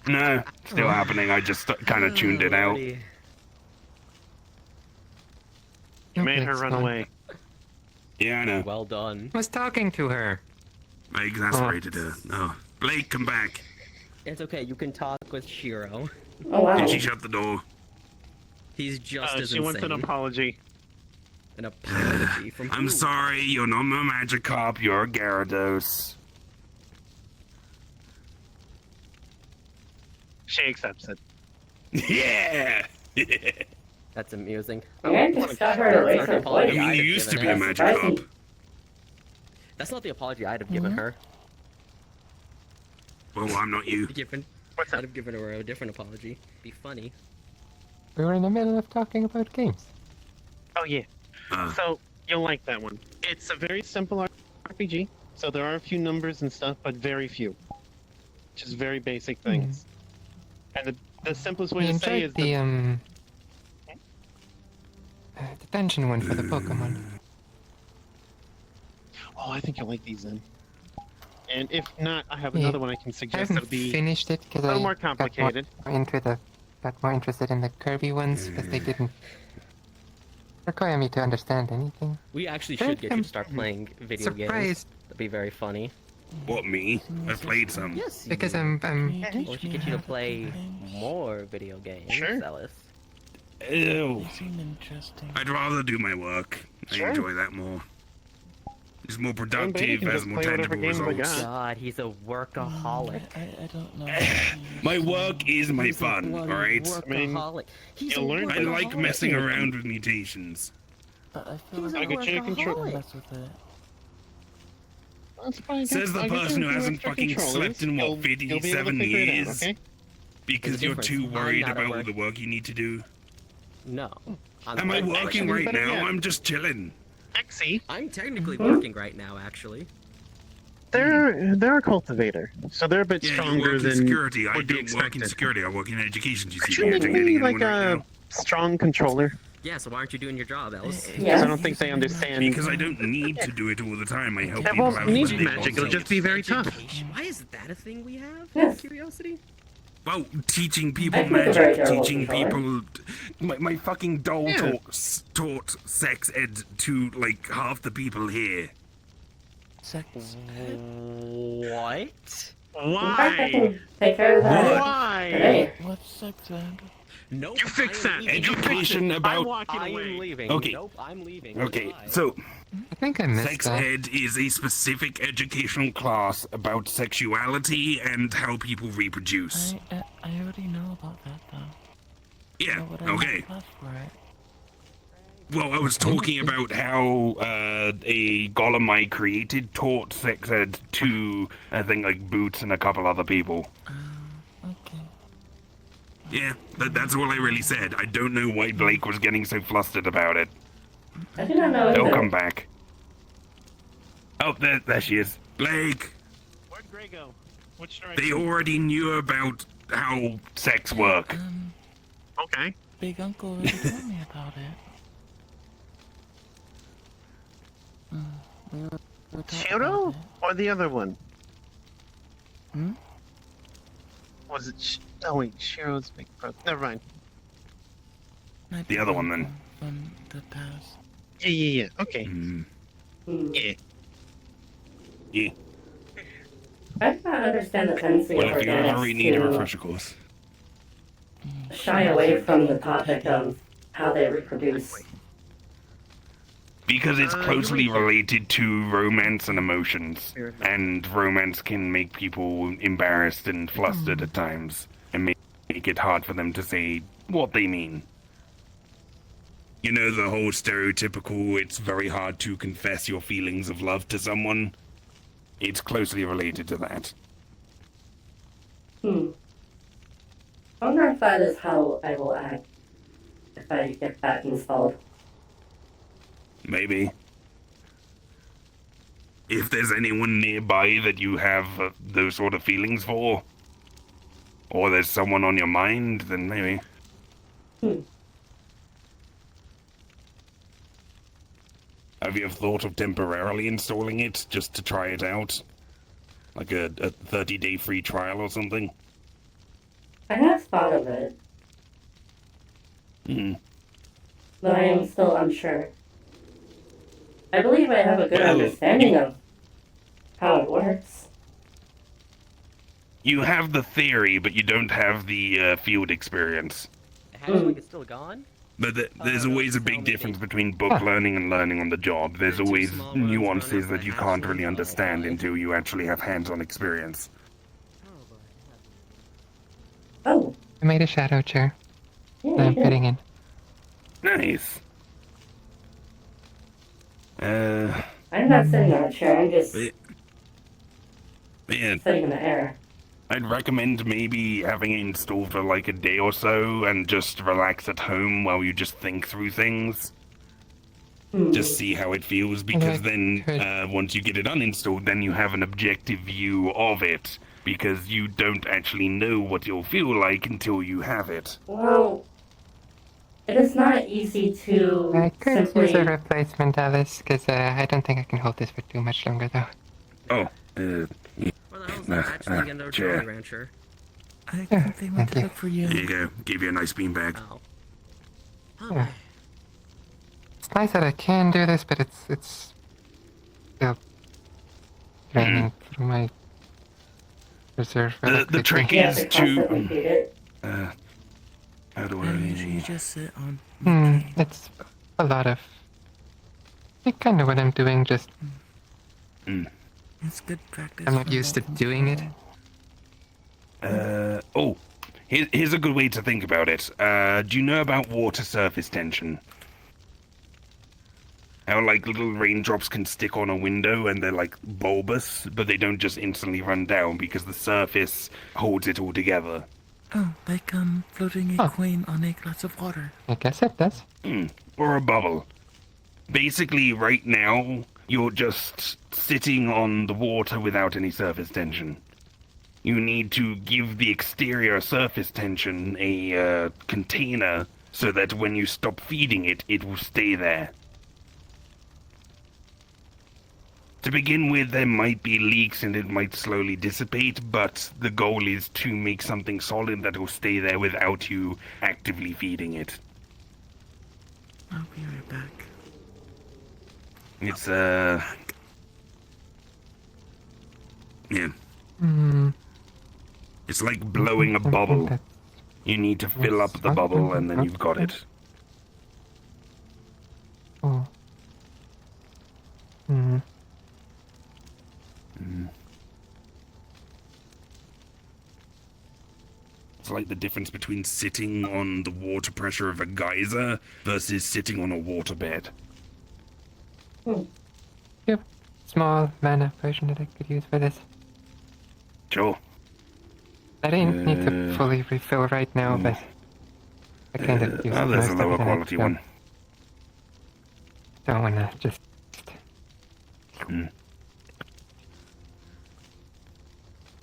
No, still happening. I just kind of tuned it out. Lordy. made her next run one. away. Yeah, I know. Well done. I was talking to her. I exasperated her. Oh, Blake, come back. It's okay. You can talk with Shiro. Oh wow. Did she shut the door? He's just as She wants an insane. apology. An apology from I'm who? sorry, you're not my Magikarp, you're a Gyarados. She accepts it. Yeah! That's amusing. Yeah, just got her to raise her I voice. mean, you used to be a That's surprising. Magikarp. That's not the apology I'd have given her. Well, I'm not you. What's I'd up? have given her a different apology. Be funny. We were in the middle of talking about games. Oh yeah. Uh, So you'll like that one. It's a very simple RPG. So there are a few numbers and stuff, but very few. Just very basic things. And the simplest way We to say enjoyed is the dungeon one for the Pokemon. oh, I think you'll like these then. And if not, I have Yeah. another one I can I suggest haven't that'll be finished it because a I little more got complicated. got more interested in the Kirby ones because they didn't require me to understand anything. We actually Good, should get you I'm to start playing video games. Surprised That'd be very funny. what, me? I've played some. Yes. because I'm Well, we should get you to play more video games, Sure. Ellis. Ew. seem interesting. I'd rather do my work. Sure. I enjoy that more. It's more Baby productive, can has just more play whatever tangible game we results. got. God, he's a workaholic. I don't know. My work is my fun, alright? mean, Workaholic. He's you'll a learn I to like workaholic. messing around with mutations. But I feel He's like a I'll get you a control- workaholic. mess with it. That's fine. Says the I'll get person you who a few hasn't extra fucking controllers. slept in, what, You'll be able to 57 figure it out, years? okay? Because There's a you're difference. too I'm worried not at about all work. the work you need to do. No. Am I working actually, right better now? yet. I'm just chilling. Exy, I'm technically working right now, actually. they're a cultivator, so they're a bit Yeah, you stronger work in than security. I would be don't work in expected. security. I work in education. Do you see Could you me make educating me anyone like right a now? strong controller? Yeah, so why aren't you doing your job, Ellis? Because Yeah. I don't think they understand. Because I don't need to do it all the time. I help It people won't out need when to they be magic, want it'll it. just be very tough. Education. Why is that a thing we have? Yes. Curiosity? Well, teaching people I think it's a very magic, terrible teaching controller. people. My fucking doll Yeah. taught sex ed to like half the people here. Sex. What? In fact, I Why? can take care of that Why? today. What's sex ed? Nope. You fix I am that. leaving. Education I'm about. walking I away. am leaving. Okay. Nope, I'm leaving. Okay, Goodbye. so I think I missed sex that. ed is a specific educational class about sexuality and how people reproduce. I already know about that though. Yeah, Why would I need okay. a class for it? Well, I was talking about how a golem I created taught sex ed to, I think, like Boots and a couple other people. Okay. Yeah, that's all I really said. I don't know why Blake was getting so flustered about it. I do not know They'll either. come back. Oh, there she is. Blake, Where'd Gray go? Which they direction? already knew about how sex work. Okay. Big Uncle already told me about it. We were talking Shiro about it. or the other one? Hmm? Was it? Oh wait, Shiro's big brother. Never mind. My The other one, then. uncle From the past. Yeah. Okay. Hmm. Yeah. Yeah. I do not understand the tendency Well, of if you ever organics need a to refresher course. shy away from the topic of how they reproduce. Because it's you're closely right. related to romance and emotions. And romance can make people embarrassed and flustered at times. And make it hard for them to say what they mean. You know, the whole stereotypical, it's very hard to confess your feelings of love to someone. It's closely related to that. I wonder if that is how I will act if I get that installed. Maybe. If there's anyone nearby that you have those sort of feelings for, or there's someone on your mind, then maybe. Have you thought of temporarily installing it just to try it out? Like a 30-day free trial or something? I have thought of it, Hmm. but I am still unsure. I believe I have a good Well, understanding of how it works. You have the theory, but you don't have the field experience. The hatchling is still gone? But there's no, always a smell big maybe. difference between book learning and learning on the job. There's There are two always small ones growing nuances up that in you the can't hatchling. really Oh, understand boy. until you actually have hands-on experience. Oh, I made a shadow chair yeah, that you I'm did. fitting in. Nice. I'm not sitting on a chair, I'm just Man, sitting in the air. I'd recommend maybe having it installed for like a day or so and just relax at home while you just think through things. Just see how it feels, because then once you get it uninstalled, then you have an objective view of it, because you don't actually know what you'll feel like until you have it. Well, it is not easy to I could use a simply... replacement of this, because I don't think I can hold this for too much longer, though. Oh, Well, that was the hatchling and the chair. Jolly Rancher. I think they went to look for you. There you go. Give you a nice beanbag. Oh. Yeah. It's nice that I can do this, but it's still draining through my reserve for The trick You have is to constantly feed it. how do I usually I... just sit on. It's a lot of... It's kind of what I'm doing, just... It's good practice. I'm not for used to local doing it. Oh, here's a good way to think about it. Do you know about water surface tension? How, like, little raindrops can stick on a window and they're, like, bulbous, but they don't just instantly run down because the surface holds it all together. Oh, like floating a coin on a glass of water. I guess it does. Or a bubble. Basically, right now, you're just sitting on the water without any surface tension. You need to give the exterior surface tension a container so that when you stop feeding it, it will stay there. To begin with, there might be leaks and it might slowly dissipate, but the goal is to make something solid that will stay there without you actively feeding it. I'll be right back. It's, yeah. It's like blowing a bubble. You need to fill up the bubble and then you've got it. Oh. It's like the difference between sitting on the water pressure of a geyser versus sitting on a waterbed. Yep. Small mana version that I could use for this. Sure. I didn't need to fully refill right now, but I kind of used there's most a of lower it, and I quality one. don't wanna just...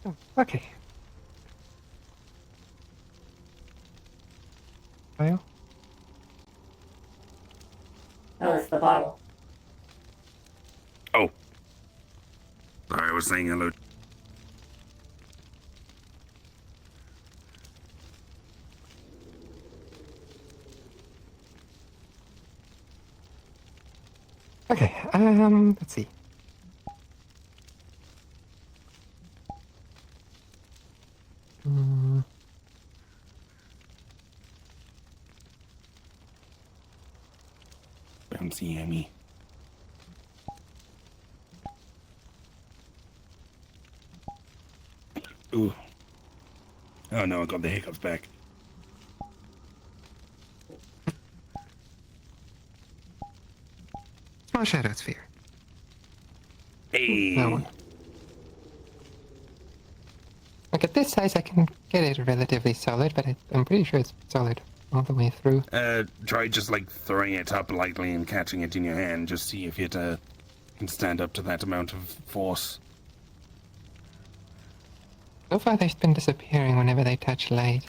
Oh, okay. Well, Oh, it's the bottle. Oh. Sorry, I was saying hello. okay, let's see. Bouncy Amy. Ooh. Oh no, I got the hiccups back. Small shadow sphere. Hey. That one. Like at this size, I can get it relatively solid, but I'm pretty sure it's solid all the way through. Try just like throwing it up lightly and catching it in your hand. Just see if it can stand up to that amount of force. So far, they've been disappearing whenever they touch light.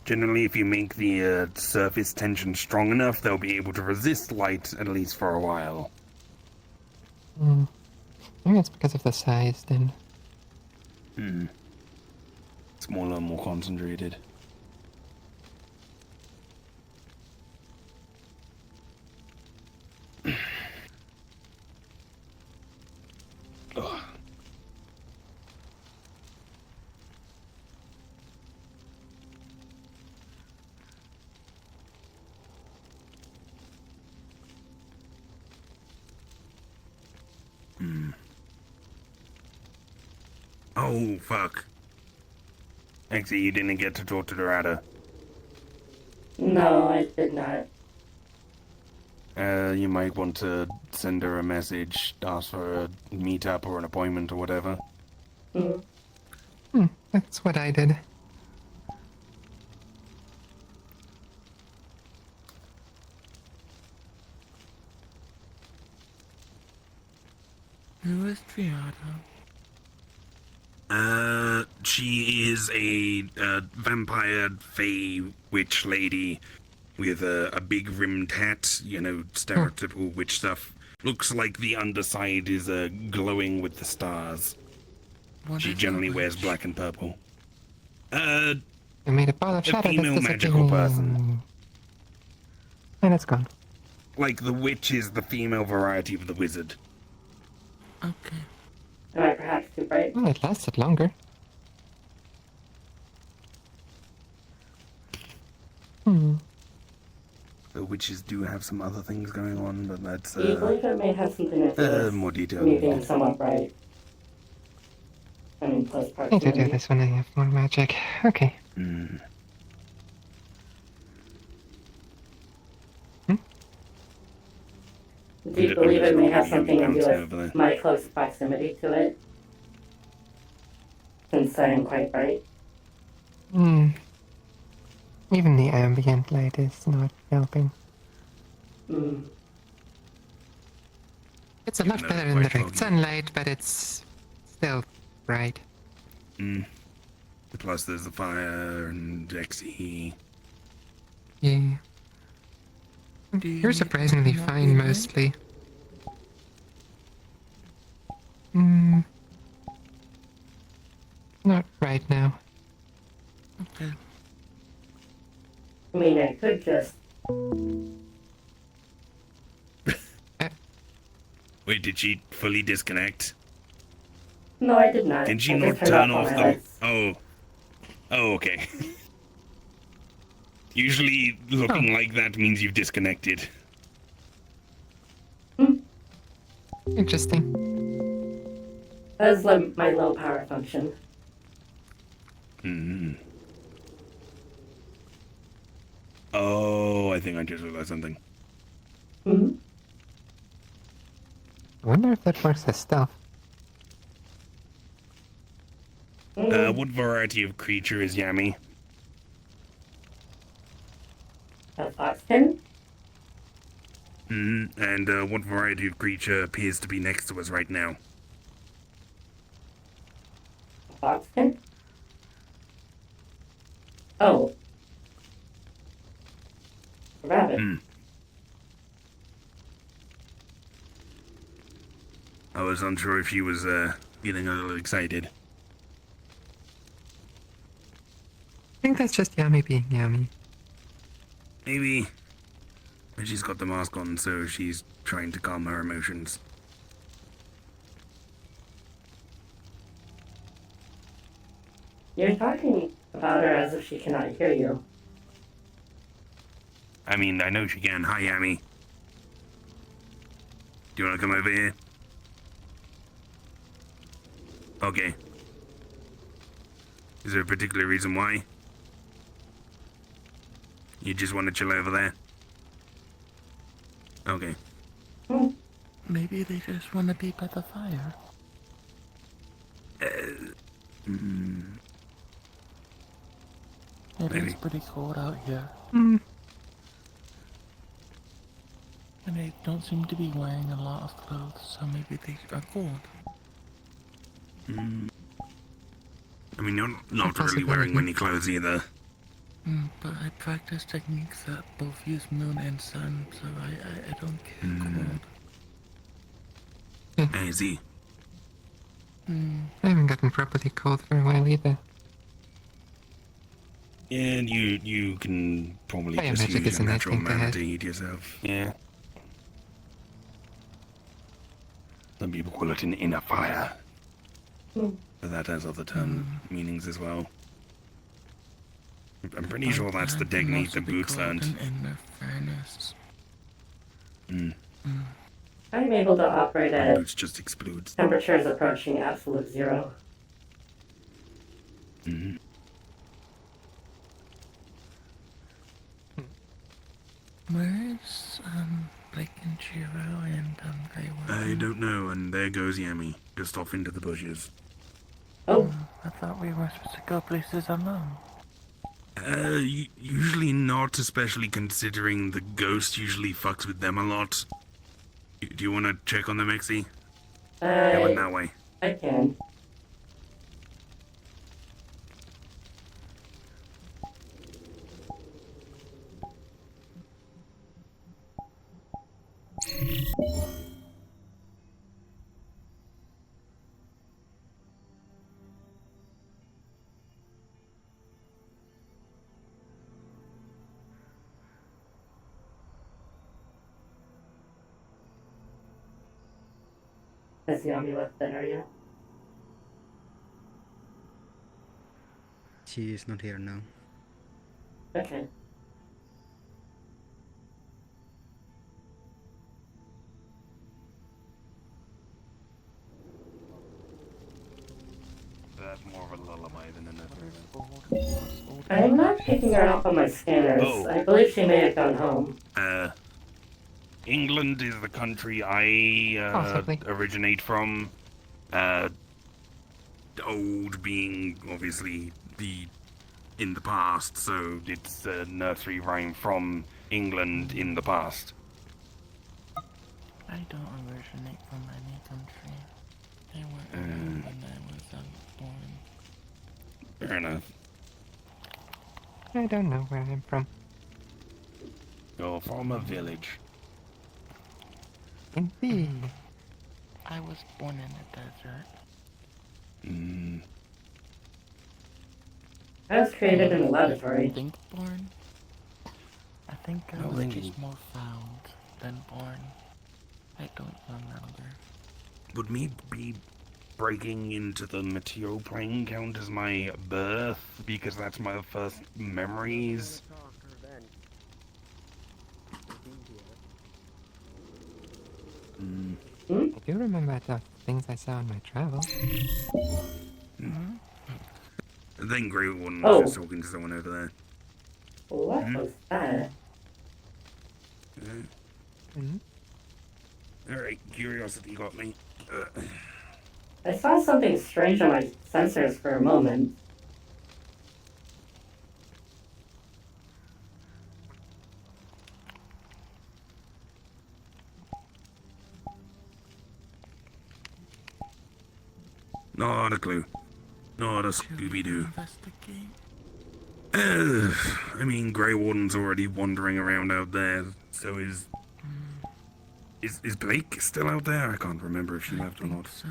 Generally, if you make the surface tension strong enough, they'll be able to resist light at least for a while. I think it's because of the size, then. Smaller, more concentrated. Oh, fuck. Actually, you didn't get to talk to Dorada. No, I did not. You might want to send her a message, ask for a meetup or an appointment or whatever. That's what I did. Who is Triada? She is a vampire fae witch lady with a big rimmed hat, you know, stereotypical witch stuff. Looks like the underside is glowing with the stars. She generally wears black and purple. I made a ball of shadow female that's magical person. disappearing. And it's gone. Like the witch is the female variety of the wizard. Okay. Am I perhaps too bright? Well, it lasted longer. The witches do have some other things going on, but that's Do you believe it may have something to do with more detail. me being somewhat bright? I mean, close I need to do proximity. this when I have more magic. Okay. Do you believe it may have something to do Bouncing over there. with my close proximity to it? Since I am quite bright. Even the ambient light is not helping. It's a lot Even though better it's than quite direct foggy. sunlight, but it's still bright. Plus there's the fire and XE. Yeah. Do you You're need surprisingly more fine evening? mostly. Not right now. Okay. I mean, I could just. Wait, did she fully disconnect? No, I did not. Did she I not just turned turn all off my the... lights. Oh, okay. Usually looking like that means you've disconnected. Interesting. That was like my low power function. Oh, I think I just realized something. I wonder if that works as stealth. What variety of creature is Yami? A foxkin? And what variety of creature appears to be next to us right now? A foxkin? Oh. A rabbit. I was unsure if she was feeling a little excited. I think that's just Yami being Yami. Maybe. But she's got the mask on, so she's trying to calm her emotions. You're talking about her as if she cannot hear you. I mean, I know she can. Hi, Yami. Do you want to come over here? Okay. Is there a particular reason why? You just want to chill over there? Okay. Maybe they just want to be by the fire. It Maybe. is pretty cold out here. And they don't seem to be wearing a lot of clothes, so maybe they are cold. I mean, you're not That's a really wearing possibility. many clothes either. But I practice techniques that both use moon and sun, so I don't get cold. I see. I haven't gotten properly cold for a while either. And you can probably Fire just magic use is your a nice natural thing to mana have. to heat yourself. Yeah. Some people call it an inner fire. But that has other meanings as well. I'm pretty sure that's the technique that Boots learned. In fairness. I'm able to operate And at Boots just explodes. temperatures approaching absolute zero. Mhm. Where's Blake and Chiro and Grey I Worm? don't know, and there goes Yami, just off into the bushes. Oh, I thought we were supposed to go places alone. Usually not, especially considering the ghost usually fucks with them a lot. Do you want to check on them, Exy? They went that way. I can. Has Yami left the area? She is not here now. Okay. That's more of a lullaby than anything. I'm not picking her up on my scanners. Oh. I believe she may have gone home. England is the country I Possibly. originate from. Old being obviously in the past, so it's a nursery rhyme from England in the past. I don't originate from any country. They were around when I was born. Fair enough. I don't know where I'm from. You're from a village. Indeed. I was born in the desert. I was created in a laboratory. Think born? I think I No, was thank just you. more found than born. I don't remember. Would me be breaking into the material plane count as my birth? Because that's my first memories. I do remember the things I saw in my travels. Then Grey One was Oh. just talking to someone over there. What was that? Alright, curiosity got me. I saw something strange on my sensors for a moment. Not a clue. Not a Scooby-Doo. Investigate. I mean, Grey Warden's already wandering around out there, so is Blake still out there? I can't remember if she left or not. So,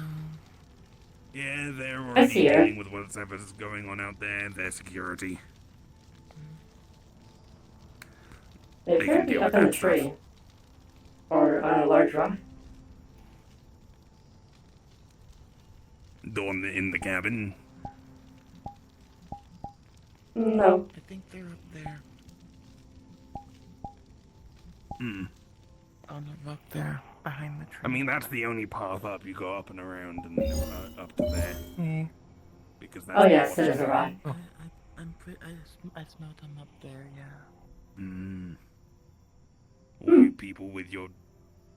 Yeah, they're I already see her. dealing with whatever's going on out there, their security. They They appear can to be deal up with in a that stuff. tree. Or on a large rock. The one in the cabin. No. I think they're up there. On the rock there, behind the tree. I mean, that's the only path up. You go up and around and then up to there. Eh. Because that's Oh yes, the it is a rock. I smelled them up there, yeah. All you people with your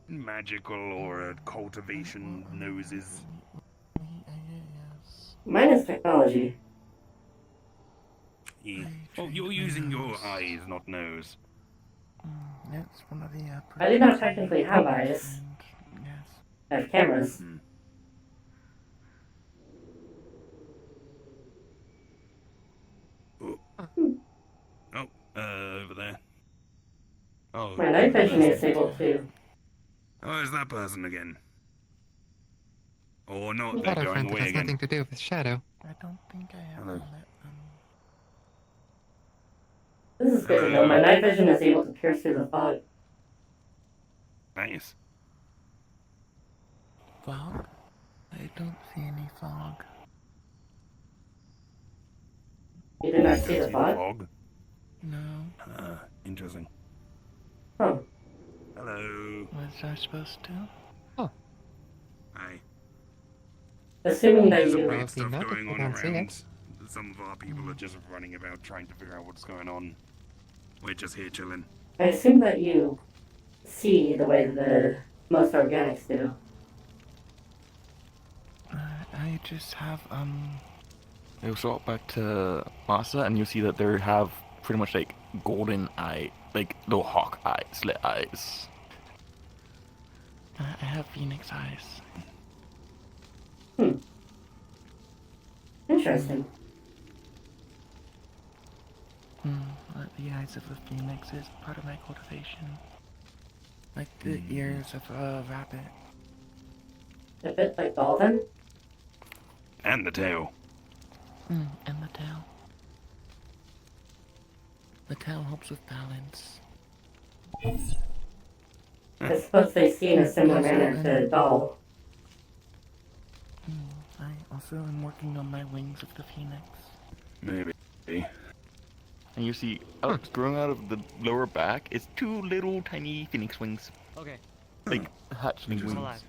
magical or cultivation noses. Yes. Mine is technology. Yeah. Oh, you're using your eyes, not nose. That's one of the I do not technically have eyes. and, yes. I have cameras. Oh, over there. Oh, My night vision is able to. oh, there's that person again. Or not, they're Shadow going friend away has again. nothing to do with Shadow. I don't think I have Hello. let them. This is good to know. My night vision is able to pierce through the fog. Nice. Fog? I don't see any fog. You did not see Don't the fog? No. Interesting. Huh. Hello. Was I supposed to? Hi. Assuming that There's some you. weird Well, stuff if you going notice, on I don't see around it. some of our people are just running about trying to figure out what's going on. We're just here chilling. I assume that you see the way that most organics do. I just have I'll swap back to Masa, and you'll see that they have pretty much like golden eye, like little hawk eyes, slit eyes. I have phoenix eyes. Interesting. The eyes of a phoenix is part of my cultivation. Like the ears of a rabbit. A bit like Dalton? And the tail. And the tail. The tail helps with balance. I suppose they see in a similar manner to Doll. I also am working on my wings of the phoenix. Maybe. And you see, growing out of the lower back is 2 little tiny phoenix wings. Okay, Like hatchling I'm wings. alive.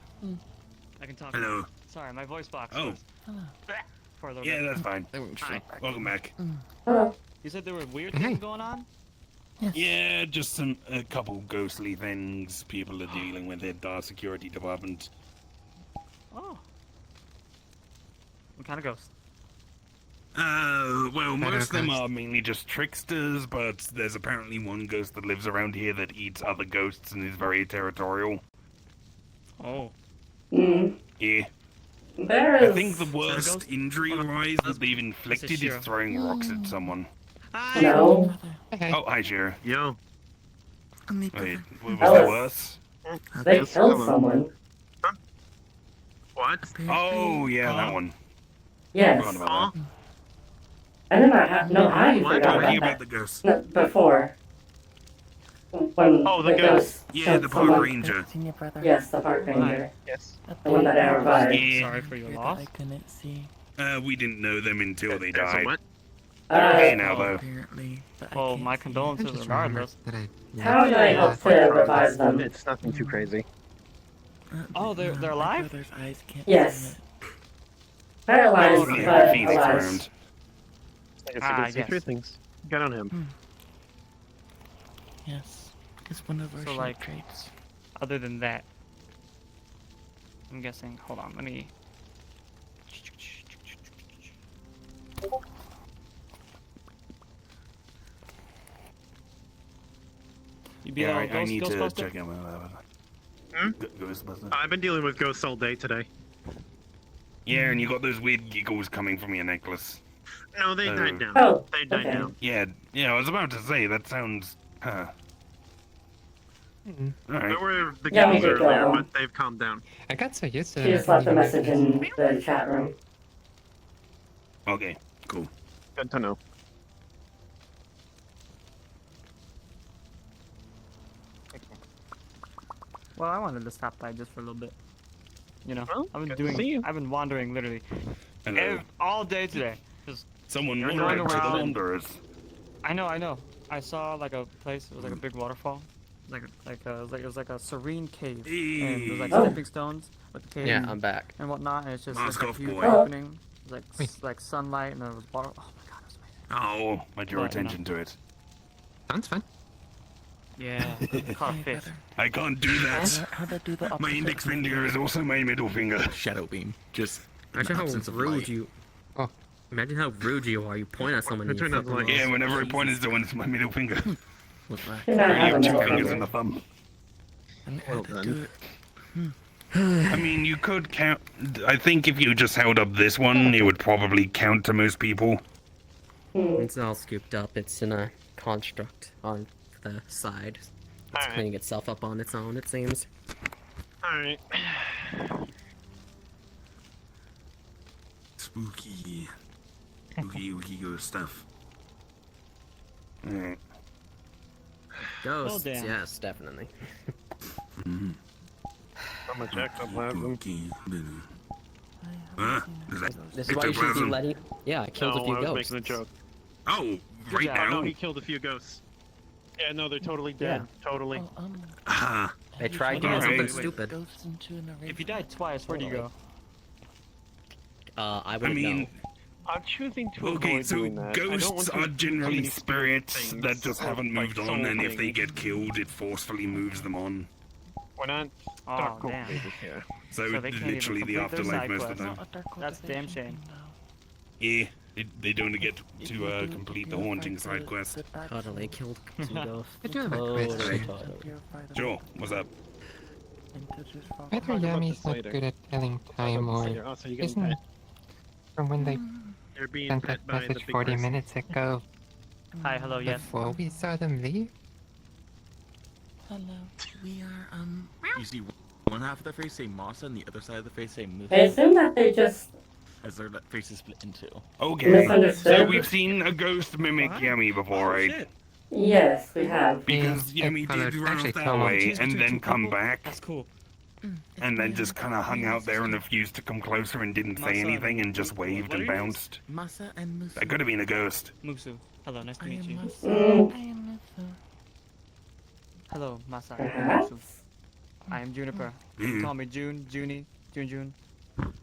I can talk. Hello. Sorry, my voice box Oh. was for a little Yeah, bit. that's fine. Hi. Welcome back. Hello. You said there were weird Hey. things going on? Yeah, just a couple ghostly things people are dealing with at our security department. Oh. What kind of ghost? Well, most of them ghost. are mainly just tricksters, but there's apparently one ghost that lives around here that eats other ghosts and is very territorial. Oh. Yeah. There I is... think the worst injury-wise that they've inflicted is Shiro. throwing rocks at someone. No. Okay. Oh, hi, Shiro. Yo. Wait, was Ellis. there worse? They killed someone. What? Oh, yeah, that one. Yes. Forgot about that. I did not know how you What? forgot What are you about about that. the ghost? No, before. When Oh, the ghost. Yeah, killed the park someone. ranger. Senior brother. Yes, the park ranger. Yes. The one that I revived. Yeah. Sorry for your That loss. I couldn't see. We didn't know them until they There's a died. what? Hey Uh, now, though. Apparently, but I Well, can't my see. condolences Just regardless. remember that I how did I help to revive them? It's nothing too crazy. Oh, they're my alive? brother's eyes can't Yes. see it. Paralyzed, Yeah, but Phoenix alive. around. I guess Ah, I can see yes. 3 things. Good on him. Yes, it's one of our So, shape like- traits. Other than that, I'm guessing. Hold on, let me. You be Yeah, all I need to Ghostbuster? check out my Hmm? Ghostbuster. I've been dealing with ghosts all day today. Yeah, and you got those weird giggles coming from your necklace. No, they died down. Oh, They died okay. down. Yeah, I was about to say, that sounds... Huh. Alright. There were the Yeah, we giggles did go earlier, home. but they've calmed down. I got so used to She it. just left a message in the chat room. Okay, cool. Good to know. Well, I wanted to stop by just for a little bit. You know, Well, I've good been to see you. I've been wandering literally Hello. all day today. Just Someone You're wandering going to the around. Wanderers. I know. I saw like a place. It was like a big waterfall. It was like a serene cave, and there was like Oh. stepping stones with the cave. Yeah, I'm back. and whatnot. And it's just Mask like a off, huge boy. opening, like Wait. like sunlight, and there was water. Oh my god, it was amazing. Oh, I drew Yeah, attention to it. Sounds fun. Yeah, I caught a fish. I can't do that. How to do the My opposite index of finger is also my middle finger. Shadow beam. Just Imagine how absence of rude light. you. Oh. Imagine how rude you are. You point at someone and you Turn up flip the them light. off. Yeah, whenever I point at someone, it's my middle finger. Look back. Should not I have have a two middle fingers finger. and a thumb. And Well how to done. do it. I mean, you could count. I think if you just held up this one, it would probably count to most people. It's all scooped up. It's in a construct on the side. It's Alright. cleaning itself up on its own, it seems. Alright. Spooky. Spooky ghost stuff. Alright. Ghosts, damn. yes, definitely. How much ectoplasm? Spooky. Huh? Is that This is why you should be ectoplasm? letting. Yeah, I killed No, a few I was ghosts. making a joke. Oh, right job. Oh, no, now? he killed a few ghosts. Yeah, no, they're totally dead. Totally. Oh, Ah. They tried doing something stupid. Goes into an If you died twice, where do you go? I I wouldn't mean, know. I'm choosing to Okay, avoid so doing that. I don't want ghosts to are generally do spirits things that just or, haven't like, moved on, soul and if they things. get killed, it forcefully moves them on. We're not dark cultivators here. So, So they can't even literally the complete their afterlife side most of the quest. time. That's a damn shame. Yeah, they don't get to complete the haunting side quest. Totally killed some ghosts. I do have a Totally, question. totally. Sure, what's up? Whether talk about Yami's this not later. good at telling Talk time, about this or later. Also, you're getting isn't pet. from when they You're being sent pet that by the message big 40 person. minutes ago Hi, hello, yes. before we saw them leave? Hello. We are, you see one half of the face say Masa and the other side of the face say Musa. I assume that they just As their faces split in two. Okay, so misunderstood. we've seen a ghost mimic Yami before, right? Yes, we have. Because Yeah, Yami followed- did run actually, off that Tomo. way Choose and between then two come people? back, That's cool. and then just kind of hung out there and refused to come closer and didn't say Masa, anything and just what waved are and your names? bounced. Masa and Musa. That could have been a ghost. Musu. Hello, nice to I meet am you. Masa. Mm. I am Musa. Hello, Masa. I'm Perhaps? Musu. I am Juniper. You Mm. can call me June, Junie, June,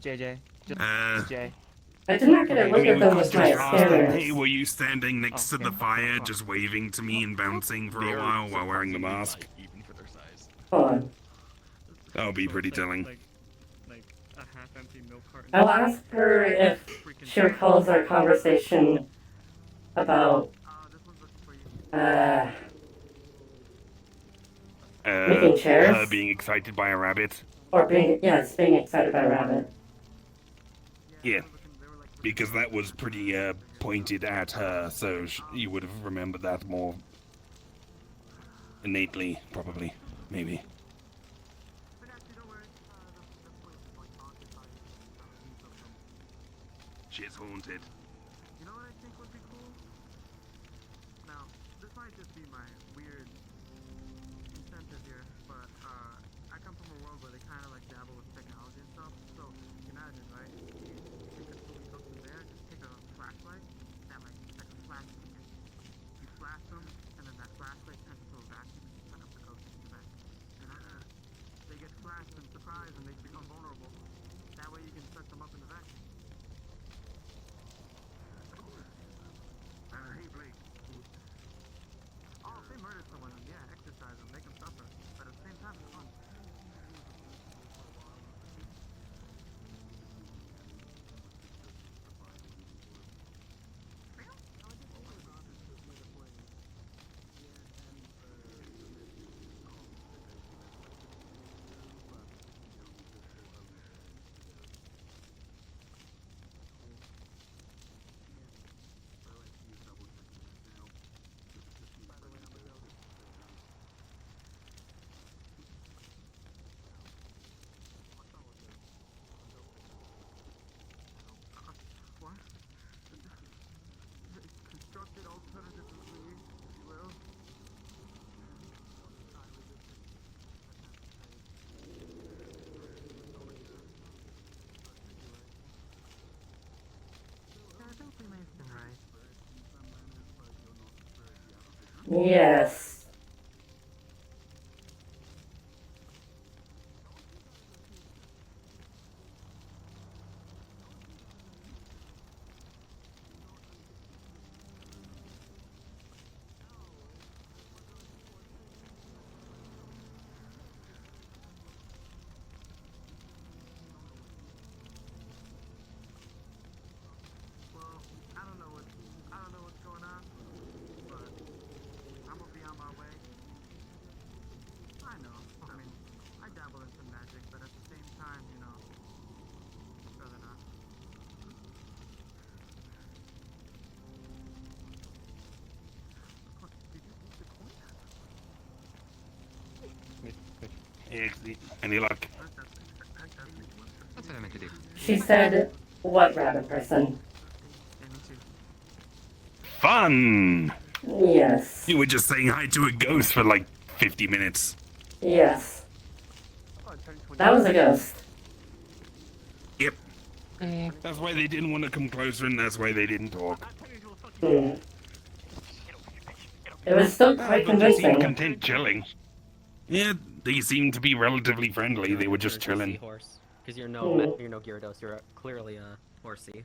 JJ. Just J. I did not get a I look mean, at we them could with just my ask them, hey, scanners. were you standing next Oh, to the fire just waving to me and bouncing for They a are while wearing the surprisingly mask? light, even for their size. Hold on. That would be pretty telling. Like a half-empty milk carton. I'll ask her if she recalls our conversation about making chairs? Her being excited by a rabbit. Or being excited by a rabbit. Yeah, because that was pretty pointed at her, so you would have remembered that more innately, probably, maybe. She's haunted. You know what I think would be cool? Now, this might just be my weird incentive here, but I come from a world where they kind of like dabble with technology and stuff. So imagine, right? You take a fully cooked there, just take a flashlight and like a flash beacon. You flash them, and then that flashlight turns into a vacuum and you suck up the ghost in the vacuum. And they get flashed and surprised and they become vulnerable. That way you can suck them up in the vacuum. Hey Blake. Oh, if they murder someone, then yeah, exercise them, make them suffer. But at the same time, it's fun. What? Constructed alternatively, if you will. Yeah, I think we may have been right. Yes. Well, I don't know what's going on, but I'm gonna be on my way. I know. I mean, I dabble in some magic, but at the same time, you know, I'd rather not. Look, did you eat the coin? Any luck? That's what I meant to do. She said, what rabbit person? Yeah, me too. Fun! Yes. You were just saying hi to a ghost for like 50 minutes. Yes. That was a ghost. Yep. That's why they didn't want to come closer, and that's why they didn't talk. Hmm. It was still quite But they seemed convincing. content chilling. Yeah, they seemed to be relatively friendly. They were just chilling. Because you're Hmm. no Gyarados, you're clearly a horsey.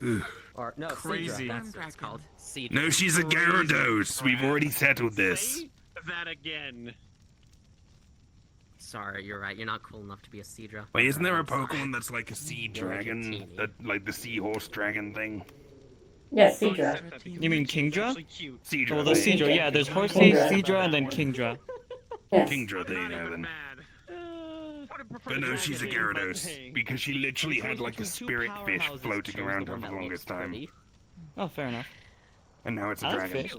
Ugh. Or no, Crazy. Seadra, that's what it's called. Seadra. No, she's a Gyarados. We've already settled this. Say that again. Sorry, you're right. You're not cool enough to be a Seadra. Wait, isn't there a I'm sorry. Pokemon that's like a sea You're like a dragon? teeny. That, like the seahorse dragon thing? Yeah, Seadra. You mean Kingdra? Actually cute. Seadra. Well, the thing. Seadra, yeah, there's Horsey, Kingdra. Seadra, and then Kingdra. Yes. Kingdra, there you Not go even then. mad. Would prefer But no, to she's a dragon, but Gyarados. hey. Because she literally had like a Between two spirit fish powerhouses, floating chose around the her one for that the looks longest time. pretty. Oh, fair enough. And now it's a I like dragon. fish.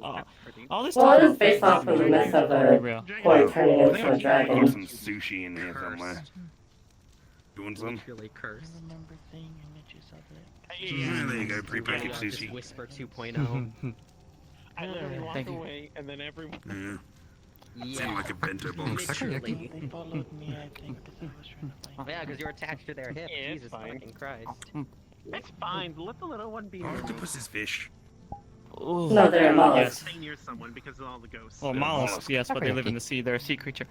All this Well, talk it is about based fish off of the myth of be a real. koi turning I into think a I got dragon. some sushi in here somewhere. You want some? Literally cursed. Yeah, there you go, prepackaged Just sushi. Whisper 2.0. I literally walked Thank you. away, and then everyone. Yeah. Yeah. Seemed like a bento box. Literally. They followed me, I think, because I was trying to find Yeah, because you're attached to their hip. Yeah, it's Jesus fine. fucking Christ. It's fine. Let the little one be. Octopus is fish. No, they're Yes. mollusks. Stay near someone because of all the ghosts. Well, mollusks, yes, but they live in the sea. They're a sea creature.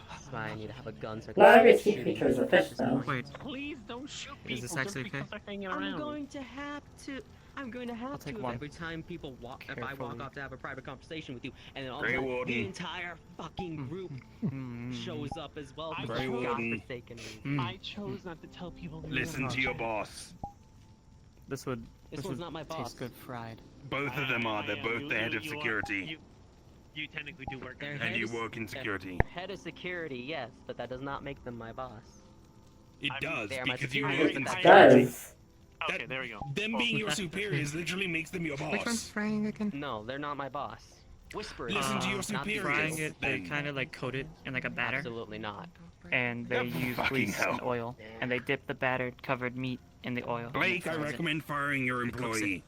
That's why I need to have a gun so I can Not every start sea shooting creature is a people. fish, though. Wait, Please don't shoot people Is this just actually because okay? they're hanging I'm around. going to have to. I'm going to have take to. one. Every time people walk, if I walk Carefully. off to have a private conversation with you, and then all of Grey a sudden the Warden. entire fucking group shows up as well for Grey some Warden. godforsaken reason. I chose not to tell people. the Listen news to your about boss. This would. This would one's not my boss. Taste good fried. Both of them are. They're both the head of You security. technically do work. They're there. And head you of- work in security. Head of security, yes, but that does not make them my boss. It does, They are my because you superiors, work in but that security. Does. Okay, there we go. Them being your superiors literally makes them your Which one's boss. frying again? No, they're not my boss. Whisper is Listen to your not the superiors. Frying it, they Then. kind of like coat it in like a batter, Absolutely not. and they Yeah, use fucking grease hell. and oil, and they dip the battered covered meat in the oil. Blake, I recommend firing your It cooks it. employee.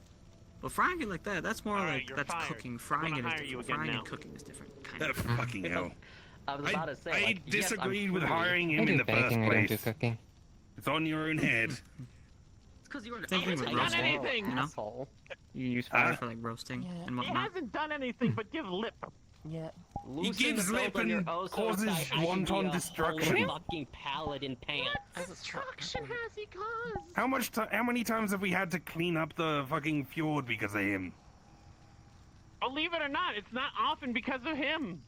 well, frying it like that, that's more Alright, like, you're that's fired. cooking. I'm Frying gonna it is hire you different. again Frying now. and cooking is different. Kind of. Fucking hell. I was about to say, I like, yes, I'm disagreed with free. hiring I him in do the first baking, I don't do place. cooking. It's on your own head. It's because you're an Thinking with asshole. roasting, anything. you know? Asshole. You use Huh? fire. For like roasting and He whatnot. hasn't done anything but give lip. Loosen gives the belt lip on your and oh so causes tight, I can wanton be a destruction. whole fucking paladin pants. Destruction has he caused? How many times have we had to clean up the fucking fjord because of him? Believe it or not, it's not often because of him.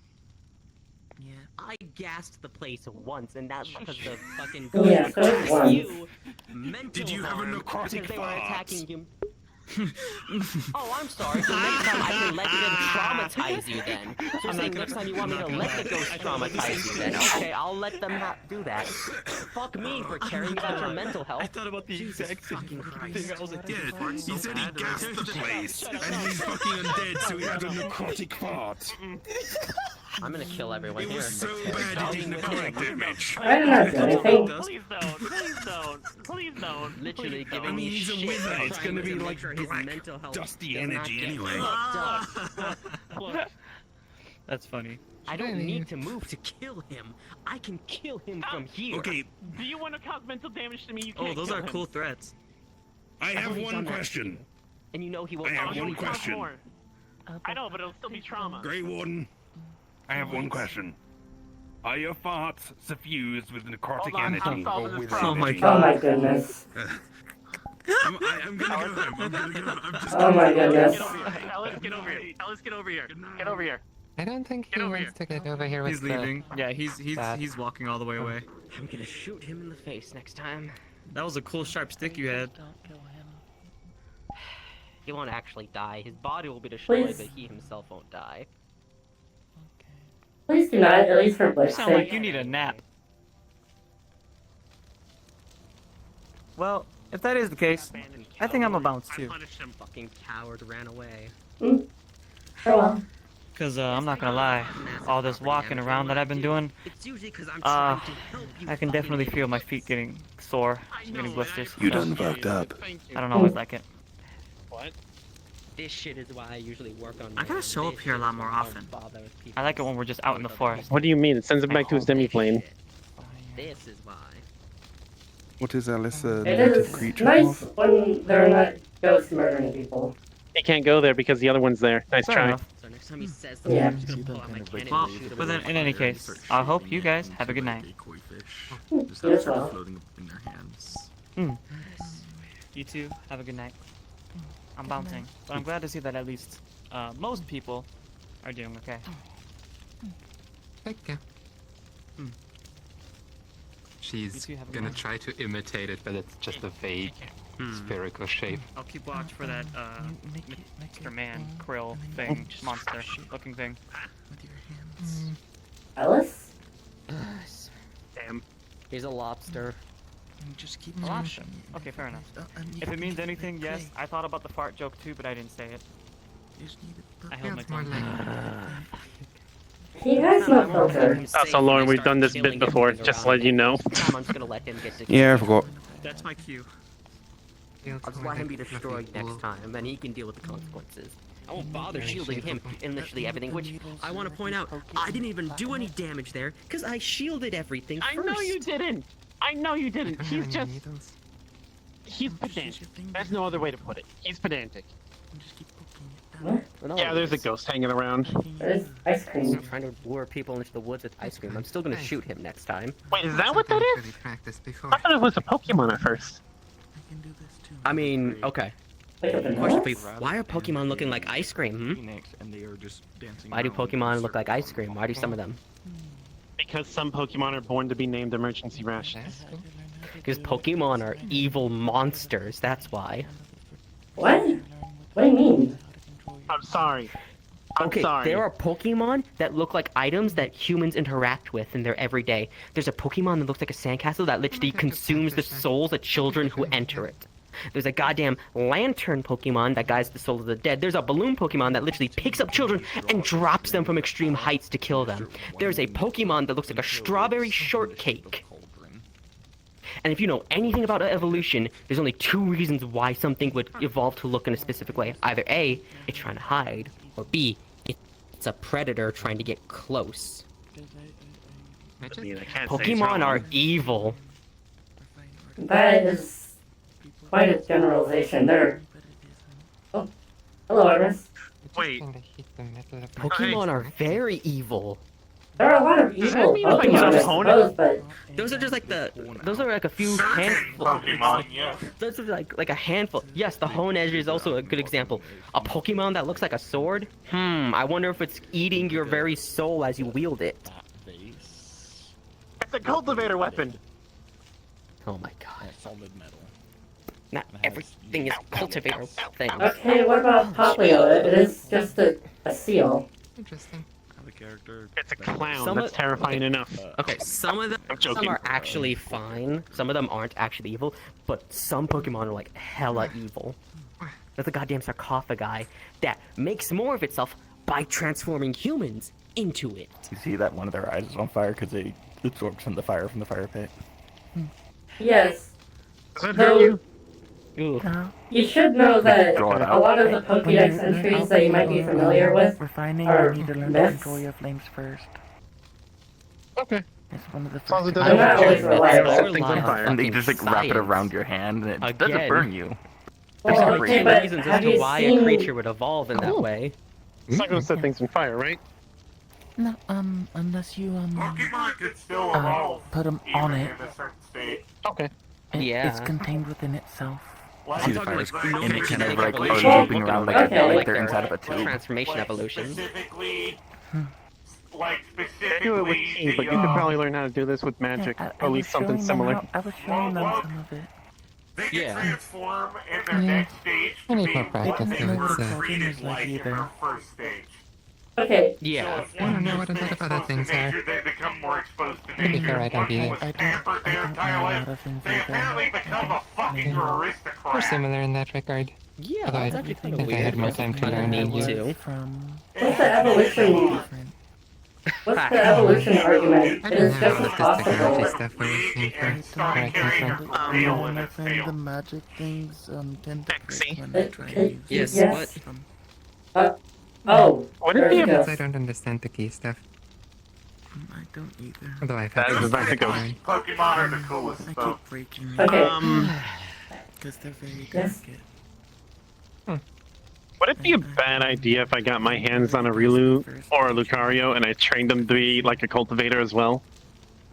Yeah, I gassed the place once, and that's because the fucking Yeah, so caused once. you mental Did you have a harm necrotic because they were fart? attacking you. Oh, I'm sorry. So next time I can let them traumatize you then. So you're saying next time you want me to let the ghost traumatize you then? Okay, I'll let them not do that. Fuck me for caring about your mental health. I thought about the exact same fucking thing. Christ. I was like, Yeah, he said he gassed the place, and he's fucking undead, so he had a necrotic fart. I'm gonna kill everyone It here. was so bad it did necrotic damage. I did not do anything. Please don't. Please don't. Please don't. Literally Please giving I me mean, he's a shit wither. for It's trying gonna be to like make sure his black, mental health dusty does not energy get anyway. fucked up. Look, that's funny. I don't need to move to kill him. I can kill him from here. Okay, do you want to cause mental damage to me? You Oh, can't those kill are him. cool threats. I have already one done that. question. And you know he won't. I have Oh, you one can cause question. more. I know, but it'll still be trauma. Grey Warden, I have one question. Are your farts suffused with necrotic Hold on, I'm energy? solving Or this with problem. Oh my energy? Oh my goodness. I'm gonna go home. I'm gonna go home. I'm just Oh my goodness. Get over here. Ellis, get over here. Ellis, get over here. Get over here. I don't think he Get over wants to get over here with He's leaving. the... Yeah, he's walking all the way away. I'm gonna shoot him in the face next time. That was a cool sharp stick you had. He won't actually die. His body will be destroyed, Please. but he himself won't die. Please do not, at least for You Blake's sound like sake. you need a nap. Well, if that is the case, I think I'm a bounce I too. punished him. Fucking coward ran away. Oh well. Cause I'm not gonna lie, all this walking around that I've been doing, It's usually because I'm uh, trying to help you. I can fucking definitely feel my idiots. feet getting sore, I know, getting and blisters. I You so done fucked up. Thank you. I don't always like it. What? This shit is why I usually work on. I gotta my own. show up This here a shit lot is more why I don't often. bother with people. I like it when we're just out in the forest. What do you mean? It sends him back to his demi-plane. This is why. What is Alice, a It native is creature? nice when they're not ghosts murdering people. He can't go there because the other one's there. Nice Fair try. enough. So next time he says something, Yeah. I'm just gonna pull out my cannon Well, and shoot him. But then, in any case, I hope you guys have a good night. Koi fish. You as well. Floating in their hands. You too. Have a good night. I'm bouncing, but I'm glad to see that at least most people are doing okay. Thank you. She's too, have a good gonna night. try to imitate it, but it's just a vague spherical shape. I'll keep watch for that Mr. Man krill thing, monster looking thing. Alice? Damn. He's a lobster. Just keep Lobster. Okay, fair enough. If it means anything, yes. I thought about the fart joke too, but I didn't say it. I held my tongue. He has no filter. So Lauren, we've done this bit before, just to let you know. I'm just gonna let him get Yeah, I forgot. That's my cue. I'll just let him be destroyed next time, and he can deal with the consequences. I won't bother shielding him in literally everything, which I want to point out, I didn't even do any damage there, because I shielded everything I first. know you didn't. I know you didn't. He's just... He's pedantic. There's no other way to put it. He's pedantic. What? Yeah, there's a ghost hanging around. There's ice cream. I'm trying to lure people into the woods with ice cream. I'm still gonna shoot him next time. Wait, is that what that is? Really practiced before. I thought it was a Pokemon at first. I mean, okay. Question for you. Why are Pokemon looking like ice cream, Phoenix, and they are just dancing. Why do around in Pokemon look circles. like ice cream? Why do some of them? Because some Pokemon are born to be named emergency rations. Because Pokemon are evil monsters, that's why. What? What do you mean? I'm sorry. I'm Okay, sorry. there are Pokemon that look like items that humans interact with in their everyday. There's a Pokemon that looks like a sandcastle that literally consumes the souls of children who enter it. There's a goddamn lantern Pokemon that guides the soul of the dead. There's a balloon Pokemon that literally picks up children and drops them from extreme heights to kill them. There's a Pokemon that looks like a strawberry shortcake. And if you know anything about evolution, there's only two reasons why something would evolve to look in a specific way. Either A, it's trying to hide, or B, it's a predator trying to get close. I mean, I can't say it's Pokemon wrong. are evil. That is quite a generalization. They're... Oh, hello, Iris. Wait. Pokemon are very evil. There are a lot of Does that evil mean if I Pokemon, get I a suppose, but... Those are just like those are like a few handful. Pokemon, yes. Those are like a handful. Yes, the Honedge is also a good example. A Pokemon that looks like a sword? I wonder if it's eating your very soul as you wield it. It's a cultivator weapon. Oh my god. Solid metal. Not everything is cultivator thing. Okay, what about Poplio? It is just a seal. Interesting. The character. It's a clown. Some That's of- terrifying enough. Okay, some of them I'm joking. are actually fine. Some of them aren't actually evil, but some Pokemon are like hella evil. There's a goddamn sarcophagi that makes more of itself by transforming humans into it. You see that one of their eyes is on fire because they absorbed some of the fire from the fire pit. Yes. Does that hurt you? Ooh. You should know that Draw it a out. lot of the Pokédex entries that you might be familiar with Refining, are you need to learn myths. to control your flames first. Okay. It's one of the As long as it first doesn't I'm not always hurt you. reliable. Set things on fire. And they just like wrap it Science. around your hand and it doesn't Again. burn you. Well, There's okay, two but reasons have as to you why seen... a creature would evolve in that way. It's not gonna set things on fire, right? No, unless you Pokemon could still evolve. put them on even it. in a certain state. Okay. Yeah. It's contained within itself. See the fire and it kind of like evolution. looping around like, Okay. like they're inside of a tube. Transformation evolution. Specifically, like Do it with specifically, tea, but you could probably learn how to do this with magic, I or at least was something showing them similar. I was showing them some of it. they can Yeah. transform in their next stage I to need be more what practice they with were it. treated like in their first stage. Okay, Yeah. I don't know what a lot of other things are. They become more exposed to To be nature. fair, I don't either. Was pampered their entire life. They apparently become a fucking aristocrat. We're similar in that regard. Yeah, Although that's I actually kind think of I weird. had more time to learn Me than you. too. From what's the evolution... What's the evolution argument? I It don't is know just what as this possible. technology stuff where it came from. Where it came from. Real in its the field. magic things tend to Sexy. break when they try to use Yes, Yes. what? Oh, Would there it be you a... go. Because I don't understand the key stuff. I don't either. Although I've That had is to about to go. learn. Pokemon are the coolest I though. keep breaking Okay. because they're very Yes. delicate. Would it be a bad idea if I got my hands on a Riolu or a Lucario and I trained them to be like a cultivator as well?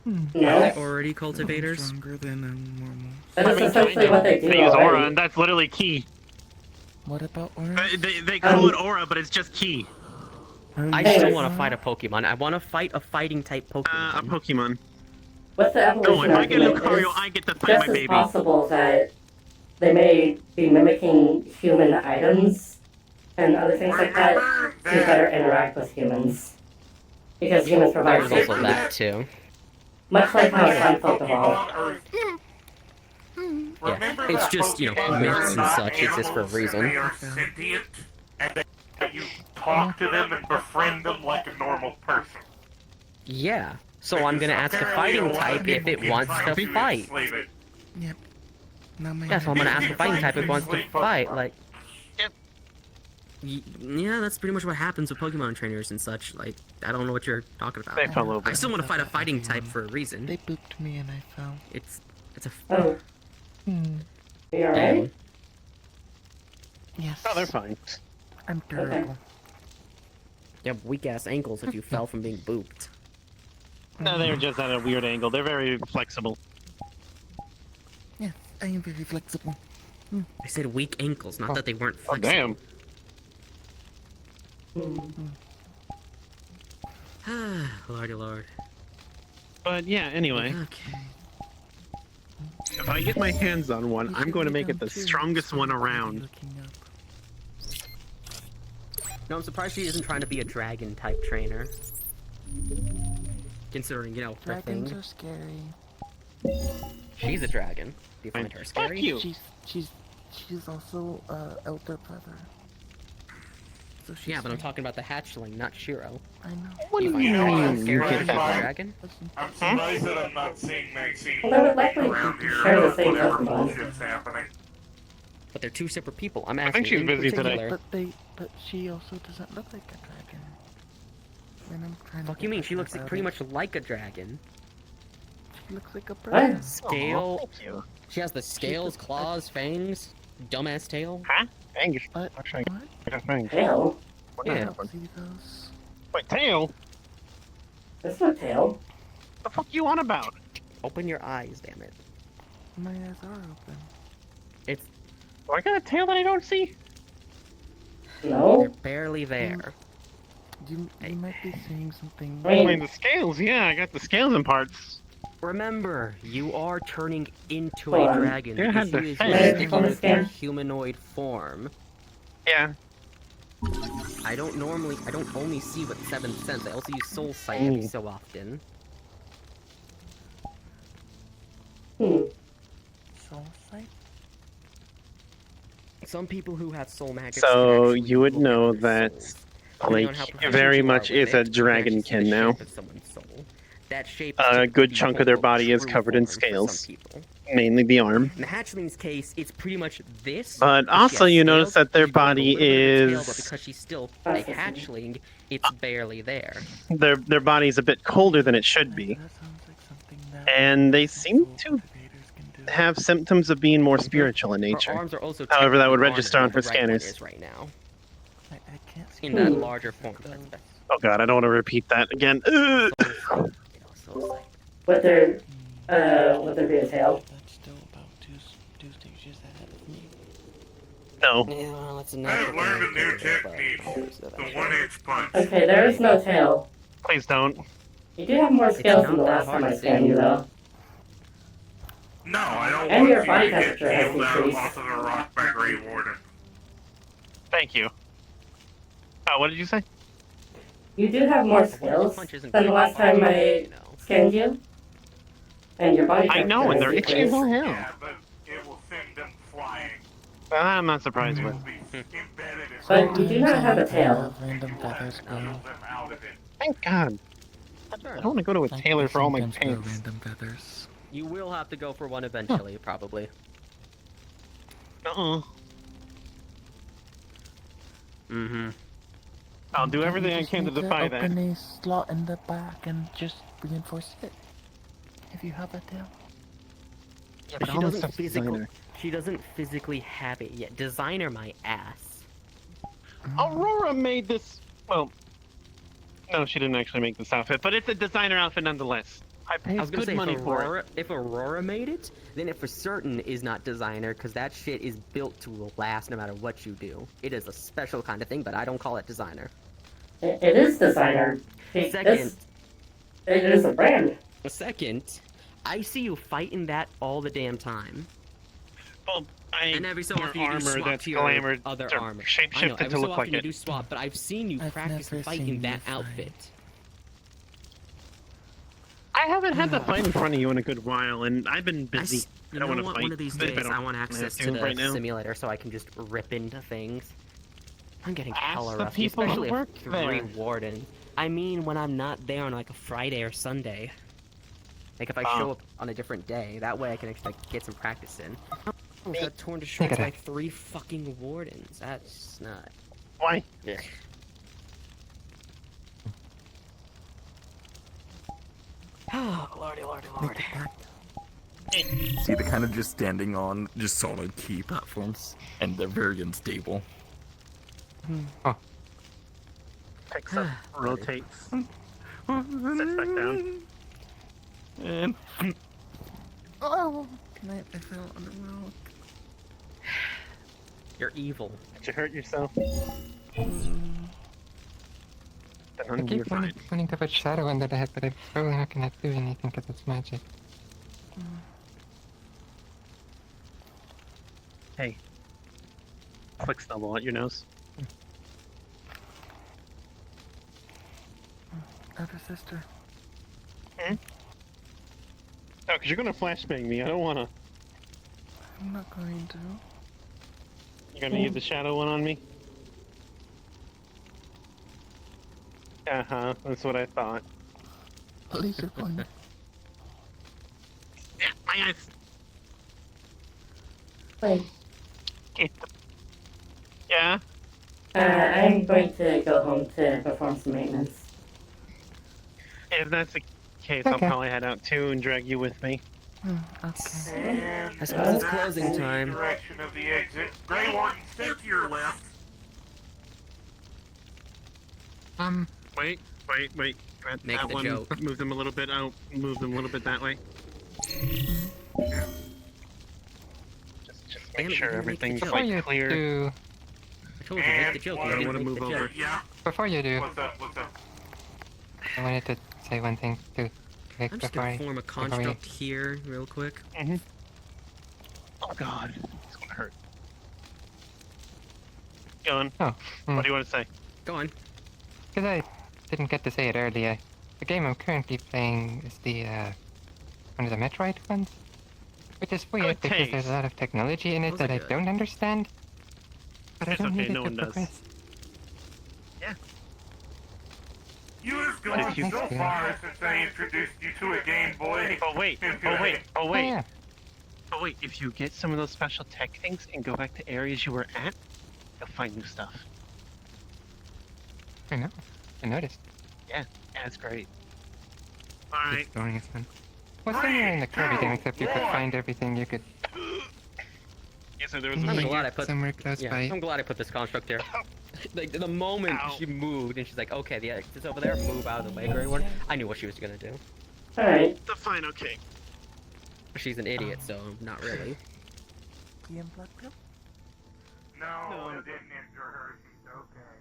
No. Are they already cultivators? Stronger than normal. That is essentially what they do They use aura, already. and that's literally key. What about aura? They call it aura, but it's just key. I still want to fight a Pokemon. I want to fight a fighting type Pokemon. A Pokemon. With the evolution if I get argument, Lucario, it's I get to fight just my as baby. possible that they may be mimicking human items and other things like that to better interact with humans. Because humans provide There's also safety. that too. Much like how some folk evolved. Yeah, it's just, you know, myths and such exist for a reason. They are sentient, and that you talk to them and befriend them like a normal person. Yeah, so I'm gonna ask a fighting type if it wants to fight. Yep. Now my Yeah, so I'm gonna ask a fighting type if it wants to fight, like... Yeah, that's pretty much what happens with Pokemon trainers and such. Like, I don't know what you're talking about. They fell over. I still want to fight a fighting type for a reason. They booped me and I fell. It's a... Oh. Are you alright? Yes. Oh, they're fine. I'm durable. Okay. You have weak-ass ankles if you fell from being booped. No, they're just at a weird angle. They're very flexible. Yes, I am very flexible. I said weak ankles, not that they weren't Oh, flexible. damn. Lordy lord. But yeah, anyway. Okay. If I get my hands on one, I'm going to make it the strongest one around. No, I'm surprised she isn't trying to be a dragon-type trainer. Considering, you know, her Dragons thing. are scary. She's a dragon. Do you find her scary? Fuck you! She's also elder brother. So she's Yeah, but I'm talking about the hatchling, not Shiro. I know. What do you You know, I'm mean? Scary surprised as a by- dragon? I'm surprised that I'm not seeing Maxine Well, they would likely around here. share the same Whatever Pokemon. bullshit's happening. But they're two separate people. I'm I asking think she's in busy today. particular. But she also doesn't look like a dragon. When I'm trying to Fuck you get mean? She looks about pretty it, much like a dragon. She looks like a What? bird. Scale. Thank you. She has the scales, claws, fangs, dumbass tail. Huh? Fangs. What? Actually, What? I got fangs. Tail? Yeah. I don't see those. Wait, tail? That's not tail. The fuck you on about? Open your eyes, damn it. My eyes are open. It's Do I got a tail that I don't see? they're No? barely there. You might be seeing something. I I mean, the scales, yeah, I got the scales in parts. Remember, you are turning into Hold a on. dragon Yeah, I had because the you is fangs. sticking with Scan. your humanoid form. Yeah. I don't only see with seventh sense. I also use soul sight every so often. Soul sight? Some people who have soul magic. So you would know that Depending on Lake how proficient very you are much with is a it, you can actually see dragonkin the now. shape of someone's soul. That shape is A typically good the chunk of their whole body is true covered in form for scales. some people. Mainly the arm. In the hatchling's case, it's pretty much this. But she also has you notice scales, that their she's got a body little bit of a tail, is- but because she's still a hatchling, it's barely there. Their body's a bit colder than it should be. That sounds like something that And they seem soul to cultivators can do. have symptoms of being more spiritual in Her nature. arms are also However, that would technically register longer on than her the right one scanners. is right now. I can't see In that those. larger form. That's better. Oh god, I don't want to repeat that again. Ugh. Soul sight. Would there be a tail? That's still about two stages ahead of me. No. Yeah, well, it's I not. learned a new technique. The 1-inch punch. Okay, there is no tail. Please don't. You do have more scales not than the that last hard time I to scanned see. you, though. No, I don't And want your you body to get temperature has killed out decreased. off of the rock by Grey Warden. Thank you. What did you say? You do have more scales than the last time I scanned you. And your body I know, temperature and they're has itchy as all decreased. hell. Yeah, but it will send them flying. I'm not surprised It with. will be embedded in But you do not have a tail. Random feathers kill go. them out of it. Thank God. I don't want to go to a tailor for all my Sometimes grow pants. random feathers. You will have to go for one eventually, probably. Mm-hmm. I'll do everything I You just can to need defy that. Open a slot in the back and just reinforce it. If you have a tail. Yeah, But but she all this doesn't stuff's physically. designer. She doesn't physically have it yet. Designer my ass. Aurora made this. Well, no, she didn't actually make this outfit, but it's a designer outfit nonetheless. I pay was gonna good say money if for it. Aurora made it, then it for certain is not designer, because that shit is built to last no matter what you do. It is a special kind of thing, but I don't call it designer. It is designer. Second, It is a brand. Second, I see you fighting that all the damn time. Well, and every so often you do swap that's to your glamored other or armor. I know, shapeshifted every to so look often like you it. do swap, but I've seen you I've practice never fighting seen that you fight. outfit. I haven't had the fight in front of you in a good while, and I've been busy. You I don't know want to what? fight. One of these but days don't I want have access to the right now. simulator so I can just rip into things. I'm getting Ask hella the rusty, people who especially work if 3 there. wardens. I mean, when I'm not there on like a Friday or Sunday. Like if I show up on a different day, that way I can actually get some practice in. Oh, got torn to shreds by 3 fucking wardens. That's not. Why? Ugh. Oh, lordy. See, they're kind of just standing on just solid key platforms, and they're very unstable. Oh. Picks up, rotates, sets back down. And Oh, I fell on the rock. You're evil. Did you hurt yourself? I keep wanting to put shadow under the head, but I'm probably not gonna do anything because it's magic. Hey. Click snowball at your nose. Elder sister. Hmm? Oh, because you're gonna flashbang me. I don't wanna. I'm not going to. You're gonna use the shadow one on me? Uh-huh, that's what I thought. Laser point. Yeah, my eyes! Wait. Yeah? I'm going to go home to perform some maintenance. If that's the case, I'll Okay. probably head out too and drag you with me. Okay. I suppose it's closing time. Direction of the exit. Grey Warden, stay to your left. Wait. Grab Make that the one. joke. Move them a little bit out. Move them a little bit that way. Just Damn make it, sure you didn't make the everything's joke. Before you like clear. do, I told you, make the joke. I You don't want to didn't move make the over. joke. Yeah. before you do, What's up? I wanted to say one thing too quick I'm just before gonna form a before we- construct here, real quick. Oh god, it's gonna hurt. Go on. Oh, What do you want to say? Go on. because I didn't get to say it earlier. The game I'm currently playing is the one of the Metroid ones, which is weird because there's taste. a lot of technology in it Those that are I good. don't understand. But I It's don't okay, need it no to one does. progress. Yeah. You have But if gone you- so far since I introduced you to a Game Boy. Oh wait. Oh, yeah. Oh wait, if you get some of those special tech things and go back to areas you were at, you'll find new stuff. I know. I noticed. Yeah, it's great. Alright. Exploring is fun. Well, similar in the Kirby game, except you could find everything you could. Yeah, so there was I'm a thing glad I put somewhere close Yeah, by. I'm glad I put this construct here. Like the moment Ow. she moved and she's like, "Okay, the exit's over there. Move out of the way, everyone." I knew what she was gonna do. Alright. fine, okay. She's an idiot, so not really. Key and blood pill? No, it didn't enter her. She's okay.